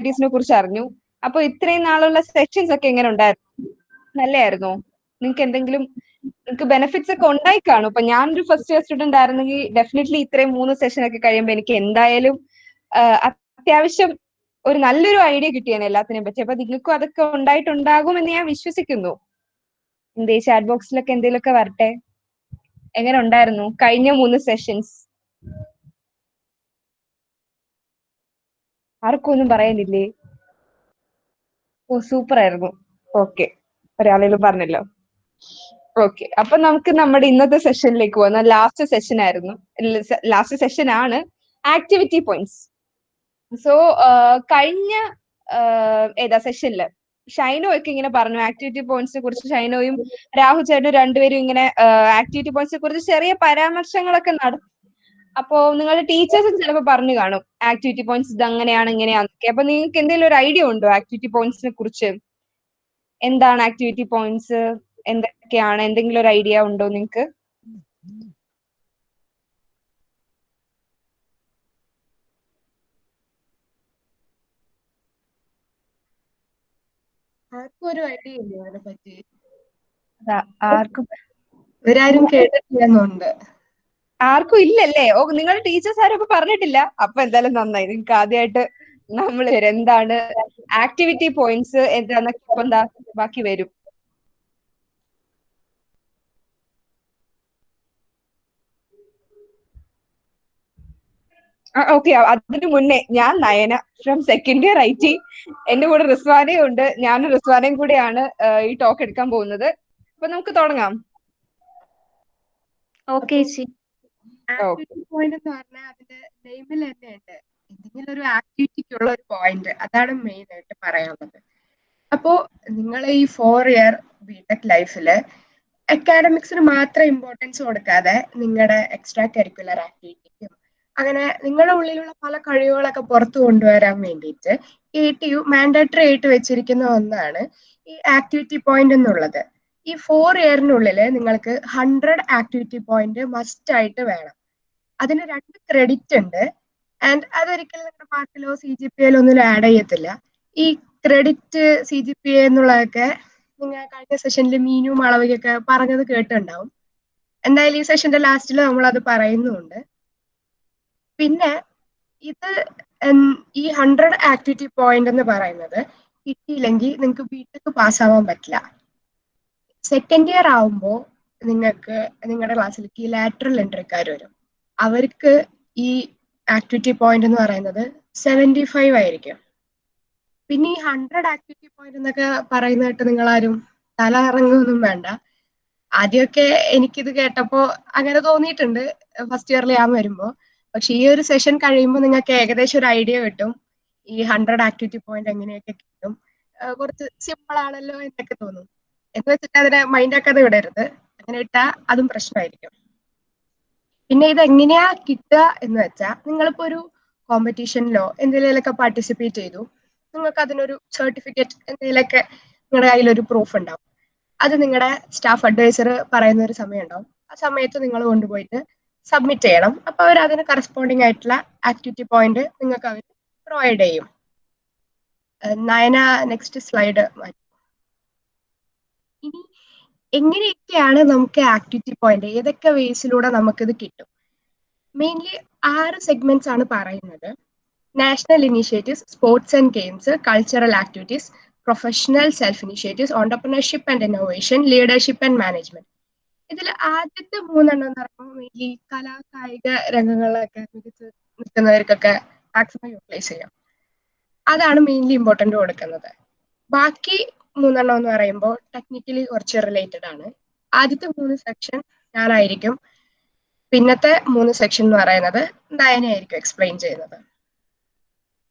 ആക്ടിവിറ്റീസിനെ കുറിച്ച് അറിഞ്ഞു. അപ്പൊ ഇത്രയും നാളുള്ള സെഷൻസ് ഒക്കെ എങ്ങനെ ഉണ്ടായിരുന്നു? നല്ലതായിരുന്നോ? നിങ്ങൾക്ക് ബെനിഫിറ്റ്സ് ഒക്കെ ഉണ്ടായി കാണും. ഇപ്പൊ ഞാനൊരു ഫസ്റ്റ് ഇയർ സ്റ്റുഡന്റ് ആയിരുന്നെങ്കിൽ ഡെഫിനറ്റ്ലി ഇത്രയും 3 സെഷൻ ഒക്കെ കഴിയുമ്പോൾ എനിക്ക് എന്തായാലും അത്യാവശ്യം ഒരു നല്ലൊരു ഐഡിയ കിട്ടിയേനെ എല്ലാത്തിനെയും പറ്റി. അപ്പൊ നിങ്ങൾക്കും അതൊക്കെ ഉണ്ടായിട്ടുണ്ടാകുമെന്ന് ഞാൻ വിശ്വസിക്കുന്നു. എന്തേ ചാറ്റ് ബോക്സിലൊക്കെ എന്തെങ്കിലുമൊക്കെ വരട്ടെ. എങ്ങനെ ഉണ്ടായിരുന്നു കഴിഞ്ഞ 3 സെഷൻസ്? ആർക്കും ഒന്നും പറയാനില്ലേ? ഓ സൂപ്പർ ആയിരുന്നു. ഓക്കെ, ഒരാളേലും പറഞ്ഞല്ലോ. ഓക്കെ, അപ്പൊ നമുക്ക് നമ്മുടെ ഇന്നത്തെ സെഷനിലേക്ക് പോകാം. ലാസ്റ്റ് സെഷൻ ആയിരുന്നു, ലാസ്റ്റ് സെഷൻ ആണ് ആക്ടിവിറ്റി പോയിന്റ്സ്. സോ കഴിഞ്ഞ ഏതാ സെഷനില് ഷൈനോ ഒക്കെ ഇങ്ങനെ പറഞ്ഞു ആക്ടിവിറ്റി പോയിന്റ്സിനെ കുറിച്ച്. ഷൈനോയും രാഹുൽ ചേട്ടനും രണ്ടുപേരും ഇങ്ങനെ ആക്ടിവിറ്റി പോയിന്റ്സിനെ കുറിച്ച് ചെറിയ പരാമർശങ്ങളൊക്കെ നടത്തി. അപ്പോ നിങ്ങളുടെ ടീച്ചേഴ്സും ചിലപ്പോൾ പറഞ്ഞു കാണും ആക്ടിവിറ്റി പോയിന്റ്സ് ഇത് അങ്ങനെയാണ് ഇങ്ങനെയാന്നൊക്കെ. അപ്പൊ നിങ്ങൾക്ക് എന്തെങ്കിലും ഒരു ഐഡിയ ഉണ്ടോ ആക്ടിവിറ്റി പോയിന്റ്സിനെ കുറിച്ച്? എന്താണ് ആക്ടിവിറ്റി പോയിന്റ്സ്, എന്തൊക്കെയാണ്, എന്തെങ്കിലും ഒരു ഐഡിയ ഉണ്ടോ നിങ്ങൾക്ക്? ആർക്കും ഒരു ഐഡിയ ഇല്ല അതിനെ പറ്റി. ആർക്കും ഇവരാരും കേട്ടിട്ടില്ലെന്നുണ്ട്. ആർക്കും ഇല്ലല്ലേ? ഓ, നിങ്ങളുടെ ടീച്ചേഴ്സ് ആരും ഇപ്പൊ പറഞ്ഞിട്ടില്ല. അപ്പൊ എന്തായാലും നന്നായി. നിങ്ങൾക്ക് ആദ്യമായിട്ട് നമ്മൾ എന്താണ് ആക്ടിവിറ്റി പോയിന്റ്സ് എന്താന്നൊക്കെ ഇപ്പൊ എന്താ ബാക്കി വരും. ഓക്കെ, അതിന് മുന്നേ ഞാൻ Nayana from second year IT. എന്റെ കൂടെ റിസ്വാനയും ഉണ്ട്. ഞാനും റിസ്വാനയും കൂടെയാണ് ഈ ടോക്ക് എടുക്കാൻ പോകുന്നത്. അപ്പൊ നമുക്ക് തുടങ്ങാം. ഓക്കെ ചേച്ചി. ആക്ടിവിറ്റി പോയിന്റ് എന്ന് പറഞ്ഞാൽ അതിന്റെ നെയിമിൽ തന്നെ ഉണ്ട് എന്തെങ്കിലും ഒരു ആക്ടിവിറ്റിക്കുള്ള ഒരു പോയിന്റ്. അതാണ് മെയിൻ ആയിട്ട് പറയാനുള്ളത്. അപ്പോ നിങ്ങൾ ഈ 4 ഇയർ ബിടെക് ലൈഫില് അക്കാഡമിക്സിന് മാത്രം ഇമ്പോർട്ടൻസ് കൊടുക്കാതെ നിങ്ങളുടെ എക്സ്ട്രാ കരിക്കുലർ ആക്ടിവിറ്റിക്കും അങ്ങനെ നിങ്ങളുടെ ഉള്ളിലുള്ള പല കഴിവുകളൊക്കെ പുറത്തു കൊണ്ടുവരാൻ വേണ്ടിയിട്ട് ATU മാൻഡേറ്ററി ആയിട്ട് വെച്ചിരിക്കുന്ന ഒന്നാണ് ഈ ആക്ടിവിറ്റി പോയിന്റ് എന്നുള്ളത്. ഈ 4 ഇയറിനുള്ളിൽ നിങ്ങൾക്ക് 100 ആക്ടിവിറ്റി പോയിന്റ് മസ്റ്റ് ആയിട്ട് വേണം. അതിന് 2 ക്രെഡിറ്റ് ഉണ്ട്. ആൻഡ് അതൊരിക്കലും നിങ്ങളുടെ മാർക്കിലോ CGPA ഒന്നും ആഡ് ചെയ്യത്തില്ല. ഈ ക്രെഡിറ്റ് CGPA എന്നുള്ളതൊക്കെ നിങ്ങൾ കഴിഞ്ഞ സെഷനിൽ മീനു മാളവികയൊക്കെ പറഞ്ഞത് കേട്ടിട്ടുണ്ടാവും. എന്തായാലും ഈ സെഷന്റെ ലാസ്റ്റിൽ നമ്മൾ അത് പറയുന്നുണ്ട്. പിന്നെ ഇത് ഈ 100 ആക്ടിവിറ്റി പോയിന്റ് എന്ന് പറയുന്നത് കിട്ടിയില്ലെങ്കിൽ നിങ്ങൾക്ക് ബിടെക് പാസ്സാവാൻ പറ്റില്ല. സെക്കൻഡ് ഇയർ ആവുമ്പോൾ നിങ്ങൾക്ക് നിങ്ങളുടെ ക്ലാസ്സിലേക്ക് ലാറ്ററൽ എൻട്രിക്കാർ വരും. അവർക്ക് ഈ ആക്ടിവിറ്റി പോയിന്റ് എന്ന് പറയുന്നത് 75 ആയിരിക്കും. പിന്നെ ഈ 100 ആക്ടിവിറ്റി പോയിന്റ് എന്നൊക്കെ പറയുന്നതായിട്ട് നിങ്ങൾ ആരും തല ഇറങ്ങുമൊന്നും വേണ്ട. ആദ്യമൊക്കെ എനിക്കിത് കേട്ടപ്പോൾ അങ്ങനെ തോന്നിയിട്ടുണ്ട് ഫസ്റ്റ് ഇയറിൽ ഞാൻ വരുമ്പോൾ. പക്ഷെ ഈ ഒരു സെഷൻ കഴിയുമ്പോൾ നിങ്ങൾക്ക് ഏകദേശം ഒരു ഐഡിയ കിട്ടും ഈ 100 ആക്ടിവിറ്റി പോയിന്റ് എങ്ങനെയൊക്കെ കിട്ടും. കുറച്ച് സിമ്പിൾ ആണല്ലോ എന്നൊക്കെ തോന്നും. എന്ന് വെച്ചിട്ട് അതിനെ മൈൻഡാക്കാതെ വിടരുത്. അങ്ങനെ ഇട്ടാൽ അതും പ്രശ്നമായിരിക്കും. പിന്നെ ഇത് എങ്ങനെയാ കിട്ടുക എന്ന് വെച്ചാൽ നിങ്ങളിപ്പോ ഒരു കോമ്പറ്റീഷനിലോ എന്തെങ്കിലുമൊക്കെ പാർട്ടിസിപ്പേറ്റ് ചെയ്തു, നിങ്ങൾക്ക് അതിനൊരു സർട്ടിഫിക്കറ്റ് എന്തെങ്കിലുമൊക്കെ നിങ്ങളുടെ കയ്യിലൊരു പ്രൂഫ് ഉണ്ടാവും. അത് നിങ്ങളുടെ സ്റ്റാഫ് അഡ്വൈസർ പറയുന്ന ഒരു സമയം ഉണ്ടാവും. ആ സമയത്ത് നിങ്ങൾ കൊണ്ടുപോയിട്ട് സബ്മിറ്റ് ചെയ്യണം. അപ്പൊ അവർ അതിന് കറസ്പോണ്ടിങ് ആയിട്ടുള്ള ആക്ടിവിറ്റി പോയിന്റ് നിങ്ങൾക്ക് അവർ പ്രൊവൈഡ് ചെയ്യും. Nayana next slide. ഇനി എങ്ങനെയൊക്കെയാണ് നമുക്ക് ആക്ടിവിറ്റി പോയിന്റ്, ഏതൊക്കെ വേസിലൂടെ നമുക്കിത് കിട്ടും? മെയിൻലി 6 സെഗ്മെന്റ്സ് ആണ് പറയുന്നത്. National initiatives, sports and games, cultural activities, professional self initiatives, entrepreneurship and innovation, leadership and management. ഇതിൽ ആദ്യത്തെ 3 എന്ന് പറയുമ്പോൾ മെയിൻലി കലാ കായിക രംഗങ്ങളിലൊക്കെ മികച്ച് നിൽക്കുന്നവർക്കൊക്കെ മാക്സിമം യൂട്ടിലൈസ് ചെയ്യാം. അതാണ് മെയിൻലി ഇമ്പോർട്ടൻ്റ് കൊടുക്കുന്നത്. ബാക്കി 3 എന്ന് പറയുമ്പോൾ ടെക്നിക്കലി കുറച്ച് റിലേറ്റഡ് ആണ്. ആദ്യത്തെ 3 സെക്ഷൻ ഞാനായിരിക്കും. പിന്നത്തെ 3 സെക്ഷൻ എന്ന് പറയുന്നത് നയനയായിരിക്കും എക്സ്പ്ലെയിൻ ചെയ്യുന്നത്.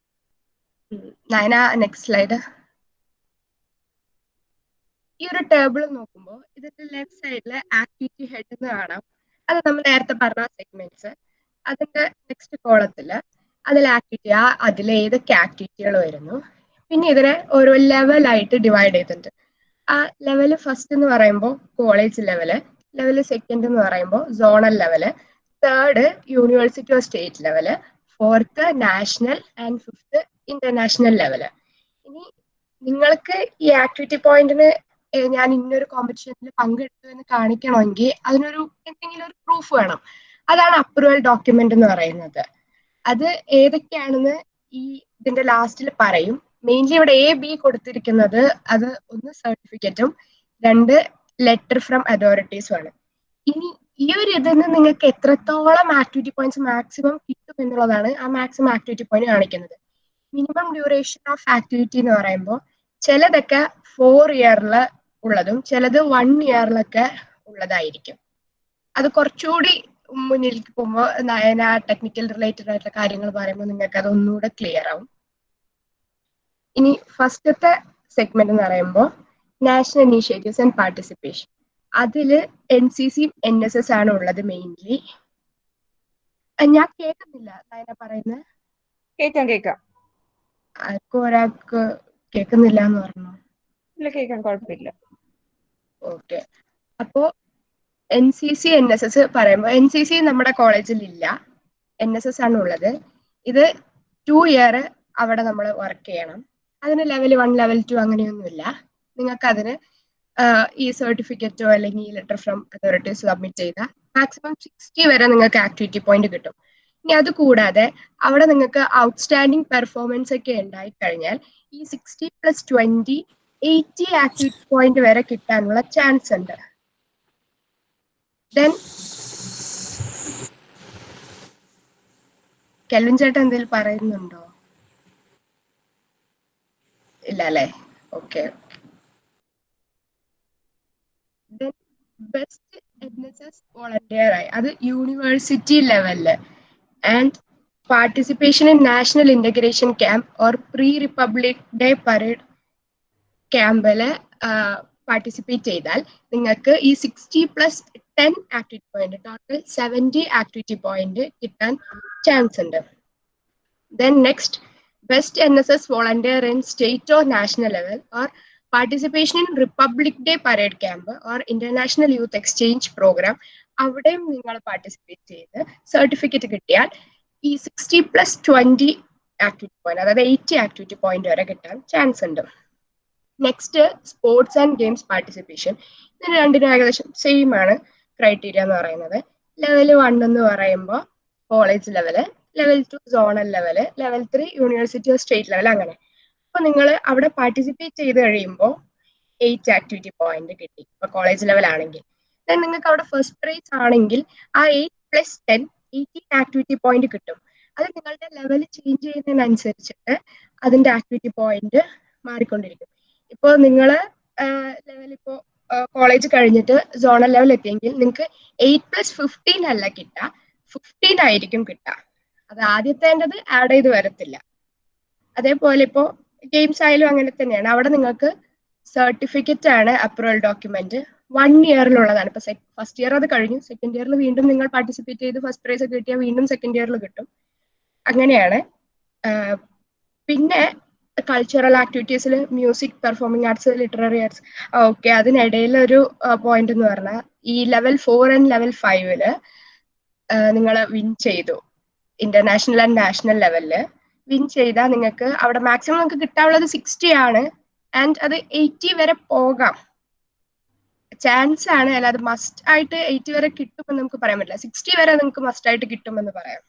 Nayana next slide. ഈ ഒരു ടേബിൾ നോക്കുമ്പോൾ ഇതിന്റെ ലെഫ്റ്റ് സൈഡിൽ ആക്ടിവിറ്റി ഹെഡ് എന്ന് കാണാം. അത് നമ്മൾ നേരത്തെ പറഞ്ഞ സെഗ്മെന്റ്സ്. അതിന്റെ നെക്സ്റ്റ് കോളത്തില് അതിൽ ആക്ടിവിറ്റി അതിൽ ഏതൊക്കെ ആക്ടിവിറ്റികൾ വരുന്നു. പിന്നെ ഇതിനെ ഓരോ ലെവലായിട്ട് ഡിവൈഡ് ചെയ്തിട്ടുണ്ട്. ആ ലെവല് ഫസ്റ്റ് എന്ന് പറയുമ്പോൾ കോളേജ് ലെവല്, ലെവല് സെക്കൻഡ് എന്ന് പറയുമ്പോൾ zonal level, third university of state level, fourth national and fifth international level. ഇനി നിങ്ങൾക്ക് ഈ ആക്ടിവിറ്റി പോയിന്റിന് ഞാൻ ഇന്നൊരു കോമ്പറ്റീഷനിൽ പങ്കെടുത്തു എന്ന് കാണിക്കണമെങ്കിൽ അതിനൊരു എന്തെങ്കിലും ഒരു പ്രൂഫ് വേണം. അതാണ് അപ്രൂവൽ ഡോക്യുമെന്റ് എന്ന് പറയുന്നത്. അത് ഏതൊക്കെയാണെന്ന് ഈ ഇതിന്റെ ലാസ്റ്റിൽ പറയും. മെയിൻലി ഇവിടെ A-B കൊടുത്തിരിക്കുന്നത് അത് ഒന്ന് സർട്ടിഫിക്കറ്റും 2 ലെറ്റർ ഫ്രം അതോറിറ്റീസും ആണ്. ഇനി ഈ ഒരു ഇതിൽ നിന്ന് നിങ്ങൾക്ക് എത്രത്തോളം ആക്ടിവിറ്റി പോയിന്റ്സ് മാക്സിമം കിട്ടും എന്നുള്ളതാണ് ആ മാക്സിമം ആക്ടിവിറ്റി പോയിന്റ് കാണിക്കുന്നത്. മിനിമം ഡ്യൂറേഷൻ ഓഫ് ആക്ടിവിറ്റി എന്ന് പറയുമ്പോൾ ചിലതൊക്കെ 4 ഇയറിൽ ഉള്ളതും ചിലത് 1 ഇയറിലൊക്കെ ഉള്ളതായിരിക്കും. അത് കുറച്ചുകൂടി മുന്നിലേക്ക് പോകുമ്പോൾ നയന ടെക്നിക്കൽ റിലേറ്റഡ് ആയിട്ടുള്ള കാര്യങ്ങൾ പറയുമ്പോൾ നിങ്ങൾക്ക് അത് ഒന്നുകൂടെ ക്ലിയർ ആവും. ഇനി ഫസ്റ്റത്തെ സെഗ്മെന്റ് എന്ന് പറയുമ്പോൾ നാഷണൽ ഇനീഷ്യേറ്റീവ്സ് ആൻഡ് പാർട്ടിസിപ്പേഷൻ. അതിൽ NCC NSS ആണ് ഉള്ളത് മെയിൻലി. ഞാൻ കേൾക്കുന്നില്ല നയന പറയുന്നത്. കേക്കാം ആർക്കും ഒരാൾക്ക് കേൾക്കുന്നില്ല എന്ന് പറഞ്ഞു. ഇല്ല, കേൾക്കാം, കുഴപ്പമില്ല. ഓക്കെ, അപ്പോ NCC NSS പറയുമ്പോൾ NCC നമ്മുടെ കോളേജിൽ ഇല്ല, NSS ആണ് ഉള്ളത്. ഇത് 2 ഇയർ അവിടെ നമ്മൾ വർക്ക് ചെയ്യണം. അതിന് ലെവൽ 1 ലെവൽ 2 അങ്ങനെയൊന്നുമില്ല. നിങ്ങൾക്ക് അതിന് ഈ സർട്ടിഫിക്കറ്റോ അല്ലെങ്കിൽ ഈ ലെറ്റർ ഫ്രം അതോറിറ്റീസ് സബ്മിറ്റ് ചെയ്താൽ മാക്സിമം 60 വരെ നിങ്ങൾക്ക് ആക്ടിവിറ്റി പോയിന്റ് കിട്ടും. ഇനി അത് കൂടാതെ അവിടെ നിങ്ങൾക്ക് ഔട്ട്സ്റ്റാൻഡിങ് പെർഫോമൻസ് ഒക്കെ ഉണ്ടായി കഴിഞ്ഞാൽ ഈ 60+20 80 ആക്ടിവിറ്റി പോയിന്റ് വരെ കിട്ടാനുള്ള ചാൻസ് ഉണ്ട്. ദെൻ കെൽവിൻ ചേട്ടൻ എന്തെങ്കിലും പറയുന്നുണ്ടോ? ഇല്ല അല്ലേ? Okay. Then best NSS volunteer ആയി അത് യൂണിവേഴ്സിറ്റി ലെവലില് and participation in national integration camp or pre republic day parade ക്യാമ്പില് പാർട്ടിസിപ്പേറ്റ് ചെയ്താൽ നിങ്ങൾക്ക് ഈ 60+10 activity point total 70 activity point കിട്ടാൻ ചാൻസ് ഉണ്ട്. Then next, best NSS volunteer in state or national level or participation in Republic Day Parade Camp or International Youth Exchange Program. അവിടെയും നിങ്ങൾ participate ചെയ്ത് certificate കിട്ടിയാൽ ഈ 60+20 ആക്ടിവിറ്റി പോയിന്റ് അതായത് 80 activity point വരെ കിട്ടാൻ ചാൻസ് ഉണ്ട്. Next sports and games participation. ഇതിന് രണ്ടിനും ഏകദേശം സെയിം ആണ് ക്രൈറ്റീരിയ എന്ന് പറയുന്നത്. ലെവൽ 1 എന്ന് പറയുമ്പോൾ college level, level 2 zonal level, level 3 university state level അങ്ങനെ. അപ്പൊ നിങ്ങൾ അവിടെ പാർട്ടിസിപ്പേറ്റ് ചെയ്ത് കഴിയുമ്പോൾ 8 ആക്ടിവിറ്റി പോയിന്റ് കിട്ടി ഇപ്പൊ കോളേജ് ലെവൽ ആണെങ്കിൽ. ദെൻ നിങ്ങൾക്ക് അവിടെ ഫസ്റ്റ് പ്രൈസ് ആണെങ്കിൽ ആ 8+10 18 ആക്ടിവിറ്റി പോയിന്റ് കിട്ടും. അത് നിങ്ങളുടെ ലെവൽ ചേഞ്ച് ചെയ്യുന്നതിനനുസരിച്ചിട്ട് അതിന്റെ ആക്ടിവിറ്റി പോയിന്റ് മാറിക്കൊണ്ടിരിക്കും. ഇപ്പോൾ നിങ്ങൾ ലെവൽ ഇപ്പോൾ കോളേജ് കഴിഞ്ഞിട്ട് സോണൽ ലെവൽ എത്തിയെങ്കിൽ നിങ്ങൾക്ക് 8+15 അല്ല കിട്ടുക, 15 ആയിരിക്കും കിട്ടുക. അത് ആദ്യത്തേണ്ടത് ആഡ് ചെയ്ത് വരത്തില്ല. അതേപോലെ ഇപ്പോൾ ഗെയിംസ് ആയാലും അങ്ങനെ തന്നെയാണ്. അവിടെ നിങ്ങൾക്ക് സർട്ടിഫിക്കറ്റ് ആണ് അപ്രൂവൽ ഡോക്യുമെന്റ് 1 ഇയറിലുള്ളതാണ്. ഇപ്പൊ ഫസ്റ്റ് ഇയർ അത് കഴിഞ്ഞു, സെക്കൻഡ് ഇയറിൽ വീണ്ടും നിങ്ങൾ പാർട്ടിസിപ്പേറ്റ് ചെയ്ത് ഫസ്റ്റ് പ്രൈസ് ഒക്കെ കിട്ടിയാൽ വീണ്ടും സെക്കൻഡ് ഇയറിൽ കിട്ടും. അങ്ങനെയാണ്. പിന്നെ കൾച്ചറൽ ആക്ടിവിറ്റീസിൽ music, performing arts, literary arts. Okay, അതിനിടയിൽ ഒരു പോയിന്റ് എന്ന് പറഞ്ഞാൽ ഈ ലെവൽ 4 ആൻഡ് ലെവൽ 5 നിങ്ങൾ വിൻ ചെയ്തു ഇന്റർനാഷണൽ ആൻഡ് നാഷണൽ ലെവലില് വിൻ ചെയ്താൽ നിങ്ങൾക്ക് അവിടെ മാക്സിമം നിങ്ങൾക്ക് കിട്ടാനുള്ളത് 60 ആണ്. ആൻഡ് അത് 80 വരെ പോകാം, ചാൻസ് ആണ്. അല്ലാതെ മസ്റ്റ് ആയിട്ട് 80 വരെ കിട്ടുമെന്ന് നമുക്ക് പറയാൻ പറ്റില്ല. 60 വരെ നിങ്ങൾക്ക് മസ്റ്റ് ആയിട്ട് കിട്ടുമെന്ന് പറയാം.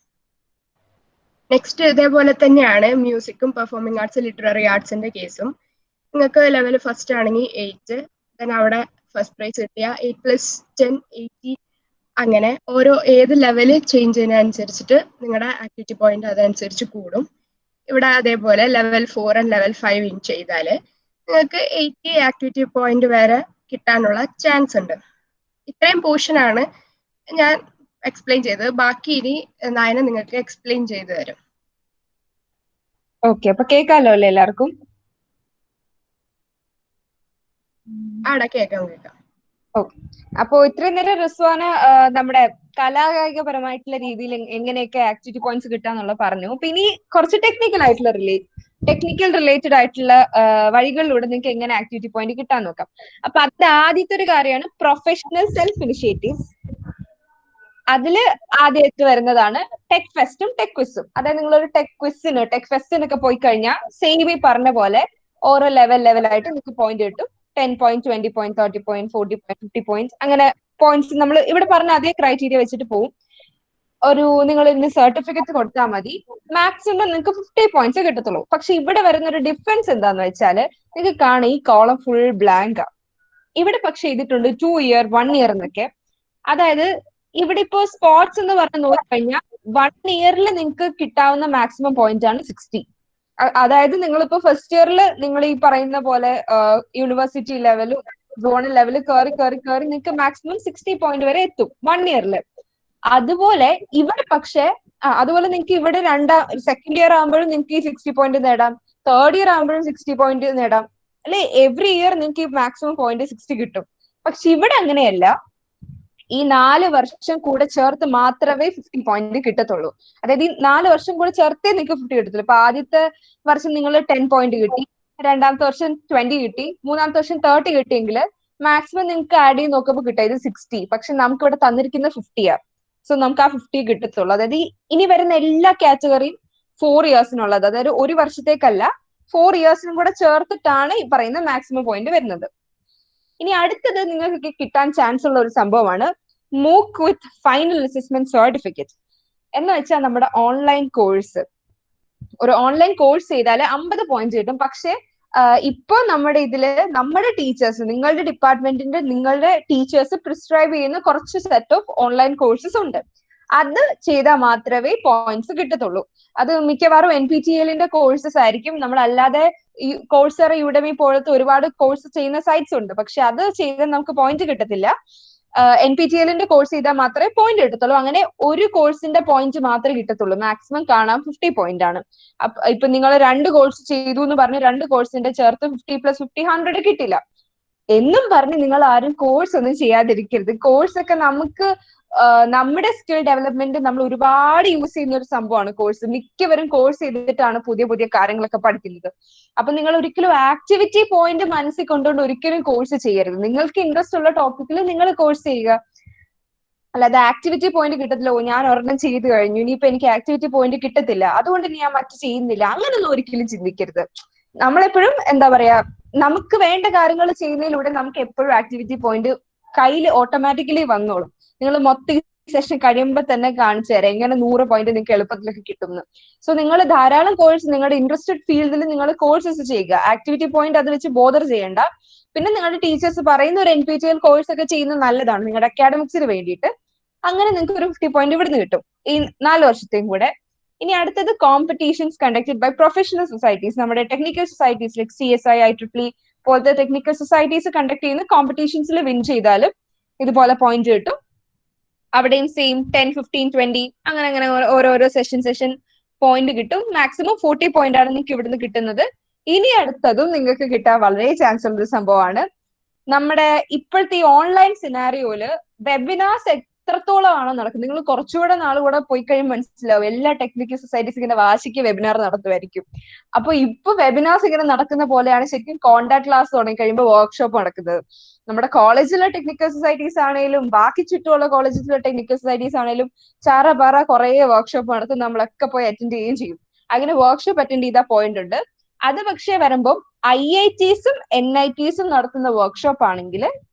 നെക്സ്റ്റ് ഇതേപോലെ തന്നെയാണ് മ്യൂസിക്കും പെർഫോമിംഗ് ആർട്സ്, ലിറ്റററി ആർട്സിന്റെ കേസും. നിങ്ങൾക്ക് ലെവൽ ഫസ്റ്റ് ആണെങ്കിൽ 8, ദെൻ അവിടെ ഫസ്റ്റ് പ്രൈസ് കിട്ടിയ 8+10 18 അങ്ങനെ ഓരോ ഏത് ലെവല് ചേഞ്ച് ചെയ്യുന്നതനുസരിച്ചിട്ട് നിങ്ങളുടെ ആക്ടിവിറ്റി പോയിന്റ് അതനുസരിച്ച് കൂടും. ഇവിടെ അതേപോലെ ലെവൽ 4 ആൻഡ് ലെവൽ 5 വിൻ ചെയ്താൽ നിങ്ങൾക്ക് 80 ആക്ടിവിറ്റി പോയിന്റ് വരെ കിട്ടാനുള്ള ചാൻസ് ഉണ്ട്. ഇത്രയും പോർഷൻ ആണ് ഞാൻ എക്സ്പ്ലെയിൻ ചെയ്തത്. ബാക്കി ഇനി നയന നിങ്ങൾക്ക് എക്സ്പ്ലെയിൻ ചെയ്തു തരും. ഓക്കെ, അപ്പൊ കേൾക്കാലോ അല്ലേ എല്ലാവർക്കും? ആടാ, കേൾക്കാം. ഓക്കെ, അപ്പോ ഇത്രയും നേരം റിസ്വാന നമ്മുടെ കലാകായികപരമായിട്ടുള്ള രീതിയിൽ എങ്ങനെയൊക്കെ ആക്ടിവിറ്റി പോയിന്റ്സ് കിട്ടാന്നുള്ള പറഞ്ഞു. അപ്പൊ ഇനി കുറച്ച് ടെക്നിക്കൽ റിലേറ്റഡ് ആയിട്ടുള്ള വഴികളിലൂടെ നിങ്ങൾക്ക് എങ്ങനെ ആക്ടിവിറ്റി പോയിന്റ് കിട്ടാൻ നോക്കാം. അപ്പൊ അത് ആദ്യത്തെ ഒരു കാര്യമാണ് പ്രൊഫഷണൽ സെൽഫ് ഇനിഷ്യേറ്റീവ്സ്. അതില് ആദ്യമായിട്ട് വരുന്നതാണ് ടെക് ഫെസ്റ്റും ടെക് ക്വിസും. അതായത് നിങ്ങളൊരു ടെക് ഫെസ്റ്റിനൊക്കെ പോയി കഴിഞ്ഞാൽ സെയിം ഈ പറഞ്ഞ പോലെ ഓരോ ലെവലായിട്ട് നിങ്ങൾക്ക് പോയിന്റ് കിട്ടും. 10 point, 20 point, 30 point, 40 point, 50 point, അങ്ങനെ പോയിന്റ്സ് നമ്മൾ ഇവിടെ പറഞ്ഞ അതേ ക്രൈറ്റീരിയ വെച്ചിട്ട് പോകും. നിങ്ങൾ ഇതിന് സർട്ടിഫിക്കറ്റ് കൊടുത്താൽ മതി. മാക്സിമം നിങ്ങൾക്ക് 50 പോയിന്റ്സ് കിട്ടത്തുള്ളൂ. പക്ഷെ ഇവിടെ വരുന്ന ഒരു ഡിഫറൻസ് എന്താന്ന് വെച്ചാല് നിങ്ങൾക്ക് കാണാം ഈ കോളം ഫുൾ ബ്ലാങ്ക്. ഇവിടെ പക്ഷെ ചെയ്തിട്ടുണ്ട് 2 ഇയർ 1 ഇയർ എന്നൊക്കെ. അതായത് ഇവിടെ ഇപ്പോ സ്പോർട്സ് എന്ന് പറഞ്ഞ് നോക്കിക്കഴിഞ്ഞാൽ 1 ഇയറിൽ നിങ്ങൾക്ക് കിട്ടാവുന്ന മാക്സിമം പോയിന്റ് ആണ് 60. അതായത് നിങ്ങളിപ്പോ ഫസ്റ്റ് ഇയറിൽ നിങ്ങൾ ഈ പറയുന്ന പോലെ യൂണിവേഴ്സിറ്റി ലെവലും സോണൽ ലെവലിൽ കയറി നിങ്ങൾക്ക് മാക്സിമം 60 പോയിന്റ് വരെ എത്തും 1 ഇയറിൽ. അതുപോലെ ഇവിടെ പക്ഷെ അതുപോലെ നിങ്ങൾക്ക് ഇവിടെ സെക്കൻഡ് ഇയർ ആകുമ്പോഴും നിങ്ങൾക്ക് ഈ 60 പോയിന്റ് നേടാം, തേർഡ് ഇയർ ആകുമ്പോഴും 60 പോയിന്റ് നേടാം, അല്ലെ? എവറി ഇയർ നിങ്ങൾക്ക് മാക്സിമം പോയിന്റ് 60 കിട്ടും. പക്ഷെ ഇവിടെ അങ്ങനെയല്ല. ഈ 4 വർഷം കൂടെ ചേർത്ത് മാത്രമേ 50 പോയിന്റ് കിട്ടത്തുള്ളൂ. അതായത് ഈ 4 വർഷം കൂടെ ചേർത്തേ നിങ്ങൾക്ക് 50 കിട്ടത്തുള്ളൂ. ഇപ്പൊ ആദ്യത്തെ വർഷം നിങ്ങൾ 10 പോയിന്റ് കിട്ടി, രണ്ടാമത്തെ വർഷം 20 കിട്ടി, മൂന്നാമത്തെ വർഷം 30 കിട്ടിയെങ്കിൽ മാക്സിമം നിങ്ങൾക്ക് ആഡ് ചെയ്ത് നോക്കുമ്പോൾ കിട്ടുക ഇത് 60. പക്ഷെ നമുക്ക് ഇവിടെ തന്നിരിക്കുന്ന 50 ആണ്. സോ നമുക്ക് ആ 50 കിട്ടത്തുള്ളൂ. അതായത് ഇനി വരുന്ന എല്ലാ കാറ്റഗറിയും 4 ഇയേഴ്സിനുള്ളത്. അതായത് ഒരു വർഷത്തേക്കല്ല, 4 ഇയേഴ്സിനും കൂടെ ചേർത്തിട്ടാണ് ഈ പറയുന്ന മാക്സിമം പോയിന്റ് വരുന്നത്. ഇനി അടുത്തത് നിങ്ങൾക്ക് കിട്ടാൻ ചാൻസ് ഉള്ള ഒരു സംഭവമാണ് മൂക്ക് വിത്ത് ഫൈനൽ അസസ്മെന്റ് സർട്ടിഫിക്കറ്റ്. എന്ന് വെച്ചാൽ നമ്മുടെ ഓൺലൈൻ കോഴ്സ്. ഒരു ഓൺലൈൻ കോഴ്സ് ചെയ്താൽ 50 പോയിന്റ് കിട്ടും. പക്ഷെ ഇപ്പൊ നമ്മുടെ ഇതില് നമ്മുടെ ടീച്ചേഴ്സ്, നിങ്ങളുടെ ഡിപ്പാർട്ട്മെന്റിന്റെ നിങ്ങളുടെ ടീച്ചേഴ്സ് പ്രിസ്ക്രൈബ് ചെയ്യുന്ന കുറച്ച് സെറ്റ് ഓഫ് ഓൺലൈൻ കോഴ്സസ് ഉണ്ട്. അത് ചെയ്താൽ മാത്രമേ പോയിന്റ്സ് കിട്ടത്തുള്ളൂ. അത് മിക്കവാറും NPTEL കോഴ്സസ് ആയിരിക്കും. നമ്മളല്ലാതെ ഈ കോഴ്സറ, യുഡെമി പോലത്തെ ഒരുപാട് കോഴ്സ് ചെയ്യുന്ന സൈറ്റ്സ് ഉണ്ട്. പക്ഷെ അത് ചെയ്താൽ നമുക്ക് പോയിന്റ് കിട്ടത്തില്ല. NPTEL കോഴ്സ് ചെയ്താൽ മാത്രമേ പോയിന്റ് കിട്ടത്തുള്ളൂ. അങ്ങനെ ഒരു കോഴ്സിന്റെ പോയിന്റ് മാത്രമേ കിട്ടത്തുള്ളൂ. മാക്സിമം കാണാം 50 പോയിന്റ് ആണ്. ഇപ്പൊ നിങ്ങൾ 2 കോഴ്സ് ചെയ്തു എന്ന് പറഞ്ഞ് 2 കോഴ്സിന്റെ ചേർത്ത് 50 + 50 100 കിട്ടില്ല എന്നും പറഞ്ഞ് നിങ്ങൾ ആരും കോഴ്സ് ഒന്നും ചെയ്യാതിരിക്കരുത്. കോഴ്സ് ഒക്കെ നമുക്ക് നമ്മുടെ സ്കിൽ ഡെവലപ്മെന്റ് നമ്മൾ ഒരുപാട് യൂസ് ചെയ്യുന്ന ഒരു സംഭവമാണ് കോഴ്സ്. മിക്കവരും കോഴ്സ് ചെയ്തിട്ടാണ് പുതിയ പുതിയ കാര്യങ്ങളൊക്കെ പഠിക്കുന്നത്. അപ്പൊ നിങ്ങൾ ഒരിക്കലും ആക്ടിവിറ്റി പോയിന്റ് മനസ്സിൽ കൊണ്ടുകൊണ്ട് ഒരിക്കലും കോഴ്സ് ചെയ്യരുത്. നിങ്ങൾക്ക് ഇൻട്രസ്റ്റ് ഉള്ള ടോപ്പിക്കിൽ നിങ്ങൾ കോഴ്സ് ചെയ്യുക. അല്ലാതെ ആക്ടിവിറ്റി പോയിന്റ് കിട്ടത്തില്ല, ഞാൻ ഒരെണ്ണം ചെയ്തു കഴിഞ്ഞു, ഇനിയിപ്പോ എനിക്ക് ആക്ടിവിറ്റി പോയിന്റ് കിട്ടത്തില്ല, അതുകൊണ്ട് ഞാൻ മറ്റു ചെയ്യുന്നില്ല, അങ്ങനൊന്നും ഒരിക്കലും ചിന്തിക്കരുത്. നമ്മളെപ്പോഴും എന്താ പറയാ, നമുക്ക് വേണ്ട കാര്യങ്ങൾ ചെയ്യുന്നതിലൂടെ നമുക്ക് എപ്പോഴും ആക്ടിവിറ്റി പോയിന്റ് കയ്യിൽ ഓട്ടോമാറ്റിക്കലി വന്നോളും. നിങ്ങൾ മൊത്തം സെഷൻ കഴിയുമ്പോൾ തന്നെ കാണിച്ചു തരാം എങ്ങനെ 100 പോയിന്റ് നിങ്ങൾക്ക് എളുപ്പത്തിലൊക്കെ കിട്ടുന്നു. സോ നിങ്ങൾ ധാരാളം കോഴ്സ്, നിങ്ങളുടെ ഇൻട്രസ്റ്റഡ് ഫീൽഡിൽ നിങ്ങൾ കോഴ്സസ് ചെയ്യുക. ആക്ടിവിറ്റി പോയിന്റ് അത് വെച്ച് ബോദർ ചെയ്യേണ്ട. പിന്നെ നിങ്ങളുടെ ടീച്ചേഴ്സ് പറയുന്ന ഒരു NPTEL കോഴ്സ് ഒക്കെ ചെയ്യുന്നത് നല്ലതാണ് നിങ്ങളുടെ അക്കാഡമിക്സിന് വേണ്ടിയിട്ട്. അങ്ങനെ നിങ്ങൾക്ക് ഒരു 50 പോയിന്റ് ഇവിടുന്ന് കിട്ടും ഈ 4 വർഷത്തെയും കൂടെ. ഇനി അടുത്തത് competitions conducted by professional societies. നമ്മുടെ technical societies like CSI, IEEE പോലത്തെ ടെക്നിക്കൽ സൊസൈറ്റീസ് കണ്ടക്ട് ചെയ്യുന്ന കോമ്പറ്റീഷൻസിൽ വിൻ ചെയ്താലും ഇതുപോലെ പോയിന്റ് കിട്ടും. അവിടെയും സെയിം 10, 15, 20 അങ്ങനെ അങ്ങനെ ഓരോരോ സെഷൻ പോയിന്റ് കിട്ടും. മാക്സിമം 40 പോയിന്റ് ആണ് നിങ്ങൾക്ക് ഇവിടുന്ന് കിട്ടുന്നത്. ഇനി അടുത്തതും നിങ്ങൾക്ക് കിട്ടാൻ വളരെ ചാൻസ് ഉള്ള ഒരു സംഭവമാണ് നമ്മുടെ ഇപ്പോഴത്തെ ഈ ഓൺലൈൻ സിനാരിയോയില് വെബിനാർസ് എത്രത്തോളമാണോ നടക്കുന്നത്. നിങ്ങൾ കുറച്ചുകൂടെ നാളുകൂടെ പോയി കഴിയുമ്പോൾ മനസ്സിലാവും എല്ലാ ടെക്നിക്കൽ സൊസൈറ്റീസ് ഇങ്ങനെ വാശിക്ക് വെബിനാർ നടത്തുമായിരിക്കും. അപ്പൊ ഇപ്പൊ വെബിനാർസ് ഇങ്ങനെ നടക്കുന്ന പോലെയാണ് ശരിക്കും കോണ്ടാക്ട് ക്ലാസ് തുടങ്ങി കഴിയുമ്പോൾ വർക്ക്ഷോപ്പ് നടക്കുന്നത്. നമ്മുടെ കോളേജിലെ ടെക്നിക്കൽ സൊസൈറ്റീസ് ആണെങ്കിലും ബാക്കി ചുറ്റുമുള്ള കോളേജിലെ ടെക്നിക്കൽ സൊസൈറ്റീസ് ആണെങ്കിലും ചാറ പറ കുറെ വർക്ക്ഷോപ്പ് നടത്തും. നമ്മളൊക്കെ പോയി അറ്റൻഡ് ചെയ്യുകയും ചെയ്യും. അങ്ങനെ വർക്ക്ഷോപ്പ് അറ്റൻഡ് ചെയ്താൽ പോയിന്റ് ഉണ്ട്. അത് പക്ഷേ വരുമ്പോൾ IITസും NITസും നടത്തുന്ന വർക്ക്ഷോപ്പ് ആണെങ്കിൽ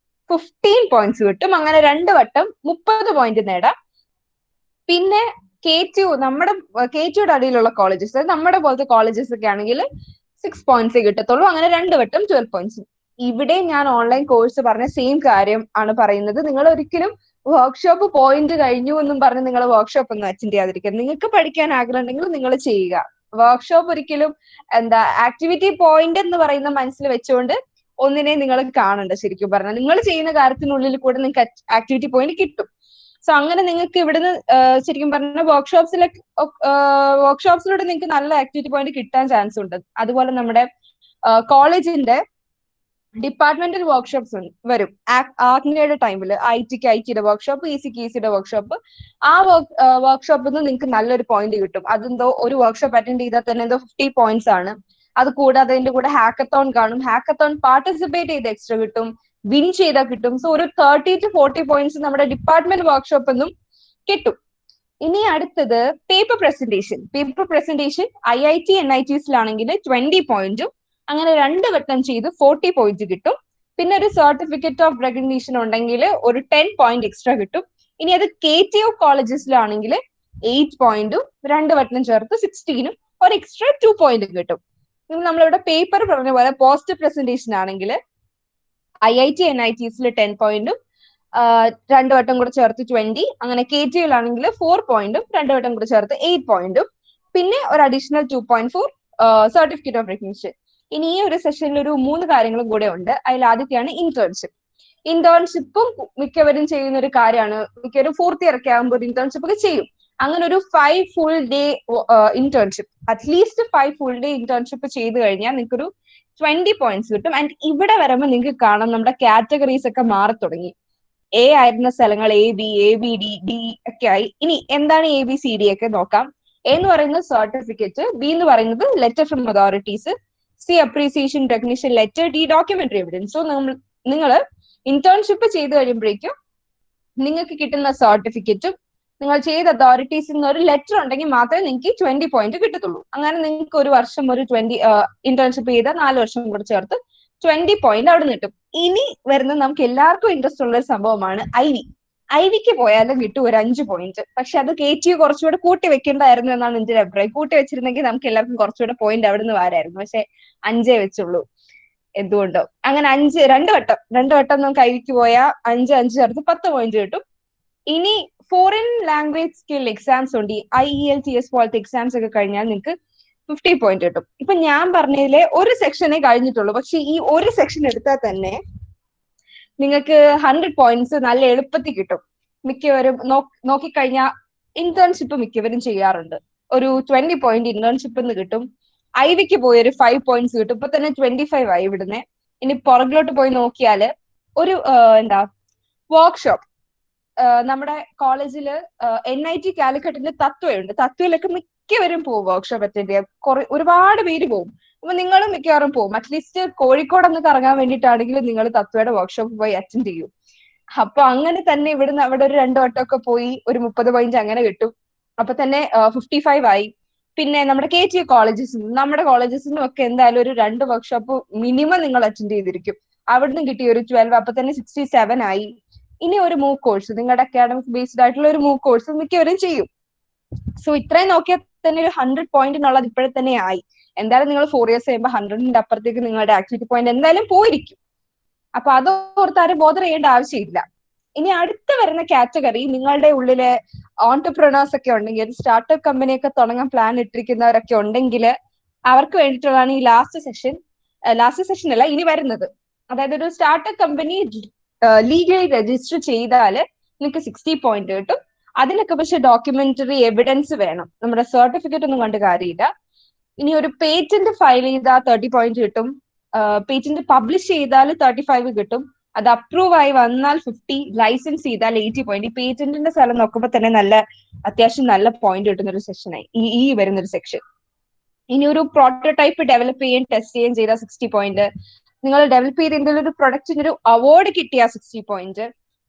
15 പോയിന്റ്സ് കിട്ടും. അങ്ങനെ 2 വട്ടം 30 പോയിന്റ് നേടാം. പിന്നെ KTU, നമ്മുടെ KTUയുടെ അടിയിലുള്ള കോളേജസ്, നമ്മുടെ പോലത്തെ കോളേജസ് ഒക്കെ ആണെങ്കിൽ 6 പോയിന്റ്സ് കിട്ടത്തുള്ളൂ. അങ്ങനെ 2 വട്ടം 12 പോയിന്റ്സ്. ഇവിടെ ഞാൻ ഓൺലൈൻ കോഴ്സ് പറഞ്ഞ സെയിം കാര്യം ആണ് പറയുന്നത്. നിങ്ങൾ ഒരിക്കലും വർക്ക്ഷോപ്പ് പോയിന്റ് കഴിഞ്ഞു എന്നും പറഞ്ഞ് നിങ്ങൾ വർക്ക്ഷോപ്പ് ഒന്നും അറ്റൻഡ് ചെയ്യാതിരിക്കരുത്. നിങ്ങൾക്ക് പഠിക്കാൻ ആഗ്രഹം ഉണ്ടെങ്കിൽ നിങ്ങൾ ചെയ്യുക. വർക്ക്ഷോപ്പ് ഒരിക്കലും ആക്ടിവിറ്റി പോയിന്റ് എന്ന് പറയുന്ന മനസ്സിൽ വെച്ചുകൊണ്ട് ഒന്നിനെ നിങ്ങൾ കാണണ്ട. ശരിക്കും പറഞ്ഞാൽ നിങ്ങൾ ചെയ്യുന്ന കാര്യത്തിനുള്ളിൽ കൂടെ നിങ്ങൾക്ക് ആക്ടിവിറ്റി പോയിന്റ് കിട്ടും. സോ അങ്ങനെ നിങ്ങൾക്ക് ഇവിടുന്ന് ശരിക്കും പറഞ്ഞാൽ വർക്ക്ഷോപ്സിലൂടെ നിങ്ങൾക്ക് നല്ല ആക്ടിവിറ്റി പോയിന്റ് കിട്ടാൻ ചാൻസ് ഉണ്ട്. അതുപോലെ നമ്മുടെ കോളേജിന്റെ ഡിപ്പാർട്ട്മെന്റൽ വർക്ക്ഷോപ്സ് വരും. ആഗ്നയുടെ ടൈമിൽ ITയുടെ വർക്ക്ഷോപ്പ്, ECയുടെ വർക്ക്ഷോപ്പ്. ആ വർക്ക്ഷോപ്പിൽ നിന്ന് നിങ്ങൾക്ക് നല്ലൊരു പോയിന്റ് കിട്ടും. അതെന്തോ ഒരു വർക്ക്ഷോപ്പ് അറ്റൻഡ് ചെയ്താൽ തന്നെ എന്തോ 50 പോയിന്റ്സ് ആണ്. അത് കൂടാതെ അതിന്റെ കൂടെ ഹാക്കത്തോൺ കാണും. ഹാക്കത്തോൺ പാർട്ടിസിപ്പേറ്റ് ചെയ്ത് എക്സ്ട്രാ കിട്ടും, വിൻ ചെയ്താൽ കിട്ടും. സോ ഒരു 30 to 40 പോയിന്റ്സ് നമ്മുടെ ഡിപ്പാർട്ട്മെന്റ് വർക്ക്ഷോപ്പ് എന്നും കിട്ടും. ഇനി അടുത്തത് paper presentation. Paper presentation IIT NITസിലാണെങ്കിൽ 20 പോയിന്റും അങ്ങനെ 2 വട്ടം ചെയ്ത് 40 പോയിന്റ് കിട്ടും. പിന്നെ ഒരു സർട്ടിഫിക്കറ്റ് ഓഫ് റെക്കഗ്നീഷൻ ഉണ്ടെങ്കിൽ ഒരു 10 പോയിന്റ് എക്സ്ട്രാ കിട്ടും. ഇനി അത് KTO കോളേജസിലാണെങ്കിൽ 8 പോയിന്റും 2 വട്ടം ചേർത്ത് 16ഉം ഒരു എക്സ്ട്രാ 2 പോയിന്റും കിട്ടും. നമ്മളിവിടെ പേപ്പർ പറഞ്ഞ പോലെ പോസ്റ്റർ പ്രസന്റേഷൻ ആണെങ്കിൽ IIT NITസിൽ 10 പോയിന്റും 2 വട്ടം കൂടെ ചേർത്ത് 20, അങ്ങനെ KTയിലാണെങ്കിൽ 4 പോയിന്റും 2 വട്ടം കൂടെ ചേർത്ത് 8 പോയിന്റും പിന്നെ ഒരു അഡീഷണൽ 2.4 സർട്ടിഫിക്കറ്റ് ഓഫ് റെക്കഗ്നിഷൻ. ഇനി ഈ ഒരു സെഷനിൽ ഒരു 3 കാര്യങ്ങളും കൂടെ ഉണ്ട്. അതിൽ ആദ്യത്തെയാണ് ഇന്റേൺഷിപ്പ്. ഇന്റേൺഷിപ്പും മിക്കവരും ചെയ്യുന്ന ഒരു കാര്യമാണ്. മിക്കവരും 4th ഇയർ ഒക്കെ ആകുമ്പോൾ ഇന്റേൺഷിപ്പ് ഒക്കെ ചെയ്യും. അങ്ങനെ ഒരു 5 full day internship, at least 5 full day internship ചെയ്ത് കഴിഞ്ഞാൽ നിങ്ങൾക്ക് ഒരു 20 പോയിന്റ്സ് കിട്ടും. ആൻഡ് ഇവിടെ വരുമ്പോൾ നിങ്ങൾക്ക് കാണാം നമ്മുടെ കാറ്റഗറീസ് ഒക്കെ മാറി തുടങ്ങി. A ആയിരുന്ന സ്ഥലങ്ങൾ ABD ഒക്കെ ആയി. ഇനി എന്താണ് ABCD ഒക്കെ നോക്കാം. A എന്ന് പറയുന്നത് സർട്ടിഫിക്കറ്റ്, B എന്ന് പറയുന്നത് letter from authorities, C appreciation recognition letter, D documentary evidence. So നിങ്ങൾ ഇന്റേൺഷിപ്പ് ചെയ്ത് കഴിയുമ്പോഴേക്കും നിങ്ങൾക്ക് കിട്ടുന്ന സർട്ടിഫിക്കറ്റും നിങ്ങൾ ചെയ്ത അതോറിറ്റീസിൽ നിന്ന് ഒരു ലെറ്റർ ഉണ്ടെങ്കിൽ മാത്രമേ നിങ്ങൾക്ക് 20 പോയിന്റ് കിട്ടത്തുള്ളൂ. അങ്ങനെ നിങ്ങൾക്ക് ഒരു വർഷം ഒരു 20 ഇന്റേൺഷിപ്പ് ചെയ്ത 4 വർഷം കൂടെ ചേർത്ത് 20 പോയിന്റ് അവിടെ കിട്ടും. ഇനി വരുന്നത് നമുക്ക് എല്ലാവർക്കും ഇൻട്രസ്റ്റ് ഉള്ള ഒരു സംഭവമാണ് ഐവിക്ക് പോയാലും കിട്ടും ഒരു 5 പോയിന്റ്. പക്ഷെ അത് KTU കുറച്ചുകൂടെ കൂട്ടി വെക്കേണ്ടായിരുന്നു എന്നാണ് എന്റെ ഒരു അഭിപ്രായം. കൂട്ടി വെച്ചിരുന്നെങ്കിൽ നമുക്ക് എല്ലാവർക്കും കുറച്ചുകൂടെ പോയിന്റ് അവിടെ നിന്ന് വരായിരുന്നു. പക്ഷെ 5 വെച്ചുള്ളൂ എന്തുകൊണ്ടോ. അങ്ങനെ 2 വട്ടം നമുക്ക് ഐവിക്ക് പോയാൽ 5 ചേർത്ത് 10 പോയിന്റ് കിട്ടും. ഇനി ഫോറിൻ ലാംഗ്വേജ് സ്കിൽ എക്സാംസ് ഉണ്ട്, IELTS പോലത്തെ എക്സാംസ് ഒക്കെ കഴിഞ്ഞാൽ നിങ്ങൾക്ക് 50 പോയിന്റ് കിട്ടും. ഇപ്പൊ ഞാൻ പറഞ്ഞതിലെ ഒരു സെക്ഷനേ കഴിഞ്ഞിട്ടുള്ളൂ. പക്ഷെ ഈ ഒരു സെക്ഷൻ എടുത്താൽ തന്നെ നിങ്ങൾക്ക് 100 പോയിന്റ്സ് നല്ല എളുപ്പത്തിൽ കിട്ടും. മിക്കവരും നോക്കിക്കഴിഞ്ഞാൽ ഇന്റേൺഷിപ്പ് മിക്കവരും ചെയ്യാറുണ്ട്. ഒരു 20 പോയിന്റ് ഇന്റേൺഷിപ്പ് എന്ന് കിട്ടും. ഐവിക്ക് പോയി ഒരു 5 പോയിന്റ്സ് കിട്ടും. ഇപ്പൊ തന്നെ 25 ആയി ഇവിടുന്ന്. ഇനി പുറകിലോട്ട് പോയി നോക്കിയാൽ ഒരു വർക്ക്ഷോപ്പ് നമ്മുടെ കോളേജില് NIT കാലിക്കറ്റിന്റെ തത്വയുണ്ട്. തത്വയിലൊക്കെ മിക്കവരും പോകും വർക്ക്ഷോപ്പ് അറ്റൻഡ് ചെയ്യാൻ. ഒരുപാട് പേര് പോകും. അപ്പൊ നിങ്ങളും മിക്കവാറും പോകും. അറ്റ്ലീസ്റ്റ് കോഴിക്കോട് ഒന്ന് കറങ്ങാൻ വേണ്ടിയിട്ടാണെങ്കിലും നിങ്ങൾ തത്വയുടെ വർക്ക്ഷോപ്പ് പോയി അറ്റൻഡ് ചെയ്യും. അപ്പൊ അങ്ങനെ തന്നെ ഇവിടുന്ന് അവിടെ ഒരു 2 വട്ടമൊക്കെ പോയി ഒരു 30 പോയിന്റ് അങ്ങനെ കിട്ടും. അപ്പൊ തന്നെ 55 ആയി. പിന്നെ നമ്മുടെ KTU കോളേജസിൽ നിന്നും നമ്മുടെ കോളേജസിൽ നിന്നും ഒക്കെ എന്തായാലും ഒരു 2 വർക്ക്ഷോപ്പ് മിനിമം നിങ്ങൾ അറ്റൻഡ് ചെയ്തിരിക്കും. അവിടുന്ന് കിട്ടിയ ഒരു 12, അപ്പൊ തന്നെ 67 ആയി. ഇനി ഒരു മൂക്ക് കോഴ്സ്, നിങ്ങളുടെ അക്കാഡമിക് ബേസ്ഡ് ആയിട്ടുള്ള ഒരു മൂക്ക് കോഴ്സ് മിക്കവരും ചെയ്യും. സോ ഇത്രയും നോക്കിയാൽ തന്നെ ഒരു 100 പോയിന്റിനുള്ളത് ഇപ്പോഴെ തന്നെ ആയി. എന്തായാലും നിങ്ങൾ 4 ഇയേഴ്സ് കഴിയുമ്പോൾ 100ന്റെ അപ്പുറത്തേക്ക് നിങ്ങളുടെ ആക്ടിവിറ്റി പോയിന്റ് എന്തായാലും പോയിരിക്കും. അപ്പൊ അത് ഓർത്ത് ആരും ബോധർ ചെയ്യേണ്ട ആവശ്യമില്ല. ഇനി അടുത്ത വരുന്ന കാറ്റഗറി നിങ്ങളുടെ ഉള്ളിലെ ഓൺടർപ്രണേഴ്സ് ഒക്കെ ഉണ്ടെങ്കിൽ, ഒരു സ്റ്റാർട്ടപ്പ് കമ്പനിയൊക്കെ തുടങ്ങാൻ പ്ലാൻ ഇട്ടിരിക്കുന്നവരൊക്കെ ഉണ്ടെങ്കിൽ അവർക്ക് വേണ്ടിയിട്ടുള്ളതാണ് ഈ ലാസ്റ്റ് സെഷൻ അല്ല ഇനി വരുന്നത്. അതായത് ഒരു സ്റ്റാർട്ടപ്പ് കമ്പനി ലീഗലി രജിസ്റ്റർ ചെയ്താൽ നിങ്ങൾക്ക് 60 പോയിന്റ് കിട്ടും. അതിനൊക്കെ പക്ഷെ ഡോക്യുമെന്ററി എവിഡൻസ് വേണം. നമ്മുടെ സർട്ടിഫിക്കറ്റ് ഒന്നും കണ്ട് കാര്യമില്ല. ഇനി ഒരു പേറ്റന്റ് ഫയൽ ചെയ്താൽ 30 പോയിന്റ് കിട്ടും. പേറ്റന്റ് പബ്ലിഷ് ചെയ്താൽ 35 കിട്ടും. അത് അപ്രൂവ് ആയി വന്നാൽ 50, ലൈസൻസ് ചെയ്താൽ 80 പോയിന്റ്. ഈ പേറ്റന്റിന്റെ സ്ഥലം നോക്കുമ്പോൾ തന്നെ അത്യാവശ്യം നല്ല പോയിന്റ് കിട്ടുന്ന ഒരു സെക്ഷനായി ഈ വരുന്നൊരു സെക്ഷൻ. ഇനി ഒരു പ്രോട്ടോടൈപ്പ് ഡെവലപ്പ് ചെയ്യാൻ ടെസ്റ്റ് ചെയ്യാൻ ചെയ്താൽ 60 പോയിന്റ്. നിങ്ങൾ ഡെവലപ്പ് ചെയ്ത എന്തെങ്കിലും ഒരു പ്രൊഡക്റ്റിന് ഒരു അവാർഡ് കിട്ടിയാൽ 60 പോയിന്റ്.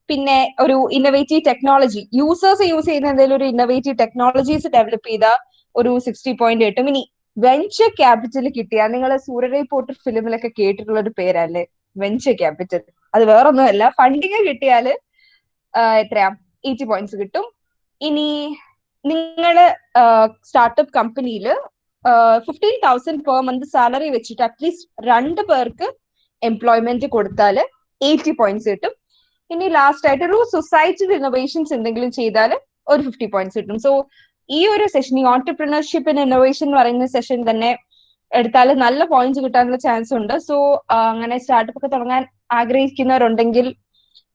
പിന്നെ ഒരു ഇന്നോവേറ്റീവ് ടെക്നോളജി, യൂസേഴ്സ് യൂസ് ചെയ്യുന്ന എന്തെങ്കിലും ഒരു ഇന്നോവേറ്റീവ് ടെക്നോളജീസ് ഡെവലപ്പ് ചെയ്ത ഒരു 60 പോയിന്റ് കിട്ടും. ഇനി വെഞ്ചർ ക്യാപിറ്റൽ കിട്ടിയാൽ, നിങ്ങൾ സൂര്യരൈ പോർട്ടർ ഫിലിമിലൊക്കെ കേട്ടിട്ടുള്ള ഒരു പേരല്ലേ വെഞ്ചർ ക്യാപിറ്റൽ, അത് വേറൊന്നുമല്ല. ഫണ്ടിങ് കിട്ടിയാല് എത്രയാ 80 പോയിന്റ്സ് കിട്ടും. ഇനി നിങ്ങള് സ്റ്റാർട്ടപ്പ് കമ്പനിയിൽ 15,000 പെർ മന്ത് സാലറി വെച്ചിട്ട് അറ്റ്ലീസ്റ്റ് 2 പേർക്ക് എംപ്ലോയ്മെന്റ് കൊടുത്താൽ 80 പോയിന്റ്സ് കിട്ടും. ഇനി ലാസ്റ്റ് ആയിട്ട് ഒരു സൊസൈറ്റൽ ഇന്നോവേഷൻസ് എന്തെങ്കിലും ചെയ്താൽ ഒരു 50 പോയിന്റ്സ് കിട്ടും. സോ ഈ ഒരു സെഷൻ, ഈ ഓൺടർപ്രണർഷിപ്പ് ആൻഡ് ഇന്നോവേഷൻ എന്ന് പറയുന്ന സെഷൻ തന്നെ എടുത്താൽ നല്ല പോയിന്റ്സ് കിട്ടാനുള്ള ചാൻസ് ഉണ്ട്. സോ അങ്ങനെ സ്റ്റാർട്ടപ്പ് ഒക്കെ തുടങ്ങാൻ ആഗ്രഹിക്കുന്നവരുണ്ടെങ്കിൽ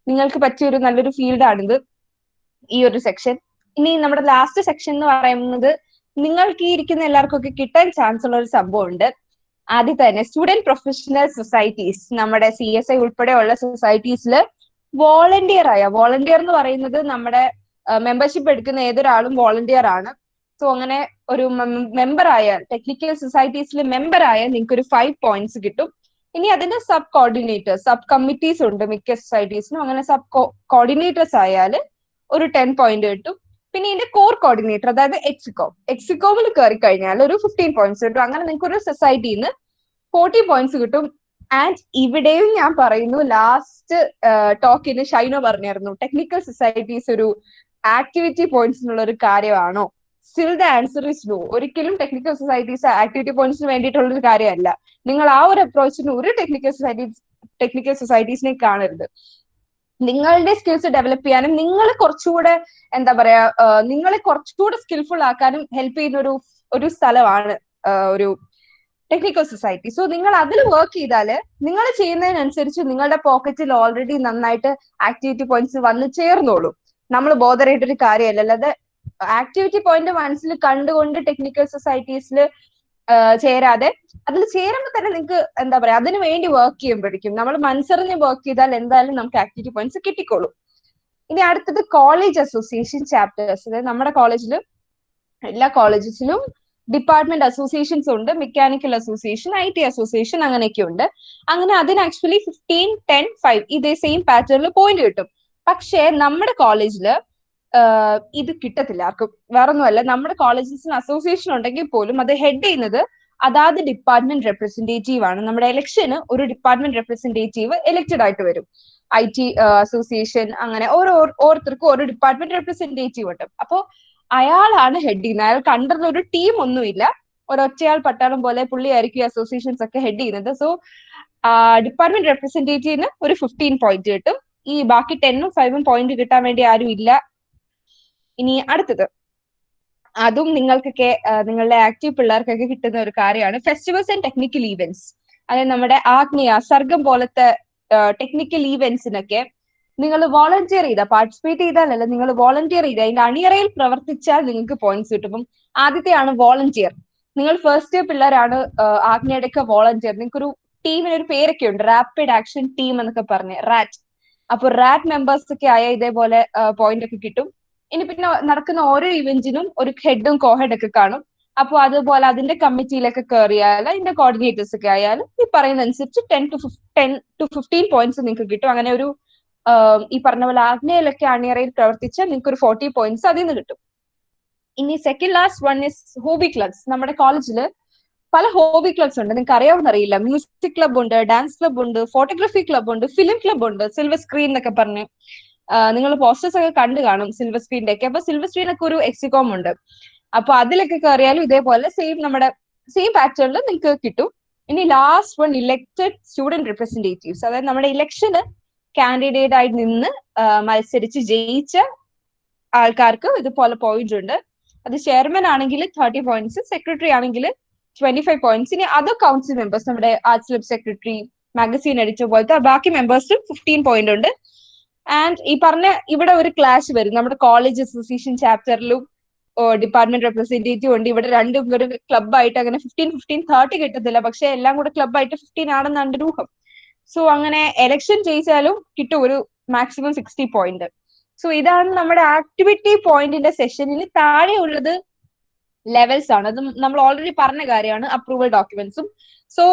നിങ്ങൾക്ക് പറ്റിയ ഒരു നല്ലൊരു ഫീൽഡാണിത്, ഈ ഒരു സെക്ഷൻ. ഇനി നമ്മുടെ ലാസ്റ്റ് സെക്ഷൻ എന്ന് പറയുന്നത് നിങ്ങൾക്ക് ഈ ഇരിക്കുന്ന എല്ലാവർക്കും ഒക്കെ കിട്ടാൻ ചാൻസ് ഉള്ള ഒരു സംഭവം ഉണ്ട്. ആദ്യം തന്നെ സ്റ്റുഡന്റ് പ്രൊഫഷണൽ സൊസൈറ്റീസ്, നമ്മുടെ CSI ഉൾപ്പെടെയുള്ള സൊസൈറ്റീസിൽ വോളണ്ടിയർ എന്ന് പറയുന്നത് നമ്മുടെ മെമ്പർഷിപ്പ് എടുക്കുന്ന ഏതൊരാളും വോളണ്ടിയർ ആണ്. സോ അങ്ങനെ ഒരു മെമ്പർ ആയാൽ, ടെക്നിക്കൽ സൊസൈറ്റീസിൽ മെമ്പർ ആയാൽ നിങ്ങൾക്ക് ഒരു 5 പോയിന്റ്സ് കിട്ടും. ഇനി അതിന്റെ സബ് കോർഡിനേറ്റേഴ്സ്, സബ് കമ്മിറ്റീസ് ഉണ്ട് മിക്ക സൊസൈറ്റീസിനും. അങ്ങനെ സബ് കോർഡിനേറ്റേഴ്സ് ആയാൽ ഒരു 10 പോയിന്റ് കിട്ടും. പിന്നെ ഇതിന്റെ കോർ കോർഡിനേറ്റർ, അതായത് എക്സിക്കോമിൽ കയറി കഴിഞ്ഞാൽ ഒരു 15 പോയിന്റ്സ് കിട്ടും. അങ്ങനെ നിങ്ങൾക്ക് ഒരു സൊസൈറ്റിന്ന് 40 പോയിന്റ്സ് കിട്ടും. ആൻഡ് ഇവിടെയും ഞാൻ പറയുന്നു, ലാസ്റ്റ് ടോക്കിന് ഷൈനോ പറഞ്ഞായിരുന്നു ടെക്നിക്കൽ സൊസൈറ്റീസ് ഒരു ആക്ടിവിറ്റി പോയിന്റ്സിനുള്ള ഒരു കാര്യമാണോ? Still the answer is no. ഒരിക്കലും ടെക്നിക്കൽ സൊസൈറ്റീസ് ആക്ടിവിറ്റി പോയിന്റ്സിന് വേണ്ടിയിട്ടുള്ള ഒരു കാര്യമല്ല. നിങ്ങൾ ആ ഒരു അപ്രോച്ചിന് ഒരു ടെക്നിക്കൽ സൊസൈറ്റീസിനെ കാണരുത്. നിങ്ങളുടെ സ്കിൽസ് ഡെവലപ്പ് ചെയ്യാനും നിങ്ങൾ കുറച്ചുകൂടെ എന്താ പറയാ നിങ്ങളെ കുറച്ചുകൂടെ സ്കിൽഫുൾ ആക്കാനും ഹെൽപ്പ് ചെയ്യുന്ന ഒരു സ്ഥലമാണ് ഒരു ടെക്നിക്കൽ സൊസൈറ്റി. സോ നിങ്ങൾ അതിൽ വർക്ക് ചെയ്താല് നിങ്ങൾ ചെയ്യുന്നതിനനുസരിച്ച് നിങ്ങളുടെ പോക്കറ്റിൽ ഓൾറെഡി നന്നായിട്ട് ആക്ടിവിറ്റി പോയിന്റ്സ് വന്ന് ചേർന്നോളൂ. നമ്മൾ ബോധറായിട്ടൊരു കാര്യമല്ല. അല്ലാതെ ആക്ടിവിറ്റി പോയിന്റ് മനസ്സിൽ കണ്ടുകൊണ്ട് ടെക്നിക്കൽ സൊസൈറ്റീസിൽ ചേരാതെ, അതിൽ ചേരുമ്പോൾ തന്നെ നിങ്ങൾക്ക് എന്താ പറയാ അതിനു വേണ്ടി വർക്ക് ചെയ്യുമ്പോഴേക്കും നമ്മൾ മനസ്സറിഞ്ഞ് വർക്ക് ചെയ്താൽ എന്തായാലും നമുക്ക് ആക്ടിവിറ്റി പോയിന്റ്സ് കിട്ടിക്കോളും. ഇനി അടുത്തത് കോളേജ് അസോസിയേഷൻ ചാപ്റ്റേഴ്സ്. അതായത് നമ്മുടെ കോളേജിൽ എല്ലാ കോളേജസിലും ഡിപ്പാർട്ട്മെന്റ് അസോസിയേഷൻസ് ഉണ്ട്. മെക്കാനിക്കൽ അസോസിയേഷൻ, IT അസോസിയേഷൻ, അങ്ങനെയൊക്കെ ഉണ്ട്. അങ്ങനെ അതിന് ആക്ച്വലി 15, 10, 5 ഇതേ സെയിം പാറ്റേണിൽ പോയിന്റ് കിട്ടും. പക്ഷേ നമ്മുടെ കോളേജിൽ ഇത് കിട്ടത്തില്ല ആർക്കും. വേറൊന്നുമല്ല, നമ്മുടെ കോളേജസിന് അസോസിയേഷൻ ഉണ്ടെങ്കിൽ പോലും അത് ഹെഡ് ചെയ്യുന്നത് അതാത് ഡിപ്പാർട്ട്മെന്റ് റെപ്രസെന്റേറ്റീവ് ആണ്. നമ്മുടെ ഇലക്ഷന് ഒരു ഡിപ്പാർട്ട്മെന്റ് റെപ്രസെന്റേറ്റീവ് എലക്റ്റഡ് ആയിട്ട് വരും. IT അസോസിയേഷൻ അങ്ങനെ ഓരോരുത്തർക്കും ഒരു ഡിപ്പാർട്ട്മെന്റ് റെപ്രസെന്റേറ്റീവ് ഉണ്ട്. അപ്പോ അയാളാണ് ഹെഡ് ചെയ്യുന്നത്. അയാൾക്ക് അണ്ടറിൽ ഒരു ടീം ഒന്നുമില്ല. ഒരൊറ്റയാൾ പട്ടാളം പോലെ പുള്ളിയായിരിക്കും ഈ അസോസിയേഷൻസ് ഒക്കെ ഹെഡ് ചെയ്യുന്നത്. സോ ഡിപ്പാർട്ട്മെന്റ് റെപ്രസെന്റേറ്റീവിന് ഒരു 15 പോയിന്റ് കിട്ടും. ഈ ബാക്കി 10ഉം 5ഉം പോയിന്റ് കിട്ടാൻ വേണ്ടി ആരും ഇല്ല. ഇനി അടുത്തത്, അതും നിങ്ങൾക്കൊക്കെ നിങ്ങളുടെ ആക്റ്റീവ് പിള്ളേർക്കൊക്കെ കിട്ടുന്ന ഒരു കാര്യമാണ് ഫെസ്റ്റിവൽസ് ആൻഡ് ടെക്നിക്കൽ ഈവെന്റ്സ്. അതായത് നമ്മുടെ ആഗ്നേയ, സർഗം പോലത്തെ ടെക്നിക്കൽ ഈവെന്റ്സിനൊക്കെ നിങ്ങൾ വോളണ്ടിയർ ചെയ്താൽ, പാർട്ടിസിപ്പേറ്റ് ചെയ്താലല്ല, നിങ്ങൾ വോളണ്ടിയർ ചെയ്താൽ, അതിന്റെ അണിയറയിൽ പ്രവർത്തിച്ചാൽ നിങ്ങൾക്ക് പോയിന്റ്സ് കിട്ടും. അപ്പം ആദ്യത്തെയാണ് വോളണ്ടിയർ. നിങ്ങൾ ഫസ്റ്റ് ഇയർ പിള്ളേരാണ് ആഗ്നയുടെ ഒക്കെ വോളണ്ടിയർ. നിങ്ങൾക്കൊരു ടീമിന് ഒരു പേരൊക്കെ ഉണ്ട്, റാപ്പിഡ് ആക്ഷൻ ടീം എന്നൊക്കെ പറഞ്ഞ്, റാറ്റ്. അപ്പൊ റാറ്റ് മെമ്പേഴ്സ് ഒക്കെ ആയ ഇതേപോലെ പോയിന്റ് ഒക്കെ കിട്ടും. ഇനി പിന്നെ നടക്കുന്ന ഓരോ ഇവന്റിനും ഒരു ഹെഡും കോഹെഡ് ഒക്കെ കാണും. അപ്പോൾ അതുപോലെ അതിന്റെ കമ്മിറ്റിയിലൊക്കെ കയറിയാൽ, അതിന്റെ കോർഡിനേറ്റേഴ്സ് ഒക്കെ ആയാലും ഈ പറയുന്ന അനുസരിച്ച് 10 to 15 പോയിന്റ്സ് നിങ്ങൾക്ക് കിട്ടും. അങ്ങനെ ഒരു ഈ പറഞ്ഞ പോലെ ആഗ്നയിലൊക്കെ അണിയറയിൽ പ്രവർത്തിച്ചാൽ നിങ്ങൾക്ക് ഒരു 40 പോയിന്റ്സ് അതിൽ നിന്ന് കിട്ടും. ഇനി second last one is hobby clubs. നമ്മുടെ കോളേജിൽ പല ഹോബി ക്ലബ്സ് ഉണ്ട്. നിങ്ങൾക്ക് അറിയാവുന്ന അറിയില്ല. മ്യൂസിക് ക്ലബ് ഉണ്ട്, ഡാൻസ് ക്ലബ് ഉണ്ട്, ഫോട്ടോഗ്രാഫി ക്ലബ് ഉണ്ട്, ഫിലിം ക്ലബ് ഉണ്ട്, സിൽവർ സ്ക്രീൻ എന്നൊക്കെ പറഞ്ഞ് നിങ്ങൾ പോസ്റ്റേഴ്സ് ഒക്കെ കണ്ടു കാണും സിൽവർ സ്ക്രീനിന്റെ ഒക്കെ. അപ്പൊ സിൽവർ സ്ക്രീനൊക്കെ ഒരു എക്സിക്കോം ഉണ്ട്. അപ്പൊ അതിലൊക്കെ കയറിയാലും ഇതേപോലെ നമ്മുടെ സെയിം പാറ്റേണിൽ നിങ്ങൾക്ക് കിട്ടും. ഇനി last one, elected student representatives. അതായത് നമ്മുടെ ഇലക്ഷന് കാൻഡിഡേറ്റ് ആയിട്ട് നിന്ന് മത്സരിച്ച് ജയിച്ച ആൾക്കാർക്ക് ഇതുപോലെ പോയിന്റ് ഉണ്ട്. അത് ചെയർമാൻ ആണെങ്കിൽ 30 പോയിന്റ്സ്, സെക്രട്ടറി ആണെങ്കിൽ 25 പോയിന്റ്സ്. ഇനി അതർ കൗൺസിൽ മെമ്പേഴ്സ്, നമ്മുടെ arts club secretary, magazine editor പോലത്തെ ബാക്കി മെമ്പേഴ്സും 15 പോയിന്റ് ഉണ്ട്. ആൻഡ് ഈ പറഞ്ഞ ഇവിടെ ഒരു ക്ലാഷ് വരും. നമ്മുടെ കോളേജ് അസോസിയേഷൻ ചാപ്റ്ററിലും ഡിപ്പാർട്ട്മെന്റ് റെപ്രസെന്റേറ്റീവ് ഉണ്ട്. ഇവിടെ രണ്ടും ഒരു ക്ലബ്ബായിട്ട് അങ്ങനെ 15, 30 കിട്ടത്തില്ല. പക്ഷെ എല്ലാം കൂടെ ക്ലബ്ബായിട്ട് 15 ആണെന്നാണ് രൂപം. സോ അങ്ങനെ എലക്ഷൻ ജയിച്ചാലും കിട്ടും ഒരു മാക്സിമം 60 പോയിന്റ്. സോ ഇതാണ് നമ്മുടെ ആക്ടിവിറ്റി പോയിന്റിന്റെ സെഷനിൽ. താഴെ ഉള്ളത് ലെവൽസ് ആണ്. അത് നമ്മൾ ഓൾറെഡി പറഞ്ഞ കാര്യമാണ്, അപ്രൂവൽ ഡോക്യുമെന്റ്സും. സോ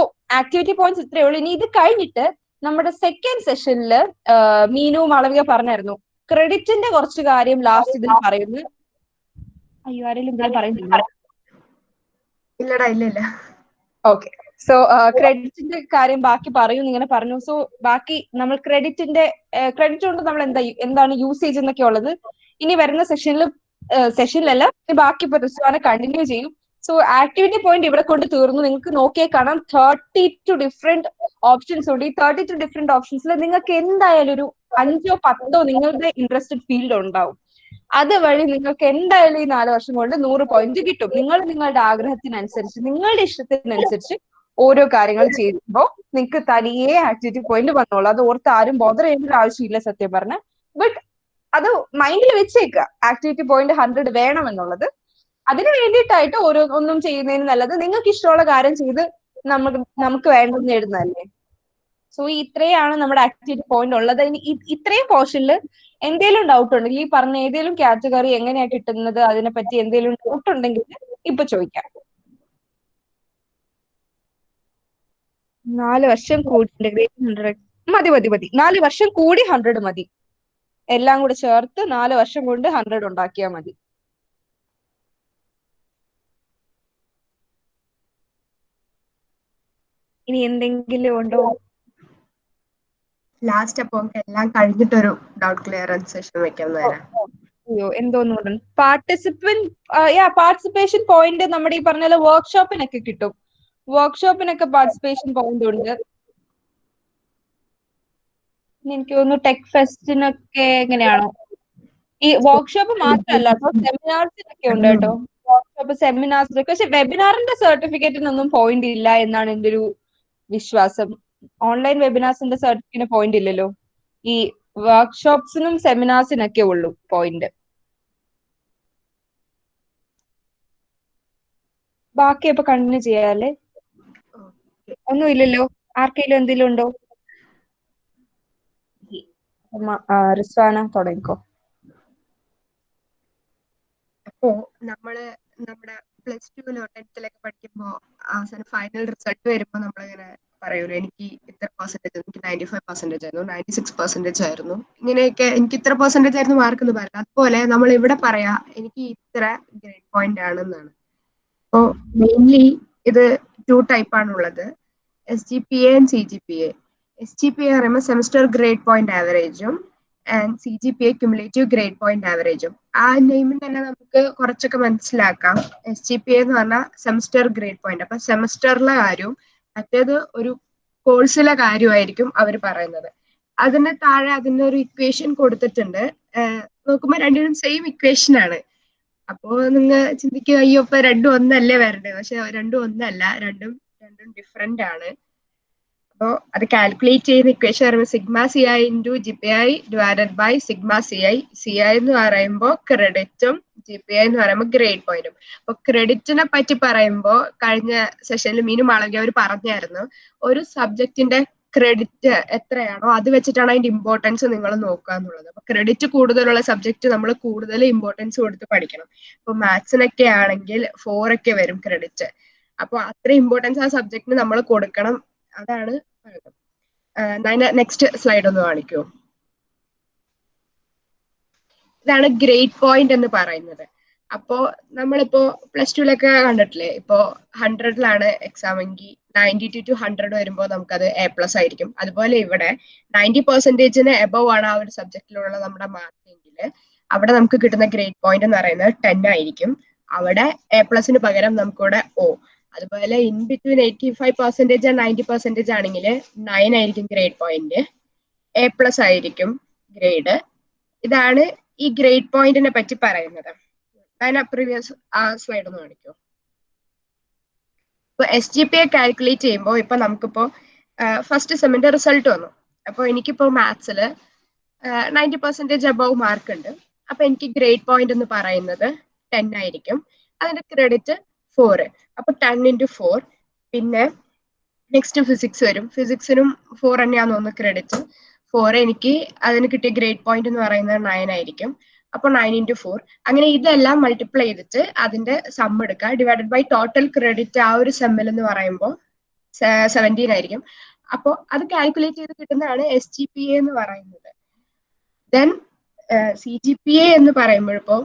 ആക്ടിവിറ്റി പോയിന്റ്സ് ഇത്രയേ ഉള്ളൂ. ഇനി ഇത് കഴിഞ്ഞിട്ട് നമ്മുടെ സെക്കൻഡ് സെഷനിൽ മീനു മാളവിക പറഞ്ഞായിരുന്നു ക്രെഡിറ്റിന്റെ കുറച്ച് കാര്യം ലാസ്റ്റ് ഇതിൽ പറയുന്നു. അയ്യോ, ആരെങ്കിലും ഇതിൽ പറയുന്നില്ല? ഇല്ലടാ, ഇല്ല. ഓക്കെ. സോ ക്രെഡിറ്റിന്റെ കാര്യം ബാക്കി പറയും ഇങ്ങനെ പറഞ്ഞു. സോ ബാക്കി നമ്മൾ ക്രെഡിറ്റ് കൊണ്ട് നമ്മൾ എന്താണ് യൂസേജ് എന്നൊക്കെ ഉള്ളത് ഇനി വരുന്ന സെഷനിലല്ല, ബാക്കി ഇപ്പൊ റിസ്വാന കണ്ടിന്യൂ ചെയ്യും. സോ ആക്ടിവിറ്റി പോയിന്റ് ഇവിടെ കൊണ്ട് തീർന്നു. നിങ്ങൾക്ക് നോക്കിയേ കാണാം 32 ഡിഫറെന്റ് ഓപ്ഷൻസ് ഉണ്ട്. ഈ 32 ഡിഫറെന്റ് ഓപ്ഷൻസിൽ നിങ്ങൾക്ക് എന്തായാലും ഒരു 5ഓ 10ഓ നിങ്ങളുടെ ഇൻട്രസ്റ്റഡ് ഫീൽഡ് ഉണ്ടാവും. അതുവഴി നിങ്ങൾക്ക് എന്തായാലും ഈ 4 വർഷം കൊണ്ട് 100 പോയിന്റ് കിട്ടും. നിങ്ങളുടെ ആഗ്രഹത്തിനനുസരിച്ച്, നിങ്ങളുടെ ഇഷ്ടത്തിനനുസരിച്ച് ഓരോ കാര്യങ്ങൾ ചെയ്യുമ്പോൾ നിങ്ങൾക്ക് തനിയെ ആക്ടിവിറ്റി പോയിന്റ് വന്നോളൂ. അത് ഓർത്ത് ആരും ബോധർ ചെയ്യേണ്ട ആവശ്യമില്ല സത്യം പറഞ്ഞ. ബട്ട് അത് മൈൻഡിൽ വെച്ചേക്കുക, ആക്ടിവിറ്റി പോയിന്റ് 100 വേണമെന്നുള്ളത്. അതിന് വേണ്ടിയിട്ടായിട്ട് ഒന്നും ചെയ്യുന്നതിന് നല്ലത് നിങ്ങൾക്ക് ഇഷ്ടമുള്ള കാര്യം ചെയ്ത് നമുക്ക് വേണ്ടത് നേടുന്നതല്ലേ. സോ ഇത്രയാണ് നമ്മുടെ ആക്ടിവിറ്റി പോയിന്റ് ഉള്ളത്. ഇത്രയും പോർഷനിൽ എന്തെങ്കിലും ഡൗട്ട് ഉണ്ടെങ്കിൽ, ഈ പറഞ്ഞ ഏതെങ്കിലും കാറ്റഗറി എങ്ങനെയാ കിട്ടുന്നത് അതിനെപ്പറ്റി എന്തെങ്കിലും ഡൗട്ട് ഉണ്ടെങ്കിൽ ഇപ്പൊ ചോദിക്കാം. 4 വർഷം കൂടി ഇന്റഗ്രേഷൻ 100 മതി. 4 വർഷം കൂടി 100 മതി. എല്ലാം കൂടെ ചേർത്ത് 4 വർഷം കൊണ്ട് 100 ഉണ്ടാക്കിയാൽ മതി. ഇനി എന്തെങ്കിലും ഉണ്ടോ? ലാസ്റ്റ് അപ്പൊ നമുക്ക് എല്ലാം കഴിഞ്ഞിട്ടൊരു ഡൗട്ട് ക്ലിയറൻസ് സെഷൻ വെക്കാൻ നേരം. അയ്യോ എന്തോന്നു പാർട്ടിസിപ്പേഷൻ പോയിന്റ് നമ്മുടെ ഈ പറഞ്ഞ പോലെ വർക്ക്ഷോപ്പിനൊക്കെ കിട്ടും. വർക്ക്ഷോപ്പിനൊക്കെ പാർട്ടിസിപ്പേഷൻ പോയിന്റ് ഉണ്ട്. എനിക്ക് തോന്നുന്നു ടെക് ഫെസ്റ്റിനൊക്കെ എങ്ങനെയാണോ? ഈ വർക്ക്ഷോപ്പ് മാത്രമല്ല കേട്ടോ, സെമിനാർസിനൊക്കെ ഉണ്ട് കേട്ടോ. വർക്ക്ഷോപ്പ് സെമിനാർസിനൊക്കെ. പക്ഷെ വെബിനാറിന്റെ സർട്ടിഫിക്കറ്റിനൊന്നും പോയിന്റ് ഇല്ല എന്നാണ് എൻ്റെ ഒരു വിശ്വാസം. ഓൺലൈൻ വെബിനാർസിന്റെ സർട്ടിഫിക്കറ്റിന് പോയിന്റ് ഇല്ലല്ലോ. ഈ വർക്ക്ഷോപ്സിനും സെമിനാർസിനൊക്കെ ഉള്ളൂ പോയിന്റ്. ബാക്കി അപ്പൊ കണ്ടിന്യൂ ചെയ്യാല്ലേ? ഒന്നും ഇല്ലല്ലോ. ആർക്കെങ്കിലും എന്തെങ്കിലും ഉണ്ടോ? റിസ്വാന തുടങ്ങിക്കോ. അപ്പോ നമ്മള് നമ്മുടെ പ്ലസ് ടുവിലോ 10th പഠിക്കുമ്പോ അവസാനം ഫൈനൽ റിസൾട്ട് വരുമ്പോ നമ്മളിങ്ങനെ പറയൂലോ, എനിക്ക് ഇത്ര പെർസെന്റേജ്, എനിക്ക് 95% ആയിരുന്നു, 96% ആയിരുന്നു, ഇങ്ങനെയൊക്കെ എനിക്ക് ഇത്ര പെർസെന്റേജ് ആയിരുന്നു മാർക്ക് എന്ന് പറയാം. അതുപോലെ നമ്മൾ ഇവിടെ പറയാ എനിക്ക് ഇത്ര ഗ്രേഡ് പോയിന്റ് ആണെന്നാണ്. അപ്പോ മെയിൻലി ഇത് 2 ടൈപ്പ് ആണുള്ളത്, SGPA ആൻഡ് CGPA. SGPA പറയുമ്പോൾ സെമസ്റ്റർ ഗ്രേഡ് പോയിന്റ് ആവറേജും and CGPA cumulative grade point ആവറേജും. ആ നെയിമിൽ തന്നെ നമുക്ക് കുറച്ചൊക്കെ മനസ്സിലാക്കാം. SGPA എന്ന് പറഞ്ഞാൽ സെമസ്റ്റർ ഗ്രേഡ് പോയിന്റ്. അപ്പൊ സെമസ്റ്ററിലെ കാര്യവും മറ്റേത് ഒരു കോഴ്സിലെ കാര്യമായിരിക്കും അവർ പറയുന്നത്. അതിന് താഴെ അതിന്റെ ഒരു ഇക്വേഷൻ കൊടുത്തിട്ടുണ്ട്. നോക്കുമ്പോൾ രണ്ടിനും സെയിം ഇക്വേഷൻ ആണ്. അപ്പോ നിങ്ങൾ ചിന്തിക്കുക, അയ്യോ ഇപ്പൊ രണ്ടും ഒന്നല്ലേ വരണ്ടേ? പക്ഷെ രണ്ടും ഒന്നല്ല, രണ്ടും ഡിഫറെന്റ് ആണ്. അപ്പോൾ അത് കാൽക്കുലേറ്റ് ചെയ്യുന്ന ഇക്വേഷൻ പറയുമ്പോൾ sigma C I into GPI divided by sigma C I എന്ന് പറയുമ്പോൾ ക്രെഡിറ്റും GPI എന്ന് പറയുമ്പോൾ ഗ്രേഡ് പോയിന്റും. അപ്പൊ ക്രെഡിറ്റിനെ പറ്റി പറയുമ്പോൾ കഴിഞ്ഞ സെഷനിൽ മീനു മാളവി അവർ പറഞ്ഞായിരുന്നു, ഒരു സബ്ജക്റ്റിന്റെ ക്രെഡിറ്റ് എത്രയാണോ അത് വെച്ചിട്ടാണ് അതിന്റെ ഇമ്പോർട്ടൻസ് നിങ്ങൾ നോക്കുക എന്നുള്ളത്. അപ്പൊ ക്രെഡിറ്റ് കൂടുതലുള്ള സബ്ജക്ട് നമ്മൾ കൂടുതൽ ഇമ്പോർട്ടൻസ് കൊടുത്ത് പഠിക്കണം. ഇപ്പൊ മാത്സിനൊക്കെ ആണെങ്കിൽ 4 ഒക്കെ വരും ക്രെഡിറ്റ്. അപ്പൊ അത്ര ഇമ്പോർട്ടൻസ് ആ സബ്ജക്റ്റിന് നമ്മൾ കൊടുക്കണം. അതാണ് നെക്സ്റ്റ് സ്ലൈഡ് ഒന്ന് കാണിക്കൂ. ഇതാണ് ഗ്രേഡ് പോയിന്റ് എന്ന് പറയുന്നത്. അപ്പോ നമ്മളിപ്പോ പ്ലസ് ടുവിലൊക്കെ കണ്ടിട്ടില്ലേ, ഇപ്പോ 100ലാണ് എക്സാം എങ്കിൽ 92 to 100 വരുമ്പോൾ നമുക്കത് A+ ആയിരിക്കും. അതുപോലെ ഇവിടെ 90%-ന് എബവ് ആണ് ആ ഒരു സബ്ജക്റ്റിലുള്ള നമ്മുടെ മാർക്ക് എങ്കിൽ അവിടെ നമുക്ക് കിട്ടുന്ന ഗ്രേഡ് പോയിന്റ് എന്ന് പറയുന്നത് 10 ആയിരിക്കും. അവിടെ A+ന് പകരം നമുക്കിവിടെ O. അതുപോലെ ഇൻ ബിറ്റ്വീൻ 85% ആൻഡ് 90% ആണെങ്കിൽ 9 ആയിരിക്കും ഗ്രേഡ് പോയിന്റ്, A+ ആയിരിക്കും ഗ്രേഡ്. ഇതാണ് ഈ ഗ്രേഡ് പോയിന്റിനെ പറ്റി പറയുന്നത്. പ്രീവിയസ് സ്ലൈഡ് ഒന്ന് കാണിക്കൂ. ഇപ്പൊ SGPA കാൽക്കുലേറ്റ് ചെയ്യുമ്പോൾ ഇപ്പൊ നമുക്കിപ്പോ ഫസ്റ്റ് സെമ്മിന്റെ റിസൾട്ട് വന്നു. അപ്പൊ എനിക്കിപ്പോ മാത്സില് 90% അബവ് മാർക്ക് ഉണ്ട്. അപ്പൊ എനിക്ക് ഗ്രേഡ് പോയിന്റ് എന്ന് പറയുന്നത് 10 ആയിരിക്കും. അതിന്റെ ക്രെഡിറ്റ് 4. അപ്പൊ 10 into 4. പിന്നെ നെക്സ്റ്റ് ഫിസിക്സ് വരും. ഫിസിക്സിനും 4 തന്നെയാന്ന് തോന്നുന്നു ക്രെഡിറ്റ്. 4 എനിക്ക് അതിന് കിട്ടിയ ഗ്രേഡ് പോയിന്റ് എന്ന് പറയുന്നത് 9 ആയിരിക്കും. അപ്പൊ 9 into 4. അങ്ങനെ ഇതെല്ലാം മൾട്ടിപ്ലൈ ചെയ്തിട്ട് അതിന്റെ സം എടുക്കുക, ഡിവൈഡഡ് ബൈ ടോട്ടൽ ക്രെഡിറ്റ് ആ ഒരു സെമ്മിൽ എന്ന് പറയുമ്പോൾ 17 ആയിരിക്കും. അപ്പോൾ അത് കാൽക്കുലേറ്റ് ചെയ്ത് കിട്ടുന്നതാണ് SGPA എന്ന് പറയുന്നത്. ദെൻ CGPA എന്ന് പറയുമ്പോഴിപ്പോ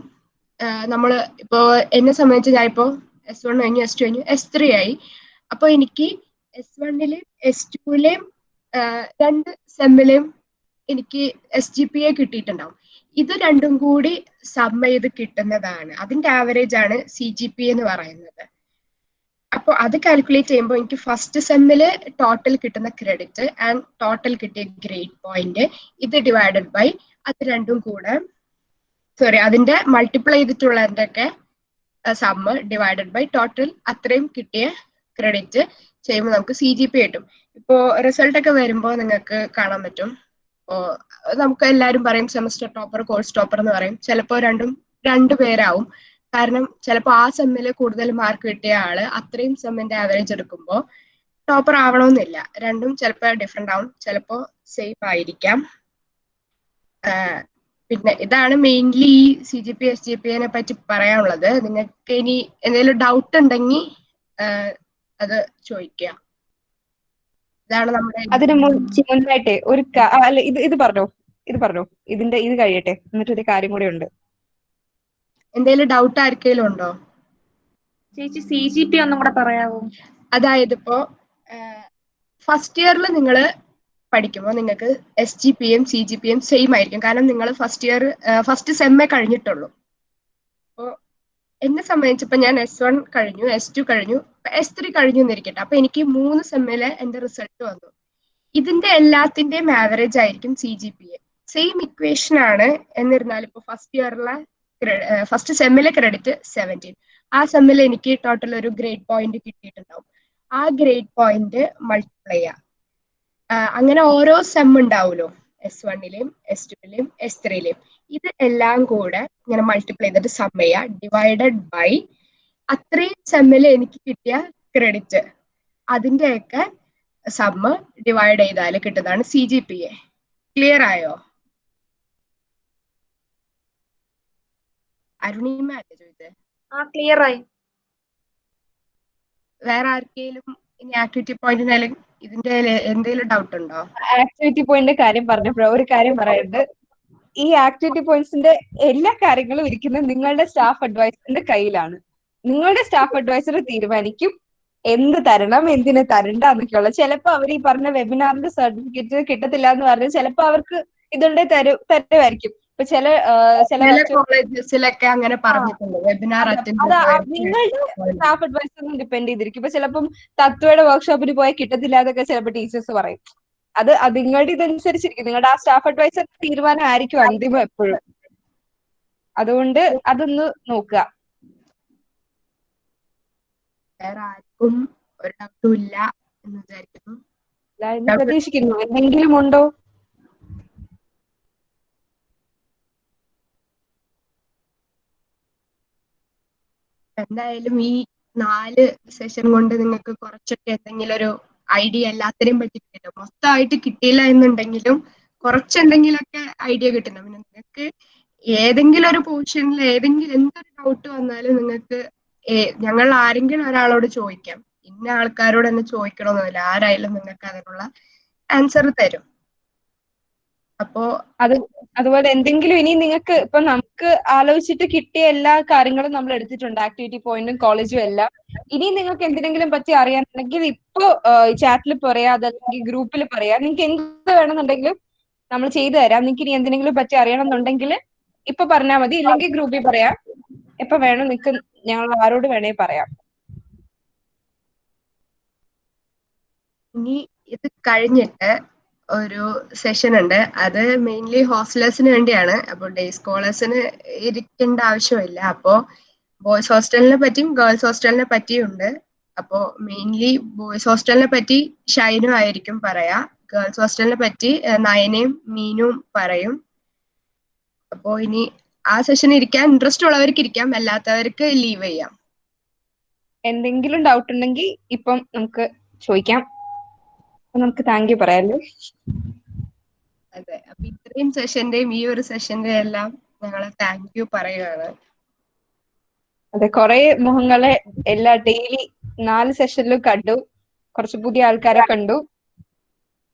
നമ്മൾ ഇപ്പോ എന്നെ സംബന്ധിച്ച് ഞാൻ ഇപ്പോ S1 കഴിഞ്ഞു, S2 കഴിഞ്ഞു, S3 ആയി. അപ്പൊ എനിക്ക് S1-ലെയും S2-ലെയും 2 സെമ്മിലെയും എനിക്ക് SGPA കിട്ടിയിട്ടുണ്ടാവും. ഇത് രണ്ടും കൂടി സം ചെയ്ത് കിട്ടുന്നതാണ്, അതിന്റെ ആവറേജ് ആണ് CGPA എന്ന് പറയുന്നത്. അപ്പോൾ അത് കാൽക്കുലേറ്റ് ചെയ്യുമ്പോൾ എനിക്ക് ഫസ്റ്റ് സെമ്മില് ടോട്ടൽ കിട്ടുന്ന ക്രെഡിറ്റ് ആൻഡ് ടോട്ടൽ കിട്ടിയ ഗ്രേഡ് പോയിന്റ് ഇത് ഡിവൈഡഡ് ബൈ അത് രണ്ടും കൂടെ അതിന്റെ മൾട്ടിപ്ലൈ ചെയ്തിട്ടുള്ളതിന്റെ ഒക്കെ സമ്മ് ഡിവൈഡഡ് ബൈ ടോട്ടൽ അത്രയും കിട്ടിയ ക്രെഡിറ്റ് ചെയ്യുമ്പോൾ നമുക്ക് CGPA കിട്ടും. ഇപ്പോ റിസൾട്ട് ഒക്കെ വരുമ്പോൾ നിങ്ങൾക്ക് കാണാൻ പറ്റും. നമുക്ക് എല്ലാവരും പറയും സെമസ്റ്റർ ടോപ്പർ, കോഴ്സ് ടോപ്പർ എന്ന് പറയും. ചിലപ്പോൾ രണ്ടു പേരാവും. കാരണം ചിലപ്പോൾ ആ സെമ്മിൽ കൂടുതൽ മാർക്ക് കിട്ടിയ ആള് അത്രയും സെമ്മിന്റെ ആവറേജ് എടുക്കുമ്പോൾ ടോപ്പർ ആവണമെന്നില്ല. രണ്ടും ചിലപ്പോൾ ഡിഫറെന്റ് ആവും, ചിലപ്പോൾ സെയിം ആയിരിക്കാം. പിന്നെ ഇതാണ് മെയിൻലി ഈ CGPA SGPA പറ്റി പറയാനുള്ളത്. നിങ്ങൾക്ക് ഇനി എന്തെങ്കിലും ഡൗട്ട് ഉണ്ടെങ്കിൽ അത് ചോദിക്കുക. ഇതാണ് നമ്മുടെ അതിന് മുൻപായിട്ടേ അല്ല ഇത് പറഞ്ഞോ ഇത് കഴിയട്ടെ, എന്നിട്ട് ഒരു കാര്യം കൂടെ ഉണ്ട്. എന്തെങ്കിലും ഡൗട്ട് ആർക്കെങ്കിലും ഉണ്ടോ? ചേച്ചി CGPA ഒന്നും കൂടെ പറയാവോ? അതായത് ഇപ്പോ ഫസ്റ്റ് ഇയറിൽ നിങ്ങൾ പഠിക്കുമ്പോൾ നിങ്ങൾക്ക് SGPയും CGPയും സെയിം ആയിരിക്കും. കാരണം നിങ്ങൾ ഫസ്റ്റ് സെമ്മേ കഴിഞ്ഞിട്ടുള്ളൂ. അപ്പോൾ എന്നെ സംബന്ധിച്ചപ്പോൾ ഞാൻ S1 കഴിഞ്ഞു, S2 കഴിഞ്ഞു, S3 കഴിഞ്ഞു എന്നിരിക്കട്ടെ. അപ്പൊ എനിക്ക് 3 സെമ്മിലെ എന്റെ റിസൾട്ട് വന്നു. ഇതിന്റെ എല്ലാത്തിന്റെയും ആവറേജ് ആയിരിക്കും CGPA. സെയിം ഇക്വേഷൻ ആണ്. എന്നിരുന്നാൽ ഇപ്പൊ ഫസ്റ്റ് സെമ്മിലെ ക്രെഡിറ്റ് 17. ആ സെമ്മിൽ എനിക്ക് ടോട്ടൽ ഒരു ഗ്രേഡ് പോയിന്റ് കിട്ടിയിട്ടുണ്ടാവും. ആ ഗ്രേഡ് പോയിന്റ് മൾട്ടിപ്ലൈ ചെയ്യാം. അങ്ങനെ ഓരോ സെം ഉണ്ടാവുമല്ലോ, S1ലെയും S2ലെയും S3ലെയും. ഇത് എല്ലാം കൂടെ ഇങ്ങനെ മൾട്ടിപ്ലൈ ചെയ്തിട്ട് സം ചെയ്യുക, ഡിവൈഡഡ് ബൈ അത്രയും സെമ്മിൽ എനിക്ക് കിട്ടിയ ക്രെഡിറ്റ്. അതിന്റെയൊക്കെ സമ്മ് ഡിവൈഡ് ചെയ്താൽ കിട്ടുന്നതാണ് CGPA. ക്ലിയർ ആയോ? അരുണിമ അല്ലേ ചോദിച്ചത്? ക്ലിയർ ആയി. വേറെ ആർക്കെങ്കിലും ഇനി ആക്ടിവിറ്റി പോയിന്റിനായാലും ഇതിന്റെ എന്തെങ്കിലും ഡൗട്ട് ഉണ്ടോ? ആക്ടിവിറ്റി പോയിന്റിന്റെ കാര്യം പറഞ്ഞപ്പോഴോ ഒരു കാര്യം പറയാനുണ്ട്. ഈ ആക്ടിവിറ്റി പോയിന്റ്സിന്റെ എല്ലാ കാര്യങ്ങളും ഇരിക്കുന്നത് നിങ്ങളുടെ സ്റ്റാഫ് അഡ്വൈസറിന്റെ കയ്യിലാണ്. നിങ്ങളുടെ സ്റ്റാഫ് അഡ്വൈസർ തീരുമാനിക്കും എന്ത് തരണം, എന്തിന് തരണ്ട എന്നൊക്കെയുള്ള. ചിലപ്പോൾ അവർ ഈ പറഞ്ഞ വെബിനാറിന്റെ സർട്ടിഫിക്കറ്റ് കിട്ടത്തില്ല എന്ന് പറഞ്ഞാൽ ചിലപ്പോൾ അവർക്ക് ഇതുകൊണ്ട് തരുമായിരിക്കും. ഇപ്പൊ ചില കോളേജസിലൊക്കെ അങ്ങനെ പറഞ്ഞിട്ടുണ്ട്, വെബിനാർ അറ്റൻഡ് നിങ്ങളുടെ സ്റ്റാഫ് അഡ്വൈസറിനും ഡിപ്പെൻഡ് ചെയ്തിരിക്കും. ഇപ്പൊ ചിലപ്പം തത്വയുടെ വർക്ക്ഷോപ്പിന് പോയാൽ കിട്ടത്തില്ല എന്നൊക്കെ ചിലപ്പോൾ ടീച്ചേഴ്സ് പറയും. അത് നിങ്ങളുടെ ഇതനുസരിച്ചിരിക്കും. നിങ്ങളുടെ ആ സ്റ്റാഫ് അഡ്വൈസർ തീരുമാനം ആയിരിക്കും അന്തിമം എപ്പോഴും. അതുകൊണ്ട് അതൊന്ന് നോക്കുക. വേറെ ആർക്കും ഒരു ഡൗട്ടും ഇല്ല എന്ന് വിചാരിക്കുന്നു. പ്രതീക്ഷിക്കുന്നു. എന്തെങ്കിലും ഉണ്ടോ? എന്തായാലും ഈ 4 സെഷൻ കൊണ്ട് നിങ്ങൾക്ക് കുറച്ചൊക്കെ എന്തെങ്കിലും ഒരു ഐഡിയ എല്ലാത്തിനെയും പറ്റി കിട്ടും. മൊത്തമായിട്ട് കിട്ടിയില്ല എന്നുണ്ടെങ്കിലും കുറച്ചെന്തെങ്കിലുമൊക്കെ ഐഡിയ കിട്ടണം. പിന്നെ നിങ്ങൾക്ക് ഏതെങ്കിലും ഒരു പോർഷനിൽ എന്തൊരു ഡൗട്ട് വന്നാലും നിങ്ങൾക്ക് ഞങ്ങൾ ആരെങ്കിലും ഒരാളോട് ചോദിക്കാം. ഇന്ന ആൾക്കാരോട് തന്നെ ചോദിക്കണമെന്നില്ല, ആരായാലും നിങ്ങൾക്ക് അതിനുള്ള ആൻസർ തരും. അപ്പോ അതുപോലെ എന്തെങ്കിലും ഇനി നിങ്ങൾക്ക് ഇപ്പൊ നമുക്ക് ആലോചിച്ചിട്ട് കിട്ടിയ എല്ലാ കാര്യങ്ങളും നമ്മൾ എടുത്തിട്ടുണ്ട്, ആക്ടിവിറ്റി പോയിന്റും കോളേജും എല്ലാം. ഇനി നിങ്ങൾക്ക് എന്തിനെങ്കിലും പറ്റി അറിയാനുണ്ടെങ്കിൽ ഇപ്പൊ ചാറ്റിൽ പറയാം, അതല്ലെങ്കിൽ ഗ്രൂപ്പിൽ പറയാം. നിങ്ങൾക്ക് എന്ത് വേണമെന്നുണ്ടെങ്കിലും നമ്മൾ ചെയ്തു തരാം. നിങ്ങൾക്ക് ഇനി എന്തിനെങ്കിലും പറ്റി അറിയണമെന്നുണ്ടെങ്കിൽ ഇപ്പൊ പറഞ്ഞാൽ മതി, ഇല്ലെങ്കിൽ ഗ്രൂപ്പിൽ പറയാം. എപ്പൊ വേണം നിങ്ങൾക്ക് ഞങ്ങൾ ആരോട് വേണേ പറയാം. ഇനി ഇത് കഴിഞ്ഞിട്ട് ഒരു സെഷൻ ഉണ്ട്, അത് മെയിൻലി ഹോസ്റ്റലേഴ്സിന് വേണ്ടിയാണ്. അപ്പോൾ ഡേ സ്കോളേഴ്സിന് ഇരിക്കേണ്ട ആവശ്യമില്ല. അപ്പോൾ ബോയ്സ് ഹോസ്റ്റലിനെ പറ്റിയും ഗേൾസ് ഹോസ്റ്റലിനെ പറ്റിയും ഉണ്ട്. അപ്പോൾ മെയിൻലി ബോയ്സ് ഹോസ്റ്റലിനെ പറ്റി ഷൈനും ആയിരിക്കും പറയാ, ഗേൾസ് ഹോസ്റ്റലിനെ പറ്റി നയനയും മീനും പറയും. അപ്പോൾ ഇനി ആ സെഷൻ ഇരിക്കാൻ ഇൻട്രസ്റ്റ് ഉള്ളവർക്ക് ഇരിക്കാം, അല്ലാത്തവർക്ക് ലീവ് ചെയ്യാം. എന്തെങ്കിലും ഡൗട്ട് ഉണ്ടെങ്കിൽ ഇപ്പം നമുക്ക് ചോദിക്കാം. നമുക്ക് താങ്ക് യു പറയാലോ. അതെ, അപ്പൊ ഇത്രയും സെഷന്റെയും ഈ ഒരു സെഷന്റെയും എല്ലാം ഞങ്ങൾ താങ്ക് യു പറയുകയാണ്. അതെ, കുറെ മുഖങ്ങളെ എല്ലാ ഡെയിലി 4 സെഷനിലും കണ്ടു. കുറച്ച് പുതിയ ആൾക്കാരെ കണ്ടു.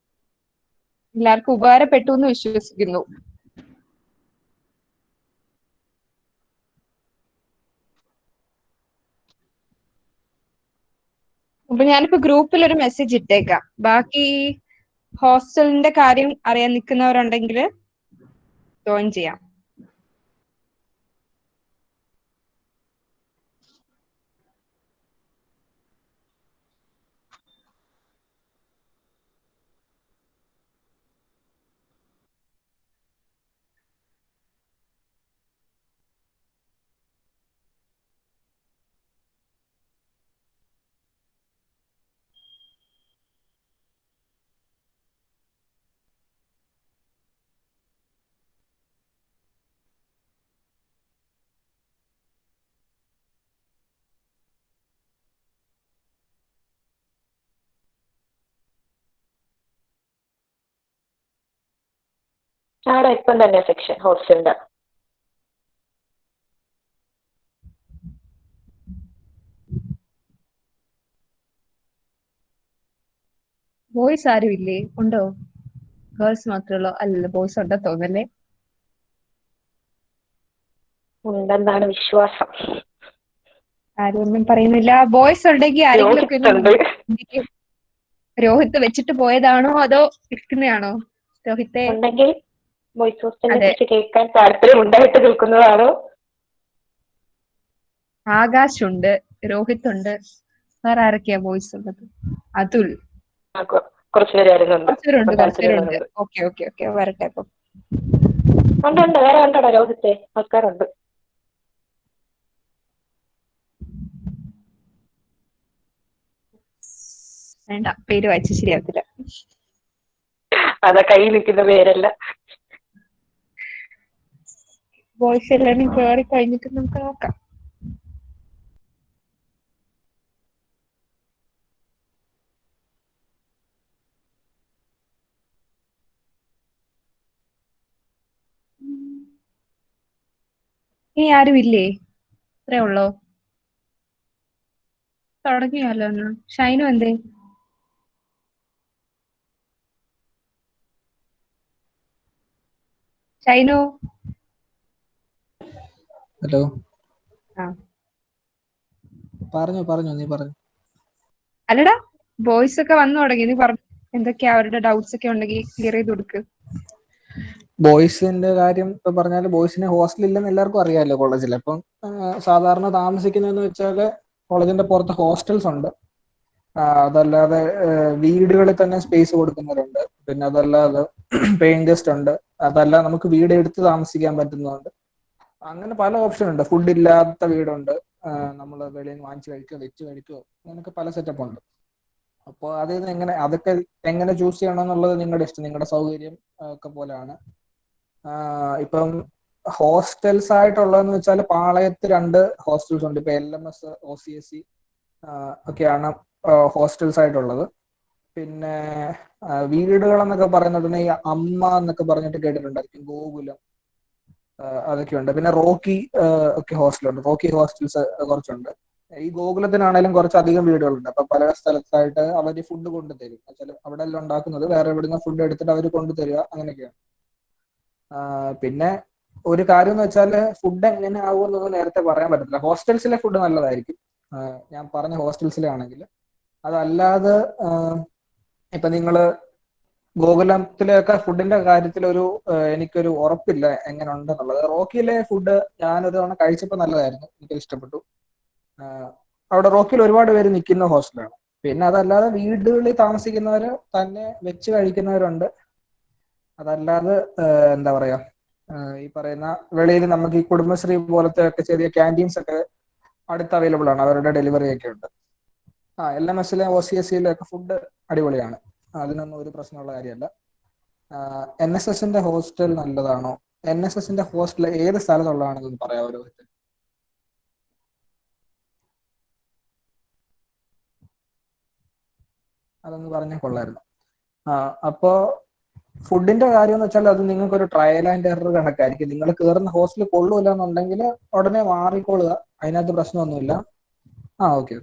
എല്ലാവർക്കും ഉപകാരപ്പെട്ടു എന്ന് വിശ്വസിക്കുന്നു. അപ്പൊ ഞാനിപ്പോ ഗ്രൂപ്പിൽ ഒരു മെസ്സേജ് ഇട്ടേക്കാം. ബാക്കി ഹോസ്റ്റലിന്റെ കാര്യം അറിയാൻ നിൽക്കുന്നവരുണ്ടെങ്കിൽ ജോയിൻ ചെയ്യാം. അവിടെ ഇപ്പം തന്നെ സെക്ഷൻ ഹോസ്റ്റലിന്റെ ബോയ്സ് ആരും ഇല്ലേ? ഉണ്ടോ? ഗേൾസ് മാത്രമേ ഉള്ളൂ? അല്ലല്ലോ, ബോയ്സ് ഉണ്ടോ തോന്നല്ലേ? ഉണ്ടെന്നാണ് വിശ്വാസം. ആരും ഒന്നും പറയുന്നില്ല. ബോയ്സ് ഉണ്ടെങ്കിൽ ആരെങ്കിലും ഒക്കെ രോഹിത് വെച്ചിട്ട് പോയതാണോ അതോ എടുക്കുന്നതാണോ രോഹിത്തെ? ഉണ്ടെങ്കിൽ ബോയ്സ് ഹോസ്റ്റലിനെ അതെ. കുറിച്ച് കേൾക്കാൻ താല്പര്യം ഉണ്ടായിട്ട് നിൽക്കുന്നതാണോ? ആകാശ് ഉണ്ട്, രോഹിത് ഉണ്ട്, വേറെ ആരൊക്കെയാ ബോയ്സ് ഉള്ളത്? അതുൽ, കുറച്ചുപേര് വരുന്നുണ്ട്. കുറച്ചുപേരുണ്ട് അപ്പം കുറച്ചുപേരുണ്ട്. താല്പര്യമുള്ളവരുണ്ട്. ഓക്കെ ഓക്കെ ഓക്കെ, വരട്ടെ അപ്പം. ഉണ്ട് വേറെ ഉണ്ടോടാ രോഹിത്തെ? ആൾക്കാരുണ്ട്. വേണ്ട, പേര് വായിച്ച് ശരിയാകത്തില്ല. അതാ കയ്യിൽ നിൽക്കുന്ന പേരല്ല. ബോയ്സ് എല്ലാരും കേറി കഴിഞ്ഞിട്ട് നമുക്ക് നോക്കാം. ഇനി ആരും ഇല്ലേ? ഇത്രേ ഉള്ളോ? തുടങ്ങിയാലോ ഒന്ന്. ഷൈനു എന്തേ? ഷൈനു? ഹലോ, ആ പറഞ്ഞു നീ പറഞ്ഞു. അല്ലടാ, ബോയ്സ് ഒക്കെ വന്നു തുടങ്ങി. നീ പറഞ്ഞു എന്തൊക്കെയാ അവരുടെ ഡൗട്ട്സ് ഒക്കെ ഉണ്ടെങ്കിൽ ക്ലിയർ ചെയ്ത് കൊടുക്ക്. ബോയ്സിന്റെ കാര്യം ഇപ്പൊ പറഞ്ഞാല് ബോയ്സിന് ഹോസ്റ്റൽ ഇല്ലെന്ന് എല്ലാവർക്കും അറിയാമല്ലോ കോളേജിൽ. അപ്പം സാധാരണ താമസിക്കുന്നതെന്ന് വെച്ചാല് കോളേജിന്റെ പുറത്ത് ഹോസ്റ്റൽസ് ഉണ്ട്. അതല്ലാതെ വീടുകളിൽ തന്നെ സ്പേസ് കൊടുക്കുന്നവരുണ്ട്. പിന്നെ അതല്ലാതെ പെയിൻ ഗസ്റ്റ് ഉണ്ട്. അതല്ല നമുക്ക് വീട് എടുത്ത് താമസിക്കാൻ പറ്റുന്നതുണ്ട്. അങ്ങനെ പല ഓപ്ഷൻ ഉണ്ട്. ഫുഡ് ഇല്ലാത്ത വീടുണ്ട്. നമ്മൾ വെളിയിൽ നിന്ന് വാങ്ങിച്ചു കഴിക്കോ വെച്ച് കഴിക്കോ, അങ്ങനെയൊക്കെ പല സെറ്റപ്പ് ഉണ്ട്. അപ്പോൾ അതിൽ നിന്ന് അതൊക്കെ എങ്ങനെ ചൂസ് ചെയ്യണം എന്നുള്ളത് നിങ്ങളുടെ ഇഷ്ടം, നിങ്ങളുടെ സൗകര്യം ഒക്കെ പോലെയാണ്. ഇപ്പം ഹോസ്റ്റൽസ് ആയിട്ടുള്ളതെന്ന് വെച്ചാൽ പാളയത്ത് 2 ഹോസ്റ്റൽസ് ഉണ്ട്. ഇപ്പൊ LMS, OCSC ഒക്കെയാണ് ഹോസ്റ്റൽസ് ആയിട്ടുള്ളത്. പിന്നെ വീടുകൾ എന്നൊക്കെ പറയുന്നത് ഈ അമ്മ എന്നൊക്കെ പറഞ്ഞിട്ട് കേട്ടിട്ടുണ്ടായിരിക്കും, ഗോകുലം, അതൊക്കെയുണ്ട്. പിന്നെ റോക്കി ഒക്കെ ഹോസ്റ്റലുണ്ട്. റോക്കി ഹോസ്റ്റൽസ് കുറച്ചുണ്ട്. ഈ ഗോകുലത്തിനാണേലും കുറച്ചധികം വീടുകളുണ്ട്. അപ്പൊ പല സ്ഥലത്തായിട്ട് അവർ ഫുഡ് കൊണ്ടുതരും. അവിടെ എല്ലാം ഉണ്ടാക്കുന്നത് വേറെ എവിടുന്ന ഫുഡ് എടുത്തിട്ട് അവർ കൊണ്ടുതരിക, അങ്ങനെയൊക്കെയാണ്. പിന്നെ ഒരു കാര്യം എന്ന് വെച്ചാൽ ഫുഡ് എങ്ങനെ ആകുമെന്നൊന്നും നേരത്തെ പറയാൻ പറ്റത്തില്ല. ഹോസ്റ്റൽസിലെ ഫുഡ് നല്ലതായിരിക്കും, ഞാൻ പറഞ്ഞ ഹോസ്റ്റൽസിലാണെങ്കിൽ. അതല്ലാതെ ഇപ്പൊ നിങ്ങള് ഗോകുലത്തിലെയൊക്കെ ഫുഡിന്റെ കാര്യത്തിൽ എനിക്കൊരു ഉറപ്പില്ല എങ്ങനെ ഉണ്ടെന്നുള്ളത്. റോക്കിയിലെ ഫുഡ് ഞാനൊരു തവണ കഴിച്ചപ്പോൾ നല്ലതായിരുന്നു, എനിക്ക് ഇഷ്ടപ്പെട്ടു. അവിടെ റോക്കിൽ ഒരുപാട് പേര് നിൽക്കുന്ന ഹോസ്റ്റലാണ്. പിന്നെ അതല്ലാതെ വീടുകളിൽ താമസിക്കുന്നവര് തന്നെ വെച്ച് കഴിക്കുന്നവരുണ്ട്. അതല്ലാതെ എന്താ പറയാ, ഈ പറയുന്ന വെളിയിൽ നമുക്ക് ഈ കുടുംബശ്രീ പോലത്തെ ഒക്കെ ചെറിയ ക്യാൻറ്റീൻസ് ഒക്കെ അടുത്ത് അവൈലബിൾ ആണ്, അവരുടെ ഡെലിവറി ഒക്കെ ഉണ്ട്. LMS-ലെ OCSC-ലെ ഒക്കെ ഫുഡ് അടിപൊളിയാണ്, അതിനൊന്നും ഒരു പ്രശ്നമുള്ള കാര്യമല്ല. NSSന്റെ ഹോസ്റ്റൽ നല്ലതാണോ? NSSന്റെ ഹോസ്റ്റൽ ഏത് സ്ഥലത്തുള്ളതാണെന്ന് പറയാമോ രോഹിത്? അതൊന്ന് പറഞ്ഞാൽ കൊള്ളായിരുന്നു. അപ്പോ ഫുഡിന്റെ കാര്യം എന്ന് വെച്ചാൽ അത് നിങ്ങൾക്ക് ഒരു ട്രയൽ ആൻഡ് എറർ കണക്കായിരിക്കും. നിങ്ങൾ കയറുന്ന ഹോസ്റ്റലിൽ കൊള്ളൂല എന്നുണ്ടെങ്കിൽ ഉടനെ മാറിക്കൊള്ളുക, അതിനകത്ത് പ്രശ്നമൊന്നുമില്ല. ഓക്കെ.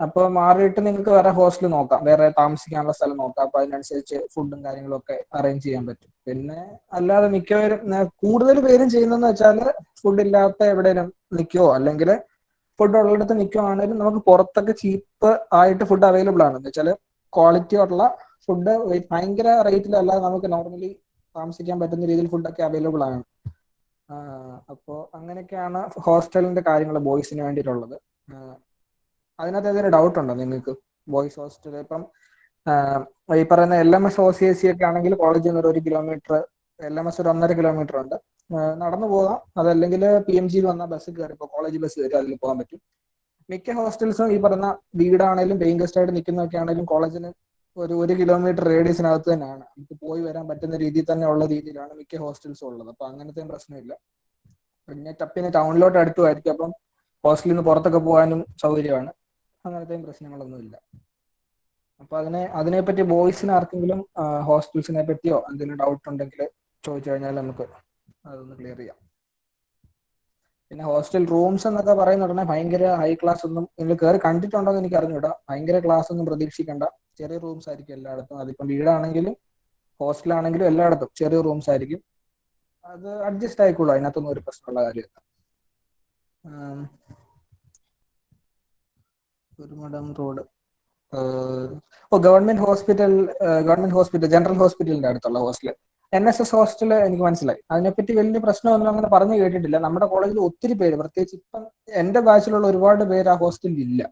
അപ്പോൾ മാറിയിട്ട് നിങ്ങൾക്ക് വേറെ ഹോസ്റ്റൽ നോക്കാം, വേറെ താമസിക്കാനുള്ള സ്ഥലം നോക്കാം. അപ്പൊ അതിനനുസരിച്ച് ഫുഡും കാര്യങ്ങളും ഒക്കെ അറേഞ്ച് ചെയ്യാൻ പറ്റും. പിന്നെ അല്ലാതെ മിക്കവരും കൂടുതൽ പേരും ചെയ്യുന്നതെന്ന് വെച്ചാൽ ഫുഡ് ഇല്ലാത്ത എവിടെയും നിൽക്കുവോ അല്ലെങ്കിൽ ഫുഡ് ഉള്ളിടത്ത് നിൽക്കുവാണെങ്കിലും നമുക്ക് പുറത്തൊക്കെ ചീപ്പ് ആയിട്ട് ഫുഡ് അവൈലബിൾ ആണ്. എന്ന് വെച്ചാൽ ക്വാളിറ്റി ഉള്ള ഫുഡ് ഭയങ്കര റേറ്റിലല്ലാതെ നമുക്ക് നോർമലി താമസിക്കാൻ പറ്റുന്ന രീതിയിൽ ഫുഡൊക്കെ അവൈലബിൾ ആണ്. അപ്പോൾ അങ്ങനെയൊക്കെയാണ് ഹോസ്റ്റലിന്റെ കാര്യങ്ങൾ ബോയ്സിന് വേണ്ടിയിട്ടുള്ളത്. അതിനകത്ത് ഏതൊരു ഡൗട്ട് ഉണ്ടോ നിങ്ങൾക്ക്? ബോയ്സ് ഹോസ്റ്റൽ ഇപ്പം ഈ പറയുന്ന LMS OCSC ഒക്കെ ആണെങ്കിൽ കോളേജിൽ നിന്ന് 1 കിലോമീറ്റർ, LMS ഒരു 1.5 കിലോമീറ്റർ ഉണ്ട്, നടന്നു പോകാം. അതല്ലെങ്കിൽ PMG വന്ന ബസ് കയറി, ഇപ്പോൾ കോളേജ് ബസ് കയറി അതിൽ പോകാൻ പറ്റും. മിക്ക ഹോസ്റ്റൽസും ഈ പറഞ്ഞ വീടാണേലും പെയിൻ ഗസ്റ്റ് ആയിട്ട് നിൽക്കുന്നതൊക്കെ ആണെങ്കിലും കോളേജിന് ഒരു 1 കിലോമീറ്റർ റേഡിയസിനകത്ത് തന്നെയാണ്, നമുക്ക് പോയി വരാൻ പറ്റുന്ന രീതിയിൽ തന്നെ ഉള്ള രീതിയിലാണ് മിക്ക ഹോസ്റ്റൽസും ഉള്ളത്. അപ്പൊ അങ്ങനത്തെ പ്രശ്നമില്ല. പിന്നെ ടൗണിലോട്ട് അടുത്തുമായിരിക്കും, അപ്പം ഹോസ്റ്റലിൽ നിന്ന് പുറത്തൊക്കെ പോകാനും സൗകര്യമാണ്. അങ്ങനത്തെയും പ്രശ്നങ്ങളൊന്നുമില്ല. അപ്പൊ അതിനെപ്പറ്റി ബോയ്സിന് ആർക്കെങ്കിലും ഹോസ്റ്റൽസിനെ പറ്റിയോ എന്തെങ്കിലും ഡൗട്ട് ഉണ്ടെങ്കിൽ ചോദിച്ചു കഴിഞ്ഞാൽ നമുക്ക് അതൊന്ന് ക്ലിയർ ചെയ്യാം. പിന്നെ ഹോസ്റ്റൽ റൂംസ് എന്നൊക്കെ പറയുന്ന ഉടനെ ഭയങ്കര ഹൈ ക്ലാസ് ഒന്നും നിങ്ങൾ കയറി കണ്ടിട്ടുണ്ടോ എന്ന് എനിക്ക് അറിഞ്ഞൂടാ. ഭയങ്കര ക്ലാസ് ഒന്നും പ്രതീക്ഷിക്കേണ്ട, ചെറിയ റൂംസ് ആയിരിക്കും എല്ലായിടത്തും. അതിപ്പം വീടാണെങ്കിലും ഹോസ്റ്റലാണെങ്കിലും എല്ലായിടത്തും ചെറിയ റൂംസ് ആയിരിക്കും. അത് അഡ്ജസ്റ്റ് ആയിക്കോളൂ, അതിനകത്തൊന്നും ഒരു പ്രശ്നമുള്ള കാര്യമില്ല. കുരുമടം റോഡ് ഗവൺമെന്റ് ഹോസ്പിറ്റൽ ജനറൽ ഹോസ്പിറ്റലിന്റെ അടുത്തുള്ള ഹോസ്റ്റൽ. NSS ഹോസ്റ്റൽ എനിക്ക് മനസ്സിലായി. അതിനെപ്പറ്റി വലിയ പ്രശ്നമൊന്നും അങ്ങനെ പറഞ്ഞു കേട്ടിട്ടില്ല. നമ്മുടെ കോളേജിൽ ഒത്തിരി പേര്, പ്രത്യേകിച്ച് ഇപ്പം എന്റെ ബാച്ചിലുള്ള ഒരുപാട് പേര് ആ ഹോസ്റ്റലിൽ ഇല്ല.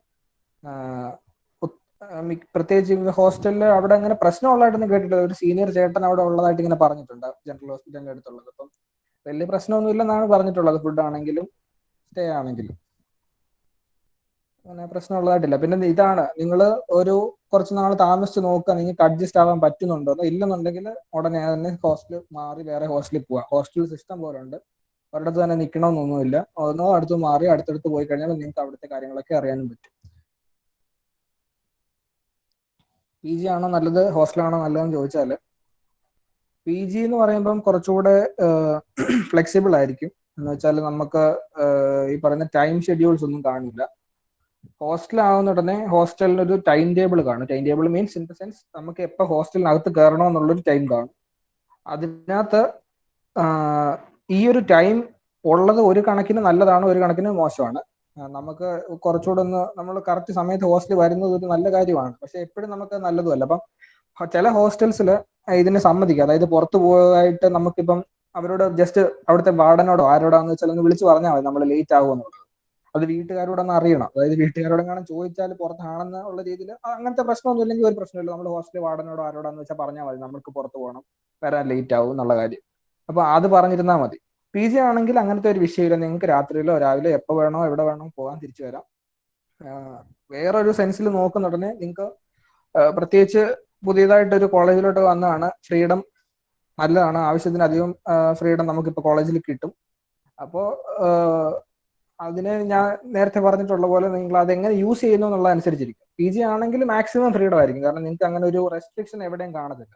പ്രത്യേകിച്ച് ഹോസ്റ്റലിൽ അവിടെ അങ്ങനെ പ്രശ്നമുള്ളതായിട്ടൊന്നും കേട്ടിട്ടില്ല. ഒരു സീനിയർ ചേട്ടൻ അവിടെ ഉള്ളതായിട്ട് ഇങ്ങനെ പറഞ്ഞിട്ടുണ്ട് ജനറൽ ഹോസ്പിറ്റലിന്റെ അടുത്തുള്ളത്. അപ്പം വലിയ പ്രശ്നമൊന്നും ഇല്ലെന്നാണ് പറഞ്ഞിട്ടുള്ളത്. ഫുഡ് ആണെങ്കിലും സ്റ്റേ ആണെങ്കിലും അങ്ങനെ പ്രശ്നമുള്ളതായിട്ടില്ല. പിന്നെ ഇതാണ്, നിങ്ങൾ ഒരു കുറച്ച് നാൾ താമസിച്ച് നോക്കുക, നിങ്ങൾക്ക് അഡ്ജസ്റ്റ് ആവാൻ പറ്റുന്നുണ്ടോ. ഇല്ലെന്നുണ്ടെങ്കിൽ ഉടനെ തന്നെ ഹോസ്റ്റൽ മാറി വേറെ ഹോസ്റ്റലിൽ പോവുക. ഹോസ്റ്റൽ സിസ്റ്റം പോലെ ഉണ്ട്, ഒരിടത്ത് തന്നെ നിൽക്കണമെന്നൊന്നുമില്ല. അടുത്ത് മാറി അടുത്തടുത്ത് പോയി കഴിഞ്ഞാൽ നിങ്ങൾക്ക് അവിടുത്തെ കാര്യങ്ങളൊക്കെ അറിയാനും പറ്റും. PG ആണോ നല്ലത് ഹോസ്റ്റലാണോ നല്ലതെന്ന് ചോദിച്ചാൽ, PG എന്ന് പറയുമ്പം കുറച്ചുകൂടെ ഫ്ലെക്സിബിൾ ആയിരിക്കും. എന്ന് വെച്ചാൽ നമുക്ക് ഈ പറയുന്ന ടൈം ഷെഡ്യൂൾസ് ഒന്നും കാണില്ല. ഹോസ്റ്റലാവുന്ന ഉടനെ ഹോസ്റ്റലിന് ഒരു ടൈം ടേബിൾ കാണും. Time table means in the sense നമുക്ക് എപ്പോൾ ഹോസ്റ്റലിനകത്ത് കയറണം എന്നുള്ളൊരു ടൈം കാണും. അതിനകത്ത് ഈ ഒരു ടൈം ഉള്ളത് ഒരു കണക്കിന് നല്ലതാണ്, ഒരു കണക്കിന് മോശമാണ്. നമുക്ക് കുറച്ചുകൂടെ ഒന്ന് നമ്മൾ കറക്റ്റ് സമയത്ത് ഹോസ്റ്റലിൽ വരുന്നത് ഒരു നല്ല കാര്യമാണ്. പക്ഷെ എപ്പോഴും നമുക്ക് നല്ലതുമല്ല. അപ്പം ചില ഹോസ്റ്റൽസിൽ ഇതിനെ സമ്മതിക്കുക, അതായത് പുറത്തു പോയിട്ട് നമുക്കിപ്പം അവരോട് ജസ്റ്റ് അവിടുത്തെ വാർഡനോടോ ആരോടാന്ന് വെച്ചാൽ ഒന്ന് വിളിച്ച് പറഞ്ഞാൽ മതി നമ്മൾ ലേറ്റ് ആകുമെന്നുള്ളത്. അത് വീട്ടുകാരോടൊന്ന് അറിയണം. അതായത് വീട്ടുകാരോടെങ്ങാനും ചോദിച്ചാൽ പുറത്താണെന്ന് ഉള്ള രീതിയിൽ അങ്ങനത്തെ പ്രശ്നമൊന്നും ഇല്ലെങ്കിൽ ഒരു പ്രശ്നമില്ല. നമ്മൾ ഹോസ്റ്റലിൽ വാർഡനോടോ ആരോടാന്ന് വെച്ചാൽ പറഞ്ഞാൽ മതി നമുക്ക് പുറത്ത് പോകണം, വരാൻ ലേറ്റ് ആവും എന്നുള്ള കാര്യം. അപ്പൊ അത് പറഞ്ഞിരുന്നാൽ മതി. PG ആണെങ്കിൽ അങ്ങനത്തെ ഒരു വിഷയമില്ല. നിങ്ങൾക്ക് രാത്രിയിലോ രാവിലെ എപ്പോൾ വേണോ എവിടെ വേണോ പോകാൻ തിരിച്ചു വരാം. വേറൊരു സെൻസിൽ നോക്കുന്നുടനെ നിങ്ങൾക്ക് പ്രത്യേകിച്ച് പുതിയതായിട്ടൊരു കോളേജിലോട്ട് വന്നതാണ്, ഫ്രീഡം നല്ലതാണ്. ആവശ്യത്തിനധികം ഫ്രീഡം നമുക്കിപ്പോൾ കോളേജിൽ കിട്ടും. അപ്പോൾ അതിന് ഞാൻ നേരത്തെ പറഞ്ഞിട്ടുള്ള പോലെ നിങ്ങൾ അതെങ്ങനെ യൂസ് ചെയ്യുന്നു എന്നുള്ളതനുസരിച്ചിരിക്കും. PG ആണെങ്കിൽ മാക്സിമം ഫ്രീഡം ആയിരിക്കും, കാരണം നിങ്ങൾക്ക് അങ്ങനെ ഒരു റെസ്ട്രിക്ഷൻ എവിടെയും കാണത്തില്ല.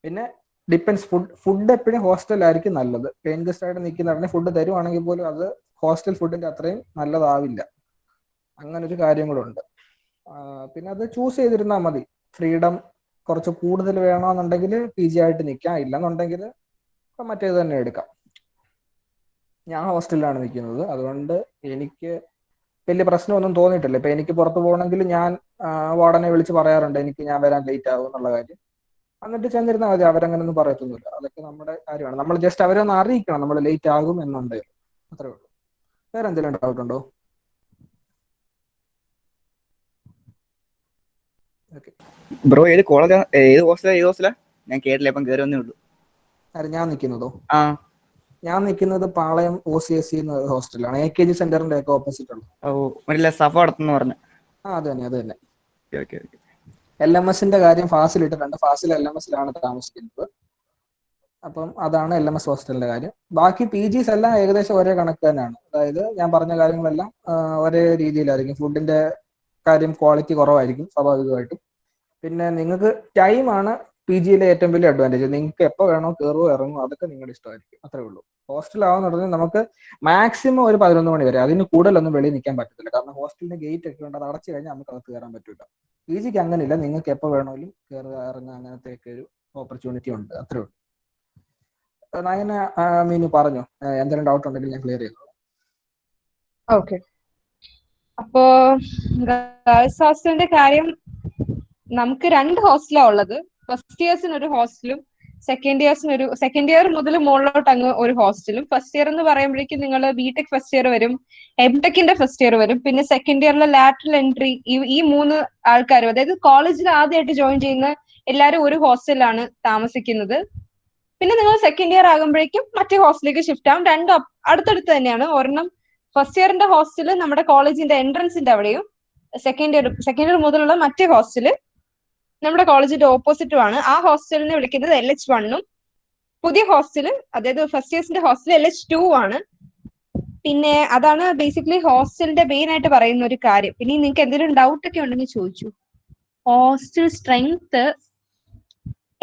പിന്നെ ഡിപ്പെൻസ്, ഫുഡ് എപ്പോഴും ഹോസ്റ്റലായിരിക്കും നല്ലത്. പെയിൻ ഗസ്റ്റ് ആയിട്ട് നിൽക്കുന്ന ഫുഡ് തരുവാണെങ്കിൽ പോലും അത് ഹോസ്റ്റൽ ഫുഡിന്റെ അത്രയും നല്ലതാവില്ല. അങ്ങനൊരു കാര്യങ്ങളുണ്ട്. പിന്നെ അത് ചൂസ് ചെയ്തിരുന്നാൽ മതി. ഫ്രീഡം കുറച്ച് കൂടുതൽ വേണമെന്നുണ്ടെങ്കിൽ PG ആയിട്ട് നിൽക്കാം, ഇല്ലെന്നുണ്ടെങ്കിൽ മറ്റേത് തന്നെ എടുക്കാം. ഞാൻ ഹോസ്റ്റലിലാണ് നിൽക്കുന്നത്, അതുകൊണ്ട് എനിക്ക് വലിയ പ്രശ്നമൊന്നും തോന്നിയിട്ടില്ല. ഇപ്പൊ എനിക്ക് പുറത്ത് പോകണമെങ്കിൽ ഞാൻ വാർഡനെ വിളിച്ച് പറയാറുണ്ട് ഞാൻ വരാൻ ലേറ്റ് ആകും എന്നുള്ള കാര്യം. എന്നിട്ട് ചെന്നിരുന്നാൽ മതി, അവരങ്ങനൊന്നും പറയത്തൊന്നുമില്ല. അതൊക്കെ നമ്മുടെ കാര്യമാണ്. നമ്മൾ ജസ്റ്റ് അവരെ ഒന്ന് അറിയിക്കണം നമ്മൾ ലേറ്റ് ആകും എന്നുണ്ട്. അത്രേ ഉള്ളൂ. വേറെ എന്തെങ്കിലും ഡൗട്ട് ഉണ്ടോ? ബ്രോ ഏത് കോളേജാ, ഏത് ഹോസ്റ്റലാ? ഞാൻ കേട്ടില്ല, ഇപ്പം കയറി വന്നേ ഉള്ളൂ. ഞാൻ നിൽക്കുന്നതോ? ആ, ഞാൻ നിൽക്കുന്നത് പാളയം OCSC എന്ന ഹോസ്റ്റലാണ്. AKG സെന്ററിന്റെ ഒക്കെ ഓപ്പോസിറ്റ് ആണ്. ഓ, സഫ നടത്തുന്ന പറഞ്ഞു. അത് തന്നെ. ഓക്കെ. LMSന്റെ കാര്യം ഫാസിൽ ഇട്ടിട്ടുണ്ട്. ഫാസിൽ LMSലാണ് താമസിക്കുന്നത്. അപ്പം അതാണ് LMS ഹോസ്റ്റലിന്റെ കാര്യം. ബാക്കി PGs എല്ലാം ഏകദേശം ഒരേ കണക്ക് തന്നെയാണ്. അതായത് ഞാൻ പറഞ്ഞ കാര്യങ്ങളെല്ലാം ഒരേ രീതിയിലായിരിക്കും. ഫുഡിന്റെ കാര്യം ക്വാളിറ്റി കുറവായിരിക്കും സ്വാഭാവികമായിട്ടും. പിന്നെ നിങ്ങൾക്ക് ടൈമാണ് PGയിലെ ഏറ്റവും വലിയ അഡ്വാൻറ്റേജ്. നിങ്ങൾക്ക് എപ്പോൾ വേണോ കയറുമോ ഇറങ്ങുമോ അതൊക്കെ നിങ്ങളുടെ ഇഷ്ടമായിരിക്കും. അത്രേ ഉള്ളൂ. ഹോസ്റ്റലാവുന്ന പറഞ്ഞാൽ നമുക്ക് മാക്സിമം ഒരു 11 മണി വരെ, അതിന് കൂടുതലൊന്നും വെളിയിൽ നിൽക്കാൻ പറ്റത്തില്ല. കാരണം ഹോസ്റ്റലിന്റെ ഗേറ്റ് ഒക്കെ ഉണ്ട്, അത് അടച്ചു കഴിഞ്ഞാൽ നമുക്ക് അകത്ത് കയറാൻ പറ്റില്ല. PGക്ക് അങ്ങനെയില്ല, നിങ്ങൾക്ക് എപ്പോൾ വേണമെങ്കിലും കയറുക ഇറങ്ങുക അങ്ങനത്തെ ഒക്കെ ഒരു ഓപ്പർച്യൂണിറ്റി ഉണ്ട്. അത്രേ ഉള്ളൂ. അങ്ങനെ മീനു പറഞ്ഞു, എന്തെങ്കിലും ഡൗട്ട് ഉണ്ടെങ്കിൽ ഞാൻ ക്ലിയർ ചെയ്തു. ഓക്കെ. അപ്പോ ഗേൾസ് ഹോസ്റ്റലിന്റെ കാര്യം, നമുക്ക് 2 ഹോസ്റ്റലാ ഉള്ളത്. ഫസ്റ്റ് ഇയേഴ്സിന് ഒരു ഹോസ്റ്റലും സെക്കൻഡ് ഇയർ മുതൽ മുകളിലോട്ട് അങ്ങ് ഒരു ഹോസ്റ്റലും. ഫസ്റ്റ് ഇയർ എന്ന് പറയുമ്പോഴേക്കും നിങ്ങൾ BTech ഫസ്റ്റ് ഇയർ വരും, MTechന്റെ ഫസ്റ്റ് ഇയർ വരും, പിന്നെ സെക്കൻഡ് ഇയറിലെ ലാറ്ററൽ എൻട്രി. ഈ 3 ആൾക്കാരും, അതായത് കോളേജിൽ ആദ്യമായിട്ട് ജോയിൻ ചെയ്യുന്ന എല്ലാവരും ഒരു ഹോസ്റ്റലിലാണ് താമസിക്കുന്നത്. പിന്നെ നിങ്ങൾ സെക്കൻഡ് ഇയർ ആകുമ്പോഴേക്കും മറ്റേ ഹോസ്റ്റലിലേക്ക് ഷിഫ്റ്റ് ആവും. 2 അടുത്തടുത്ത് തന്നെയാണ്. ഒരെണ്ണം ഫസ്റ്റ് ഇയറിന്റെ ഹോസ്റ്റല് നമ്മുടെ കോളേജിന്റെ എൻട്രൻസിന്റെ അവിടെയും, സെക്കൻഡ് ഇയർ മുതലുള്ള മറ്റേ ഹോസ്റ്റല് നമ്മുടെ കോളേജിന്റെ ഓപ്പോസിറ്റും ആണ്. ആ ഹോസ്റ്റലിനെ വിളിക്കുന്നത് LH1ഉം, പുതിയ ഹോസ്റ്റല് അതായത് ഫസ്റ്റ് ഇയേഴ്സിന്റെ ഹോസ്റ്റൽ LH2 ആണ്. പിന്നെ അതാണ് ബേസിക്കലി ഹോസ്റ്റലിന്റെ മെയിൻ ആയിട്ട് പറയുന്ന ഒരു കാര്യം. പിന്നെ നിങ്ങൾക്ക് എന്തെങ്കിലും ഡൗട്ട് ഒക്കെ ഉണ്ടെങ്കിൽ ചോദിച്ചു. ഹോസ്റ്റൽ സ്ട്രെങ്ത്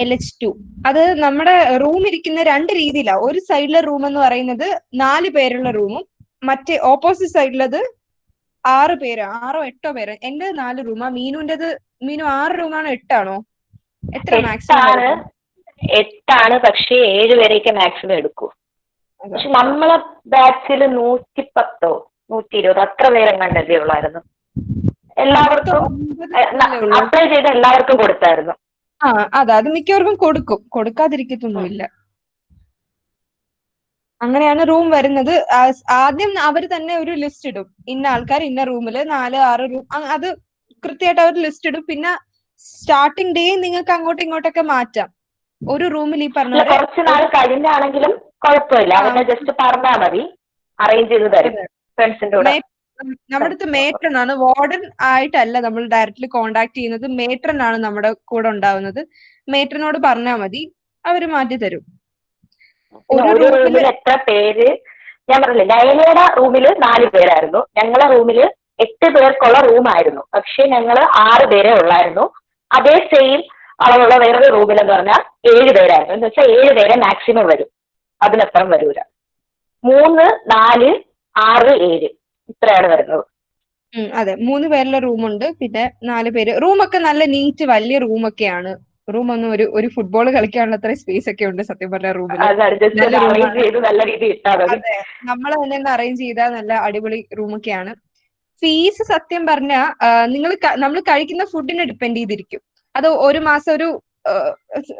LH2, അത് നമ്മുടെ റൂം ഇരിക്കുന്ന 2 രീതിയിലാണ്. ഒരു സൈഡിലെ റൂം എന്ന് പറയുന്നത് 4 പേരുള്ള റൂമും, മറ്റേ ഓപ്പോസിറ്റ് സൈഡിലത് 6 പേരോ 8 പേരോ. എന്റെ 4 റൂമാ. മീനു 6 റൂമാണോ 8 ആണോ? എത്ര മാക്സിമം? 8 പക്ഷേ 7 പേരെയൊക്കെ മാക്സിമം എടുക്കൂ. പക്ഷെ നമ്മളെ ബാച്ചിൽ 110 120 അത്ര പേരെങ്ങാണ്ടല്ലേ ഉള്ളായിരുന്നു. എല്ലാവർക്കും 9 അല്ലേ ഉള്ളൂ. അപ്ലൈ ചെയ്ത് എല്ലാവർക്കും കൊടുത്തായിരുന്നു. അതെ, അത് മിക്കവർക്കും കൊടുക്കും, കൊടുക്കാതിരിക്കത്തൊന്നുമില്ല. അങ്ങനെയാണ് റൂം വരുന്നത്. ആദ്യം അവർ തന്നെ ഒരു ലിസ്റ്റ് ഇടും, ഇന്ന ആൾക്കാർ ഇന്ന റൂമില് 4-6 റൂം, അത് കൃത്യമായിട്ട് അവർ ലിസ്റ്റ് ഇടും. പിന്നെ സ്റ്റാർട്ടിംഗ് ഡേ നിങ്ങൾക്ക് അങ്ങോട്ടും ഇങ്ങോട്ടൊക്കെ മാറ്റാം. ഒരു റൂമിൽ ഈ പറഞ്ഞ പോലെ കുറച്ച് നാൾ കഴിഞ്ഞാണെങ്കിലും കുഴപ്പമില്ല, അവരെ ജസ്റ്റ് പറഞ്ഞാൽ മതി, അറേഞ്ച് ചെയ്ത് തരും ഫ്രണ്ട്സിന്റെ കൂടെ. നമ്മുടെ അടുത്ത് മേട്രൺ ആണ്, വാർഡൻ ആയിട്ടല്ല നമ്മൾ ഡയറക്റ്റ്ലി കോണ്ടാക്ട് ചെയ്യുന്നത്. മേട്രൺ ആണ് നമ്മുടെ കൂടെ ഉണ്ടാവുന്നത്. മേട്രനോട് പറഞ്ഞാൽ മതി, അവര് മാറ്റി തരും. ഒരു റൂമിൽ എത്ര പേര്, ഞാൻ പറഞ്ഞില്ലേ ലൈനയുടെ റൂമിൽ 4 പേരായിരുന്നു, ഞങ്ങളെ റൂമില് 8 പേർക്കുള്ള റൂമായിരുന്നു. പക്ഷെ ഞങ്ങള് 6 പേരെ ഉള്ളായിരുന്നു. അതേ സെയിം അളവുള്ള വേറൊരു റൂമിൽ എന്ന് പറഞ്ഞാൽ 7 പേരായിരുന്നു. എന്ന് വെച്ചാൽ 7 പേരെ മാക്സിമം വരും, അതിനപ്പുറം വരൂല. 3, 4, 6, 7 ഇത്രയാണ് വരുന്നത്. അതെ, 3 പേരുള്ള റൂമുണ്ട്, പിന്നെ 4 പേര്. റൂമൊക്കെ നല്ല നീറ്റ് വലിയ റൂമൊക്കെയാണ്. റൂം ഒന്നും ഒരു ഫുട്ബോൾ കളിക്കാനുള്ള അത്ര സ്പേസ് ഒക്കെ ഉണ്ട് സത്യം പറഞ്ഞ റൂമിൽ. അതെ, നമ്മൾ തന്നെ അറേഞ്ച് ചെയ്താൽ നല്ല അടിപൊളി റൂമൊക്കെയാണ്. ഫീസ് സത്യം പറഞ്ഞ നമ്മൾ കഴിക്കുന്ന ഫുഡിനെ ഡിപ്പെൻഡ് ചെയ്തിരിക്കും. അത് ഒരു മാസം ഒരു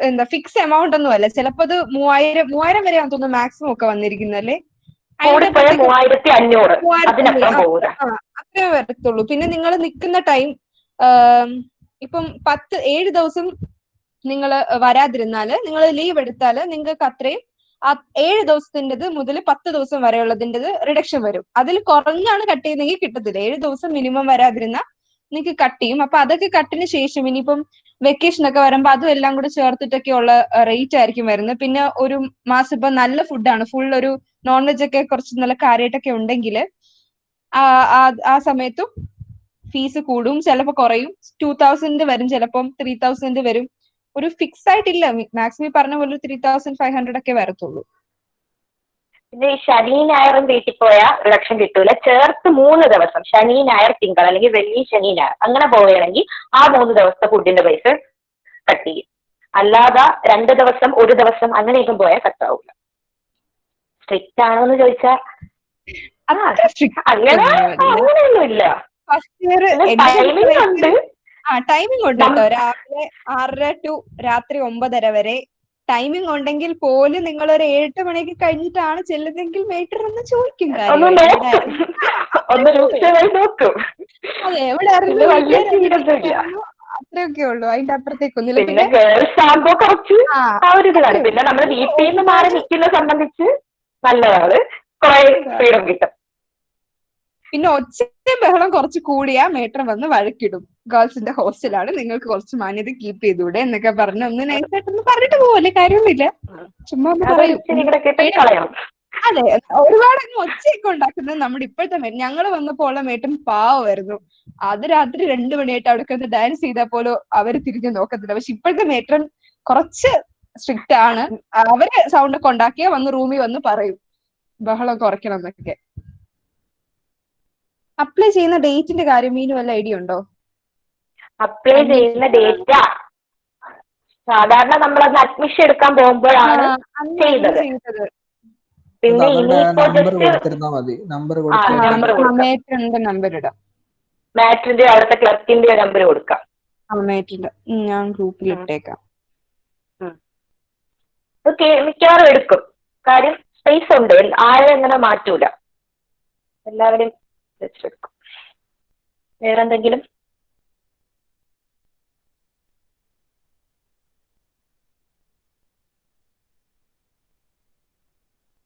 എന്താ ഫിക്സ് എമൗണ്ട് ഒന്നും അല്ല. ചിലപ്പോ അത് 3000 വരെയാണെന്ന് തോന്നുന്നു മാക്സിമം ഒക്കെ വന്നിരിക്കുന്നല്ലേ. 3500 അത്രേ വരത്തുള്ളൂ. പിന്നെ നിങ്ങൾ നിൽക്കുന്ന ടൈം ഇപ്പം 7 ദിവസം നിങ്ങൾ വരാതിരുന്നാല്, നിങ്ങൾ ലീവ് എടുത്താല് നിങ്ങൾക്ക് അത്രയും 7 ദിവസത്തിൻ്റെത് മുതൽ 10 ദിവസം വരെയുള്ളതിൻ്റെത് റിഡക്ഷൻ വരും. അതിൽ കുറഞ്ഞാണ് കട്ട് ചെയ്യുന്നെങ്കിൽ കിട്ടത്തില്ല. 7 ദിവസം മിനിമം വരാതിരുന്നാൽ നിങ്ങൾക്ക് കട്ട് ചെയ്യും. അപ്പൊ അതൊക്കെ കട്ടിന് ശേഷം ഇനിയിപ്പം വെക്കേഷൻ ഒക്കെ വരുമ്പോ അതും എല്ലാം കൂടെ ചേർത്തിട്ടൊക്കെ ഉള്ള റേറ്റ് ആയിരിക്കും വരുന്നത്. പിന്നെ ഒരു മാസം ഇപ്പൊ നല്ല ഫുഡാണ്, ഫുൾ ഒരു നോൺ വെജ് ഒക്കെ കുറച്ച് നല്ല കാര്യമായിട്ടൊക്കെ ഉണ്ടെങ്കിൽ ആ സമയത്തും ഫീസ് കൂടും, ചിലപ്പോൾ കുറയും. 2000 വരും, ചിലപ്പം 3000 വരും. ഒരു ഫിക്സ് ആയിട്ടില്ല. മാക്സിമം പറഞ്ഞ പോലെ 3500 ഒക്കെ വരത്തുള്ളൂ. പിന്നെ ഈ ശനി ഞായറും വീട്ടിൽ പോയാൽ റിഡക്ഷൻ കിട്ടൂല. ചേർത്ത് 3 ദിവസം ശനി ഞായർ തിങ്കൾ അല്ലെങ്കിൽ വെള്ളി ശനി ഞായർ അങ്ങനെ പോവുകയാണെങ്കിൽ ആ 3 ദിവസത്തെ ഫുഡിന്റെ പൈസ കട്ട് ചെയ്യും. അല്ലാതെ 2 ദിവസം 1 ദിവസം അങ്ങനെയൊക്കെ പോയാൽ കട്ടാവില്ല. സ്ട്രിക്റ്റ് ആണോ എന്ന് ചോദിച്ചാൽ അങ്ങനെയൊന്നുമില്ല. ഫസ്റ്റ് ഇയർ ടൈമിംഗ് ഉണ്ട്. ടൈമിംഗ് ഉണ്ട് കേട്ടോ, രാവിലെ 6:30 to രാത്രി 9:30 വരെ ടൈമിംഗ് ഉണ്ടെങ്കിൽ പോലും നിങ്ങൾ ഒരു 7-8 മണിക്ക് കഴിഞ്ഞിട്ടാണ് ചെല്ലുന്നെങ്കിൽ മേറ്റർ ഒന്ന് ചോദിക്കും കാര്യം. അതെ, എവിടെ അത്രയൊക്കെ ഉള്ളൂ, അതിന്റെ അപ്പുറത്തേക്കൊന്നുമില്ല. പിന്നെ ഗേൾസ് ആകുമ്പോ കുറച്ച് ആ ഒരു ഇതാണ്. പിന്നെ നമ്മൾ വീട്ടിൽ നിന്ന് മാറി നിൽക്കുന്ന സംബന്ധിച്ച് നല്ലതാണ്, കുറെ ഫ്രീഡം കിട്ടും. പിന്നെ ഒച്ചയും ബഹളം കുറച്ച് കൂടിയാ മേട്ടർ വന്ന് വഴക്കിടും. ഗേൾസിന്റെ ഹോസ്റ്റലാണ്, നിങ്ങൾക്ക് കുറച്ച് മാന്യത കീപ്പ് ചെയ്തൂടെ എന്നൊക്കെ പറഞ്ഞ് ഒന്ന് നൈസായിട്ടൊന്ന് പറഞ്ഞിട്ട് പോവല്ലേ, കാര്യമൊന്നുമില്ല, ചുമ്മാ ഒന്ന് പറയും. അതെ, ഒരുപാട് അങ്ങ് ഒച്ചയൊക്കെ ഉണ്ടാക്കുന്നത് നമ്മുടെ ഇപ്പോഴത്തെ ഞങ്ങൾ വന്നപ്പോൾ ഉള്ള മേട്ടൻ പാവമായിരുന്നു. അത് രാത്രി 2 മണിയായിട്ട് അവിടെ കിടന്ന് ഡാൻസ് ചെയ്താൽ പോലും അവര് തിരിഞ്ഞു നോക്കത്തില്ല. പക്ഷെ ഇപ്പോഴത്തെ മേട്ടൻ കുറച്ച് സ്ട്രിക്റ്റ് ആണ്. അവര് സൗണ്ട് ഒക്കെ ഉണ്ടാക്കിയാൽ വന്ന് റൂമിൽ വന്ന് പറയും ബഹളം കുറയ്ക്കണം എന്നൊക്കെ. അപ്ലൈ ചെയ്യുന്ന ഡേറ്റിന്റെ കാര്യം മീനു വല്ല ഐഡിയ ഉണ്ടോ? അപ്ലൈ ചെയ്യുന്ന ഡേറ്റ് സാധാരണ നമ്മളത് അഡ്മിഷൻ എടുക്കാൻ പോകുമ്പോഴാണ് ചെയ്യുന്നത്. പിന്നെ നമ്പർ ഇടാം, മാറ്റിന്റെ അവിടുത്തെ ക്ലർക്കിന്റെ നമ്പർ കൊടുക്കാം. ഞാൻ ഗ്രൂപ്പിൽ ഇട്ടേക്കാം. മിക്കവാറും എടുക്കും, കാര്യം സ്പേസ് ഉണ്ട്, ആരും അങ്ങനെ മാറ്റൂല, എല്ലാവരും വെച്ചെടുക്കും. വേറെന്തെങ്കിലും?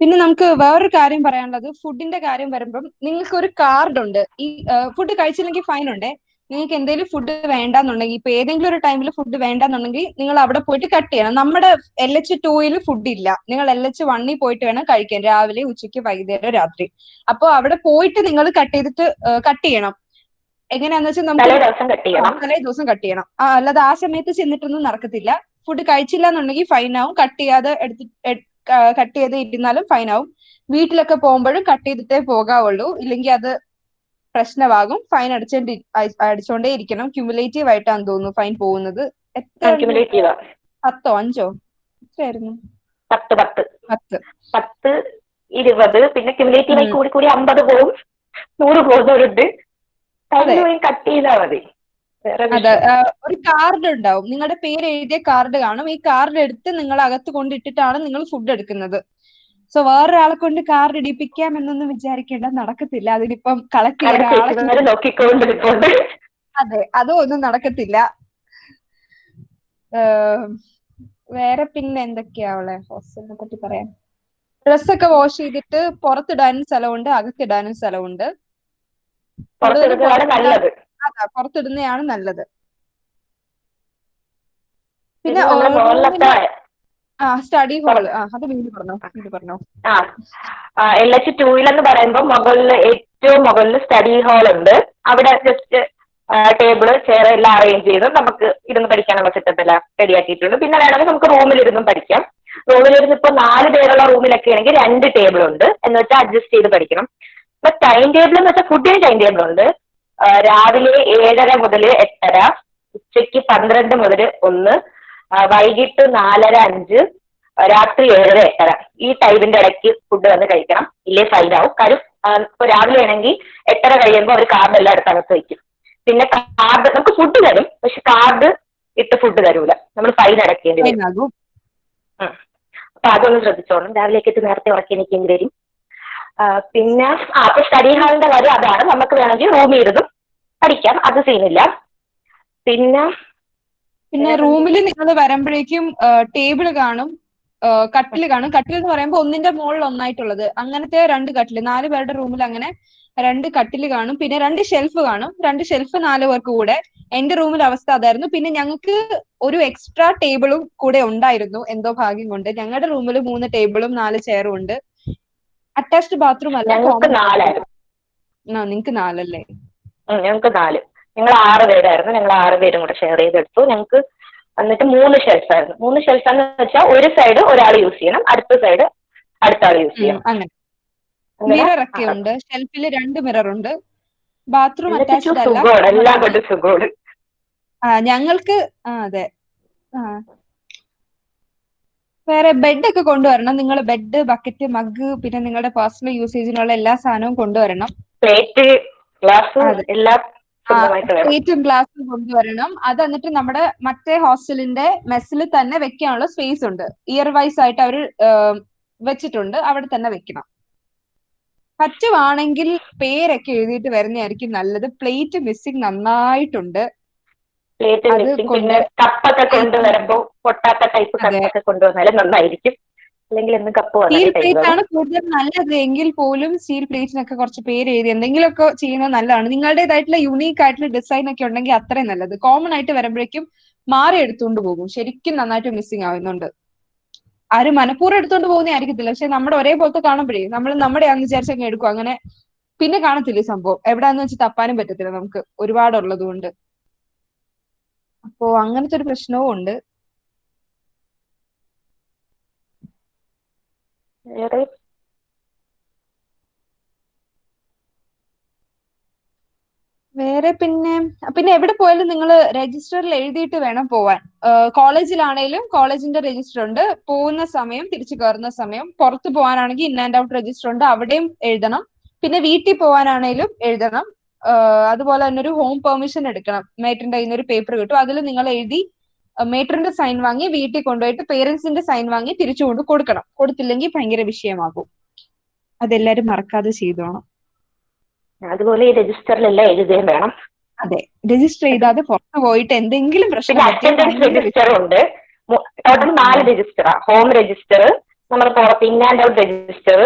പിന്നെ നമുക്ക് വേറൊരു കാര്യം പറയാനുള്ളത്, ഫുഡിന്റെ കാര്യം വരുമ്പം നിങ്ങൾക്ക് ഒരു കാർഡ് ഉണ്ട്. ഈ ഫുഡ് കഴിച്ചില്ലെങ്കിൽ ഫൈൻ ഉണ്ട്. നിങ്ങൾക്ക് എന്തെങ്കിലും ഫുഡ് വേണ്ടാന്നുണ്ടെങ്കിൽ, ഇപ്പൊ ഏതെങ്കിലും ഒരു ടൈമിൽ ഫുഡ് വേണ്ടാന്നുണ്ടെങ്കിൽ നിങ്ങൾ അവിടെ പോയിട്ട് കട്ട് ചെയ്യണം. നമ്മുടെ LH2 ഫുഡ് ഇല്ല, നിങ്ങൾ LH1 പോയിട്ട് വേണം കഴിക്കാൻ, രാവിലെ ഉച്ചയ്ക്ക് വൈകുന്നേരം രാത്രി. അപ്പൊ അവിടെ പോയിട്ട് നിങ്ങൾ കട്ട് ചെയ്യണം. എങ്ങനെയാന്ന് വെച്ചാൽ നമുക്ക് തലേ ദിവസം കട്ട് ചെയ്യണം. അല്ലാതെ ആ സമയത്ത് ചെന്നിട്ടൊന്നും നടക്കത്തില്ല. ഫുഡ് കഴിച്ചില്ല എന്നുണ്ടെങ്കിൽ ഫൈൻ ആവും, കട്ട് ചെയ്ത് ഇരുന്നാലും ഫൈൻ ആവും. വീട്ടിലൊക്കെ പോകുമ്പോഴും കട്ട് ചെയ്തിട്ടേ പോകാവുള്ളൂ, ഇല്ലെങ്കിൽ അത് പ്രശ്നമാകും. ഫൈൻ അടിച്ചോണ്ടേ ഇരിക്കണം. ക്യുമുലേറ്റീവ് ആയിട്ടാന്ന് തോന്നുന്നു ഫൈൻ പോകുന്നത്. 10, 5 എത്രയായിരുന്നു? 10, 20. പിന്നെ ക്യുമുലേറ്റീവായി കൂടി 50 പോകും, 100 പോകുന്നവരുണ്ട്. ടൈമിൽ പോയി കട്ട് ചെയ്താൽ മതി. അതെ, ഒരു കാർഡ് ഉണ്ടാവും, നിങ്ങളുടെ പേര് എഴുതിയ കാർഡ് കാണും. ഈ കാർഡ് എടുത്ത് നിങ്ങൾ അകത്ത് കൊണ്ടിട്ടിട്ടാണ് നിങ്ങൾ ഫുഡ് എടുക്കുന്നത്. സോ വേറൊരാളെ കൊണ്ട് കാർഡ് ഇടിപ്പിക്കാം എന്നൊന്നും വിചാരിക്കേണ്ട, നടക്കത്തില്ല. അതിനിപ്പം കളക്ട് ചെയ്യാൻ ആളെ നോക്കിക്കൊണ്ടിരിപ്പുണ്ട്. അതെ, അതും ഒന്നും നടക്കത്തില്ല. വേറെ പിന്നെ എന്തൊക്കെയാ ഉള്ളെ ഹോസ്റ്റലിനെ പറ്റി പറയാൻ? ഡ്രസ്സൊക്കെ വാഷ് ചെയ്തിട്ട് പുറത്തിടാനും സ്ഥലമുണ്ട്, അകത്തിടാനും സ്ഥലമുണ്ട്. നല്ലത്. അതാ, പുറത്തിടുന്നതാണ് നല്ലത്. പിന്നെ സ്റ്റഡി ഹാള്, അത് വീണ്ടും പറഞ്ഞോ. LH2 എന്ന് പറയുമ്പോൾ മുകളിൽ ഏറ്റവും മുകളിൽ സ്റ്റഡി ഹാൾ ഉണ്ട്. അവിടെ ജസ്റ്റ് ടേബിള് ചെയർ എല്ലാം അറേഞ്ച് ചെയ്ത് നമുക്ക് ഇരുന്ന് പഠിക്കാനുള്ള സെറ്റപ്പ് എല്ലാം റെഡിയാക്കിയിട്ടുണ്ട്. പിന്നെ വേണമെങ്കിൽ നമുക്ക് റൂമിലിരുന്നും പഠിക്കാം. റൂമിലിരുന്ന് ഇപ്പൊ 4 പേരുള്ള റൂമിലൊക്കെ ആണെങ്കിൽ 2 ടേബിൾ ഉണ്ട്, എന്ന് വെച്ചാൽ അഡ്ജസ്റ്റ് ചെയ്ത് പഠിക്കണം. ഇപ്പൊ ടൈം ടേബിൾ എന്ന് വെച്ചാൽ ഫുഡിന് ടൈം ടേബിൾ ഉണ്ട്. രാവിലെ 7:30 മുതൽ 8:30, ഉച്ചയ്ക്ക് 12 മുതൽ 1, വൈകിട്ട് 4:30, 5, രാത്രി 7:30, 8:30. ഈ ടൈമിന്റെ ഇടയ്ക്ക് ഫുഡ് വന്ന് കഴിക്കണം, ഇല്ലേ ഫൈൻ ആവും. കാര്യം ഇപ്പൊ രാവിലെ ആണെങ്കിൽ 8:30 കഴിയുമ്പോൾ അവർ കാർഡ് എല്ലാം എടുത്ത് അകത്ത് വയ്ക്കും. പിന്നെ കാർഡ് നമുക്ക് ഫുഡ് തരും, പക്ഷെ കാർഡ് ഇട്ട് ഫുഡ് തരൂല, നമ്മൾ ഫൈൻ അടയ്ക്കേണ്ടി വരും. അപ്പൊ അതൊന്ന് ശ്രദ്ധിച്ചോളണം. രാവിലേക്ക് എത്തി നേരത്തെ ഉറക്കി എനിക്കേണ്ടി വരും. പിന്നെ അപ്പൊ സ്റ്റഡി ഹാളിന്റെ കാര്യം അതാണ്. നമുക്ക് വേണമെങ്കിൽ റൂമിൽ ഇരുന്നും പഠിക്കാം, അത് സീനില്ല. പിന്നെ റൂമിൽ നിങ്ങൾ വരുമ്പോഴേക്കും ടേബിൾ കാണും, കട്ടിൽ കാണും. കട്ടിൽ എന്ന് പറയുമ്പോൾ ഒന്നിന്റെ മുകളിൽ ഒന്നായിട്ടുള്ളത്, അങ്ങനത്തെ 2 കട്ടില്. 4 പേരുടെ റൂമിൽ അങ്ങനെ 2 കട്ടില് കാണും. പിന്നെ 2 ഷെൽഫ് കാണും. 2 ഷെൽഫ് 4 പേർക്ക് കൂടെ. എന്റെ റൂമിൽ അവസ്ഥ അതായിരുന്നു. പിന്നെ ഞങ്ങൾക്ക് ഒരു എക്സ്ട്രാ ടേബിളും കൂടെ ഉണ്ടായിരുന്നു, എന്തോ ഭാഗ്യം കൊണ്ട്. ഞങ്ങളുടെ റൂമിൽ 3 ടേബിളും 4 ചെയറും ഉണ്ട്. അറ്റാച്ച്ഡ് ബാത്റൂം അല്ല. നിങ്ങൾക്ക് 4 നിങ്ങൾക്ക് 4 അല്ലേ? ഞങ്ങൾക്ക് 4. ഞങ്ങൾ 6 പേരായിരുന്നു. ഞങ്ങൾ 6 പേരും കൂടെ ഷെയർ ചെയ്തെടുത്തു. ഞങ്ങൾക്ക് എന്നിട്ട് 3 ഷെൽഫ് ആയിരുന്നു. 3 ഷെൽഫ് എന്ന് വെച്ചാൽ ഒരു സൈഡ് ഒരാൾ യൂസ് ചെയ്യണം, അടുത്ത സൈഡ് അടുത്ത ആൾ യൂസ് ചെയ്യണം. അങ്ങനെ മിറർ ഒക്കെ ഉണ്ട്. ഷെൽഫിൽ 2 മിറർ ഉണ്ട്. ബാത്റൂം അറ്റാച്ച്ഡ് അല്ല. എല്ലാം കൊണ്ട് സുഖമാണ്. ഞങ്ങൾക്ക് അതെ. വേറെ ബെഡ് ഒക്കെ കൊണ്ടുവരണം. നിങ്ങൾ ബെഡ്, ബക്കറ്റ്, മഗ്, പിന്നെ നിങ്ങളുടെ പേഴ്സണൽ യൂസേജിനുള്ള എല്ലാ സാധനവും കൊണ്ടുവരണം. പ്ലേറ്റ്, ഗ്ലാസ് എല്ലാം പ്ലേറ്റും ഗ്ലാസും കൊണ്ടുവരണം. അത് എന്നിട്ട് നമ്മുടെ മറ്റേ ഹോസ്റ്റലിന്റെ മെസ്സിൽ തന്നെ വെക്കാനുള്ള സ്പേസ് ഉണ്ട്. ഇയർ വൈസ് ആയിട്ട് അവർ വെച്ചിട്ടുണ്ട്, അവിടെ തന്നെ വെക്കണം. പറ്റുവാണെങ്കിൽ പേരൊക്കെ എഴുതിയിട്ട് വരുന്നതായിരിക്കും നല്ലത്. പ്ലേറ്റ് മിസ്സിംഗ് നന്നായിട്ടുണ്ട്. കപ്പൊക്കെ കൊണ്ടുവരുമ്പോ പൊട്ടാത്ത ടൈപ്പ് കപ്പൊക്കെ കൊണ്ടുവന്നാലും നന്നായിരിക്കും. സ്റ്റീൽ പ്ലേറ്റ് ആണ് കൂടുതൽ നല്ലത് എങ്കിൽ പോലും സ്റ്റീൽ പ്ലേറ്റിനൊക്കെ കുറച്ച് പേര് എഴുതി എന്തെങ്കിലുമൊക്കെ ചെയ്യുന്നത് നല്ലതാണ്. നിങ്ങളുടേതായിട്ടുള്ള യുണീക്ക് ആയിട്ടുള്ള ഡിസൈൻ ഒക്കെ ഉണ്ടെങ്കിൽ അത്രയും നല്ലത്. കോമൺ ആയിട്ട് വരുമ്പോഴേക്കും മാറി എടുത്തുകൊണ്ട് പോകും. ശരിക്കും നന്നായിട്ട് മിസ്സിംഗ് ആവുന്നുണ്ട്. ആരും മനഃപൂർവ്വം എടുത്തോണ്ട് പോകുന്നേ ആയിരിക്കത്തില്ല, പക്ഷെ നമ്മുടെ ഒരേപോലത്തെ കാണുമ്പോഴേ നമ്മൾ നമ്മുടെ ആണെന്ന് വിചാരിച്ചങ്ങ് എടുക്കും. അങ്ങനെ പിന്നെ കാണത്തില്ല സംഭവം. എവിടാന്ന് വെച്ച് തപ്പാനും പറ്റത്തില്ല നമുക്ക്, ഒരുപാടുള്ളത് കൊണ്ട്. അപ്പോ അങ്ങനത്തെ ഒരു പ്രശ്നവും ഉണ്ട്. വേറെ പിന്നെ എവിടെ പോയാലും നിങ്ങൾ രജിസ്റ്ററിൽ എഴുതിയിട്ട് വേണം പോവാൻ. കോളേജിലാണേലും കോളേജിന്റെ രജിസ്റ്റർ ഉണ്ട്, പോകുന്ന സമയം, തിരിച്ചു കയറുന്ന സമയം. പുറത്ത് പോകാനാണെങ്കിൽ ഇൻ ആൻഡ് ഔട്ട് രജിസ്റ്റർ ഉണ്ട്, അവിടെയും എഴുതണം. പിന്നെ വീട്ടിൽ പോകാനാണേലും എഴുതണം. അതുപോലെ തന്നെ ഒരു ഹോം പെർമിഷൻ എടുക്കണം. മേറ്ററിന്റെ കയ്യിൽ നിന്ന് ഒരു പേപ്പർ കിട്ടും, അതിൽ നിങ്ങൾ എഴുതി മേറ്ററിന്റെ സൈൻ വാങ്ങി വീട്ടിൽ കൊണ്ടുപോയിട്ട് പേരൻസിന്റെ സൈൻ വാങ്ങി തിരിച്ചു കൊണ്ട് കൊടുക്കണം. കൊടുത്തില്ലെങ്കിൽ ഭയങ്കര വിഷയമാകും. അതെല്ലാരും മറക്കാതെ ചെയ്തോണം. അതുപോലെ ഈ രജിസ്റ്ററിലെല്ലാം എഴുതുകയും വേണം. അതെ, രജിസ്റ്റർ ചെയ്താതെ പുറത്ത് പോയിട്ട് എന്തെങ്കിലും പ്രശ്നം. രജിസ്റ്റർ ഉണ്ട്. ടോട്ടൽ 4 രജിസ്റ്ററാ. ഹോം രജിസ്റ്റർ, നമ്മൾ ഇൻ ആൻഡ് ഔട്ട് രജിസ്റ്റർ,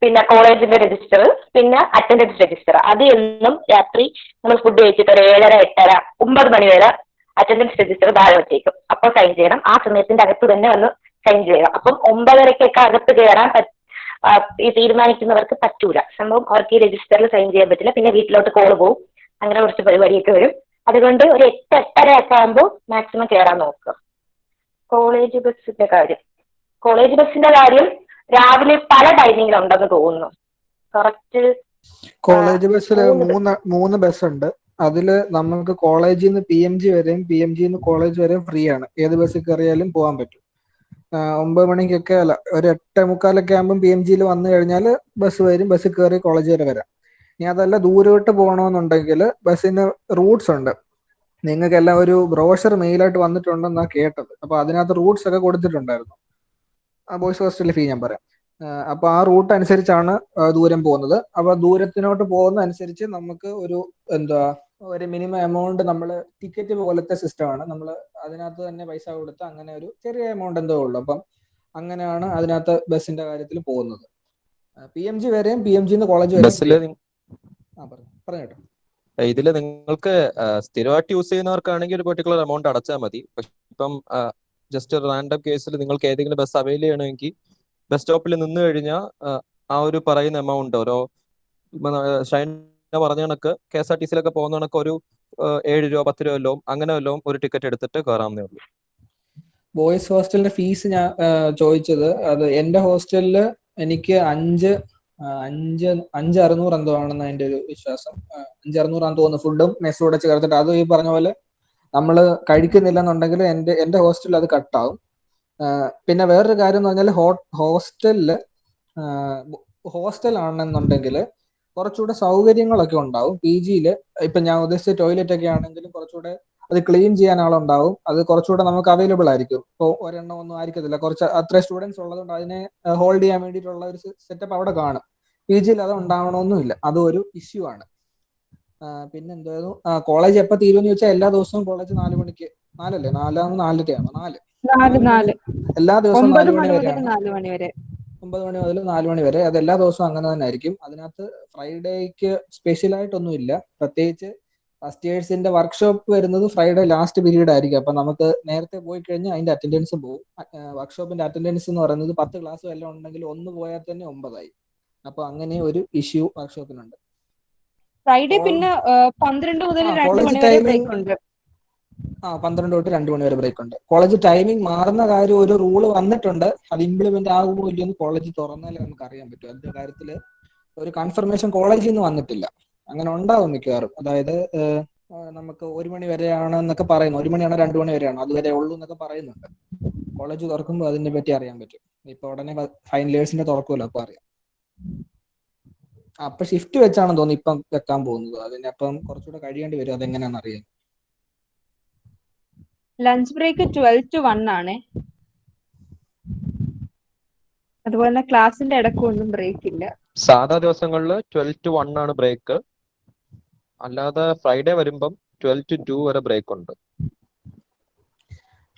പിന്നെ കോളേജിന്റെ രജിസ്റ്റർ, പിന്നെ അറ്റൻഡൻസ് രജിസ്റ്റർ. അത് എന്നും രാത്രി നമ്മൾ ഫുഡ് കഴിച്ചിട്ട് ഒരു 7:30, 8:30, 9 മണി വരെ അറ്റൻഡൻസ് രജിസ്റ്റർ താഴെ വെച്ചേക്കും. അപ്പോൾ സൈൻ ചെയ്യണം. ആ സമയത്തിന്റെ അകത്ത് തന്നെ വന്ന് സൈൻ ചെയ്യണം. അപ്പം 9:30 അകത്ത് കയറാൻ ഈ തീരുമാനിക്കുന്നവർക്ക് പറ്റൂല. സംഭവം അവർക്ക് ഈ രജിസ്റ്ററിൽ സൈൻ ചെയ്യാൻ പറ്റില്ല. പിന്നെ വീട്ടിലോട്ട് കോള് പോകും, അങ്ങനെ കുറച്ച് പരിപാടിയൊക്കെ വരും. അതുകൊണ്ട് ഒരു 8, 8:30 ഒക്കെ ആകുമ്പോൾ മാക്സിമം കയറാൻ നോക്കുക. കോളേജ് ബസ്സിന്റെ കാര്യം രാവിലെ പല ടൈമിങ്ങിലുണ്ടെന്ന് തോന്നുന്നു. കറക്റ്റ് കോളേജ് ബസ്സിൽ 3 ബസ് ഉണ്ട്. അതില് നമുക്ക് കോളേജിൽ നിന്ന് PMG വരെയും PMG കോളേജ് വരെയും ഫ്രീ ആണ്. ഏത് ബസ്സിൽ കയറിയാലും പോകാൻ പറ്റും. 9 മണിക്കൊക്കെ അല്ല, ഒരു 8:45 ആകുമ്പോൾ PMGയിൽ വന്നു കഴിഞ്ഞാൽ ബസ് വരും. ബസ്സിൽ കയറി കോളേജ് വരെ വരാം. ഇനി അതല്ല ദൂരോട്ട് പോകണമെന്നുണ്ടെങ്കിൽ ബസ്സിന് റൂട്ട്സ് ഉണ്ട്. നിങ്ങൾക്കെല്ലാം ഒരു ബ്രോഷർ മെയിലായിട്ട് വന്നിട്ടുണ്ടെന്നാണ് കേട്ടത്. അപ്പോൾ അതിനകത്ത് റൂട്ട്സ് ഒക്കെ കൊടുത്തിട്ടുണ്ടായിരുന്നു. ആ ബോയ്സ് ഹോസ്റ്റലിലെ ഫീ ഞാൻ പറയാം. അപ്പോൾ ആ റൂട്ട് അനുസരിച്ചാണ് ദൂരം പോകുന്നത്. അപ്പോൾ ദൂരത്തിനോട്ട് പോകുന്ന അനുസരിച്ച് നമുക്ക് ഒരു മിനിമം എമൗണ്ട് നമ്മൾ ടിക്കറ്റ് പോലത്തെ സിസ്റ്റമാണ്. നമ്മൾ അതിനകത്ത് തന്നെ പൈസ കൊടുത്ത് അങ്ങനെ ഒരു ചെറിയ എമൗണ്ട് എന്തോ ഉള്ളൂ. അപ്പം അങ്ങനെയാണ് അതിനകത്ത് ബസ്സിന്റെ കാര്യത്തിൽ പോകുന്നത്. PMG വരെയും PMG കോളേജ് വരെയും പറഞ്ഞോട്ടോ. ഇതില് നിങ്ങൾക്ക് സ്ഥിരമായിട്ട് യൂസ് ചെയ്യുന്നവർക്കാണെങ്കിൽ ഒരു പെർട്ടിക്കുലർ എമൗണ്ട് അടച്ചാൽ മതി. പക്ഷെ ഇപ്പം ജസ്റ്റ് ഒരു റാൻഡം കേസിൽ നിങ്ങൾക്ക് ഏതെങ്കിലും ബസ് അവൈൽ ചെയ്യണമെങ്കിൽ ബസ് സ്റ്റോപ്പിൽ നിന്ന് കഴിഞ്ഞാൽ ആ ഒരു പറയുന്ന എമൗണ്ട് ഓരോ ഷൈൻ പറഞ്ഞ കണക്ക് KSRTC പോകുന്ന കണക്ക് ഒരു 7 രൂപ 10 രൂപ വല്ലതും അങ്ങനെ വല്ലതും ഒരു ടിക്കറ്റ് എടുത്തിട്ട് കയറാവുന്നേ ഉള്ളൂ. ബോയ്സ് ഹോസ്റ്റലിന്റെ ഫീസ് ഞാൻ ചോദിച്ചത്, അത് എന്റെ ഹോസ്റ്റലിൽ എനിക്ക് 5,600 എന്തോ ആണെന്ന് എന്റെ ഒരു വിശ്വാസം. 5,600 ആണെന്ന് തോന്നുന്നു, ഫുഡും മെസ്സും കൂടെ ചേർത്തിട്ട്. അത് ഈ പറഞ്ഞ പോലെ നമ്മൾ കഴിക്കുന്നില്ലെന്നുണ്ടെങ്കിൽ എന്റെ ഹോസ്റ്റലിൽ അത് കട്ടാവും. പിന്നെ വേറൊരു കാര്യം എന്ന് പറഞ്ഞാൽ ഹോസ്റ്റൽ ആണെന്നുണ്ടെങ്കിൽ കുറച്ചുകൂടെ സൗകര്യങ്ങളൊക്കെ ഉണ്ടാവും. PG-യിൽ ഇപ്പൊ ഞാൻ ഉദ്ദേശിച്ച ടോയ്ലറ്റ് ഒക്കെ ആണെങ്കിലും കുറച്ചുകൂടെ അത് ക്ലീൻ ചെയ്യാൻ ആളുണ്ടാവും. അത് കുറച്ചുകൂടെ നമുക്ക് അവൈലബിൾ ആയിരിക്കും. ഇപ്പോൾ ഒരെണ്ണം ഒന്നും ആയിരിക്കത്തില്ല, കുറച്ച് അത്ര സ്റ്റുഡൻസ് ഉള്ളതുകൊണ്ട് അതിനെ ഹോൾഡ് ചെയ്യാൻ വേണ്ടിയിട്ടുള്ള ഒരു സെറ്റപ്പ് അവിടെ കാണും. PG-യിൽ അത് ഉണ്ടാവണമെന്നില്ല, അതും ഒരു ഇഷ്യൂ ആണ്. പിന്നെ എന്തായിരുന്നു, കോളേജ് എപ്പോൾ തീരുമെന്ന് ചോദിച്ചാൽ എല്ലാ ദിവസവും കോളേജ് 4 മണിക്ക് 4 എല്ലാ ദിവസവും 4 മണി വരെയാണ്. 9 മണി മുതൽ 4 മണി വരെ. അത് എല്ലാ ദിവസവും അങ്ങനെ തന്നെ ആയിരിക്കും. അതിനകത്ത് ഫ്രൈഡേക്ക് സ്പെഷ്യലായിട്ടൊന്നും ഇല്ല. പ്രത്യേകിച്ച് ഫസ്റ്റ് ഇയേഴ്സിന്റെ വർക്ക്ഷോപ്പ് വരുന്നത് ഫ്രൈഡേ ലാസ്റ്റ് പീരീഡ് ആയിരിക്കും. അപ്പൊ നമുക്ക് നേരത്തെ പോയി കഴിഞ്ഞാൽ അതിന്റെ അറ്റൻഡൻസ് പോകും. വർക്ക്ഷോപ്പിന്റെ അറ്റൻഡൻസ് എന്ന് പറയുന്നത് 10 ക്ലാസ് വല്ലതും ഉണ്ടെങ്കിൽ 1 പോയാൽ തന്നെ 9 ആയി. അപ്പൊ അങ്ങനെ ഒരു ഇഷ്യൂ വർക്ക്ഷോപ്പിനുണ്ട്. ഫ്രൈഡേ പിന്നെ 12 മുതൽ 2 മണി വരെ ബ്രേക്ക് ഉണ്ട്. 12 തൊട്ട് 2 മണി വരെ ബ്രേക്ക് ഉണ്ട്. കോളേജ് ടൈമിംഗ് മാറുന്ന കാര്യം ഒരു റൂള് വന്നിട്ടുണ്ട്. അത് ഇംപ്ലിമെന്റ് ആകുമോ ഇല്ലെന്ന് കോളേജ് തുറന്നാലേ നമുക്ക് അറിയാൻ പറ്റും. അതിന്റെ കാര്യത്തില് ഒരു കൺഫർമേഷൻ കോളേജിൽ നിന്ന് വന്നിട്ടില്ല. അങ്ങനെ ഉണ്ടാവും മിക്കവാറും. അതായത് നമുക്ക് 1 മണി വരെയാണ് എന്നൊക്കെ പറയുന്നു. 1 മണിയാണോ 2 മണി വരെയാണോ അതുവരെ ഉള്ളൂ എന്നൊക്കെ പറയുന്നുണ്ട്. കോളേജ് തുറക്കുമ്പോൾ അതിനെ പറ്റി അറിയാൻ പറ്റും. ഇപ്പൊ ഉടനെ ഫൈനൽ ഇയേഴ്സിന്റെ തുറക്കുമല്ലോ, അപ്പൊ അറിയാം. അപ്പൊ ഷിഫ്റ്റ് വെച്ചാണെന്ന് തോന്നുന്നു ഇപ്പം വെക്കാൻ പോകുന്നത്. അതിനപ്പം കുറച്ചുകൂടെ കഴിയേണ്ടി വരും അതെങ്ങനെയാണെന്ന് അറിയാൻ. ലഞ്ച് ബ്രേക്ക് 12 to 1 ആണ്. അതുപോലെ ക്ലാസിന്റെ ഇടയ്ക്കൊന്നും ബ്രേക്ക് ഇല്ല. സാധാ ദിവസങ്ങളിൽ 12 to 1 ആണ് ബ്രേക്ക്. അല്ലാതെ ഫ്രൈഡേ വരുമ്പം 12 to 2 വരെ ബ്രേക്ക് ഉണ്ട്.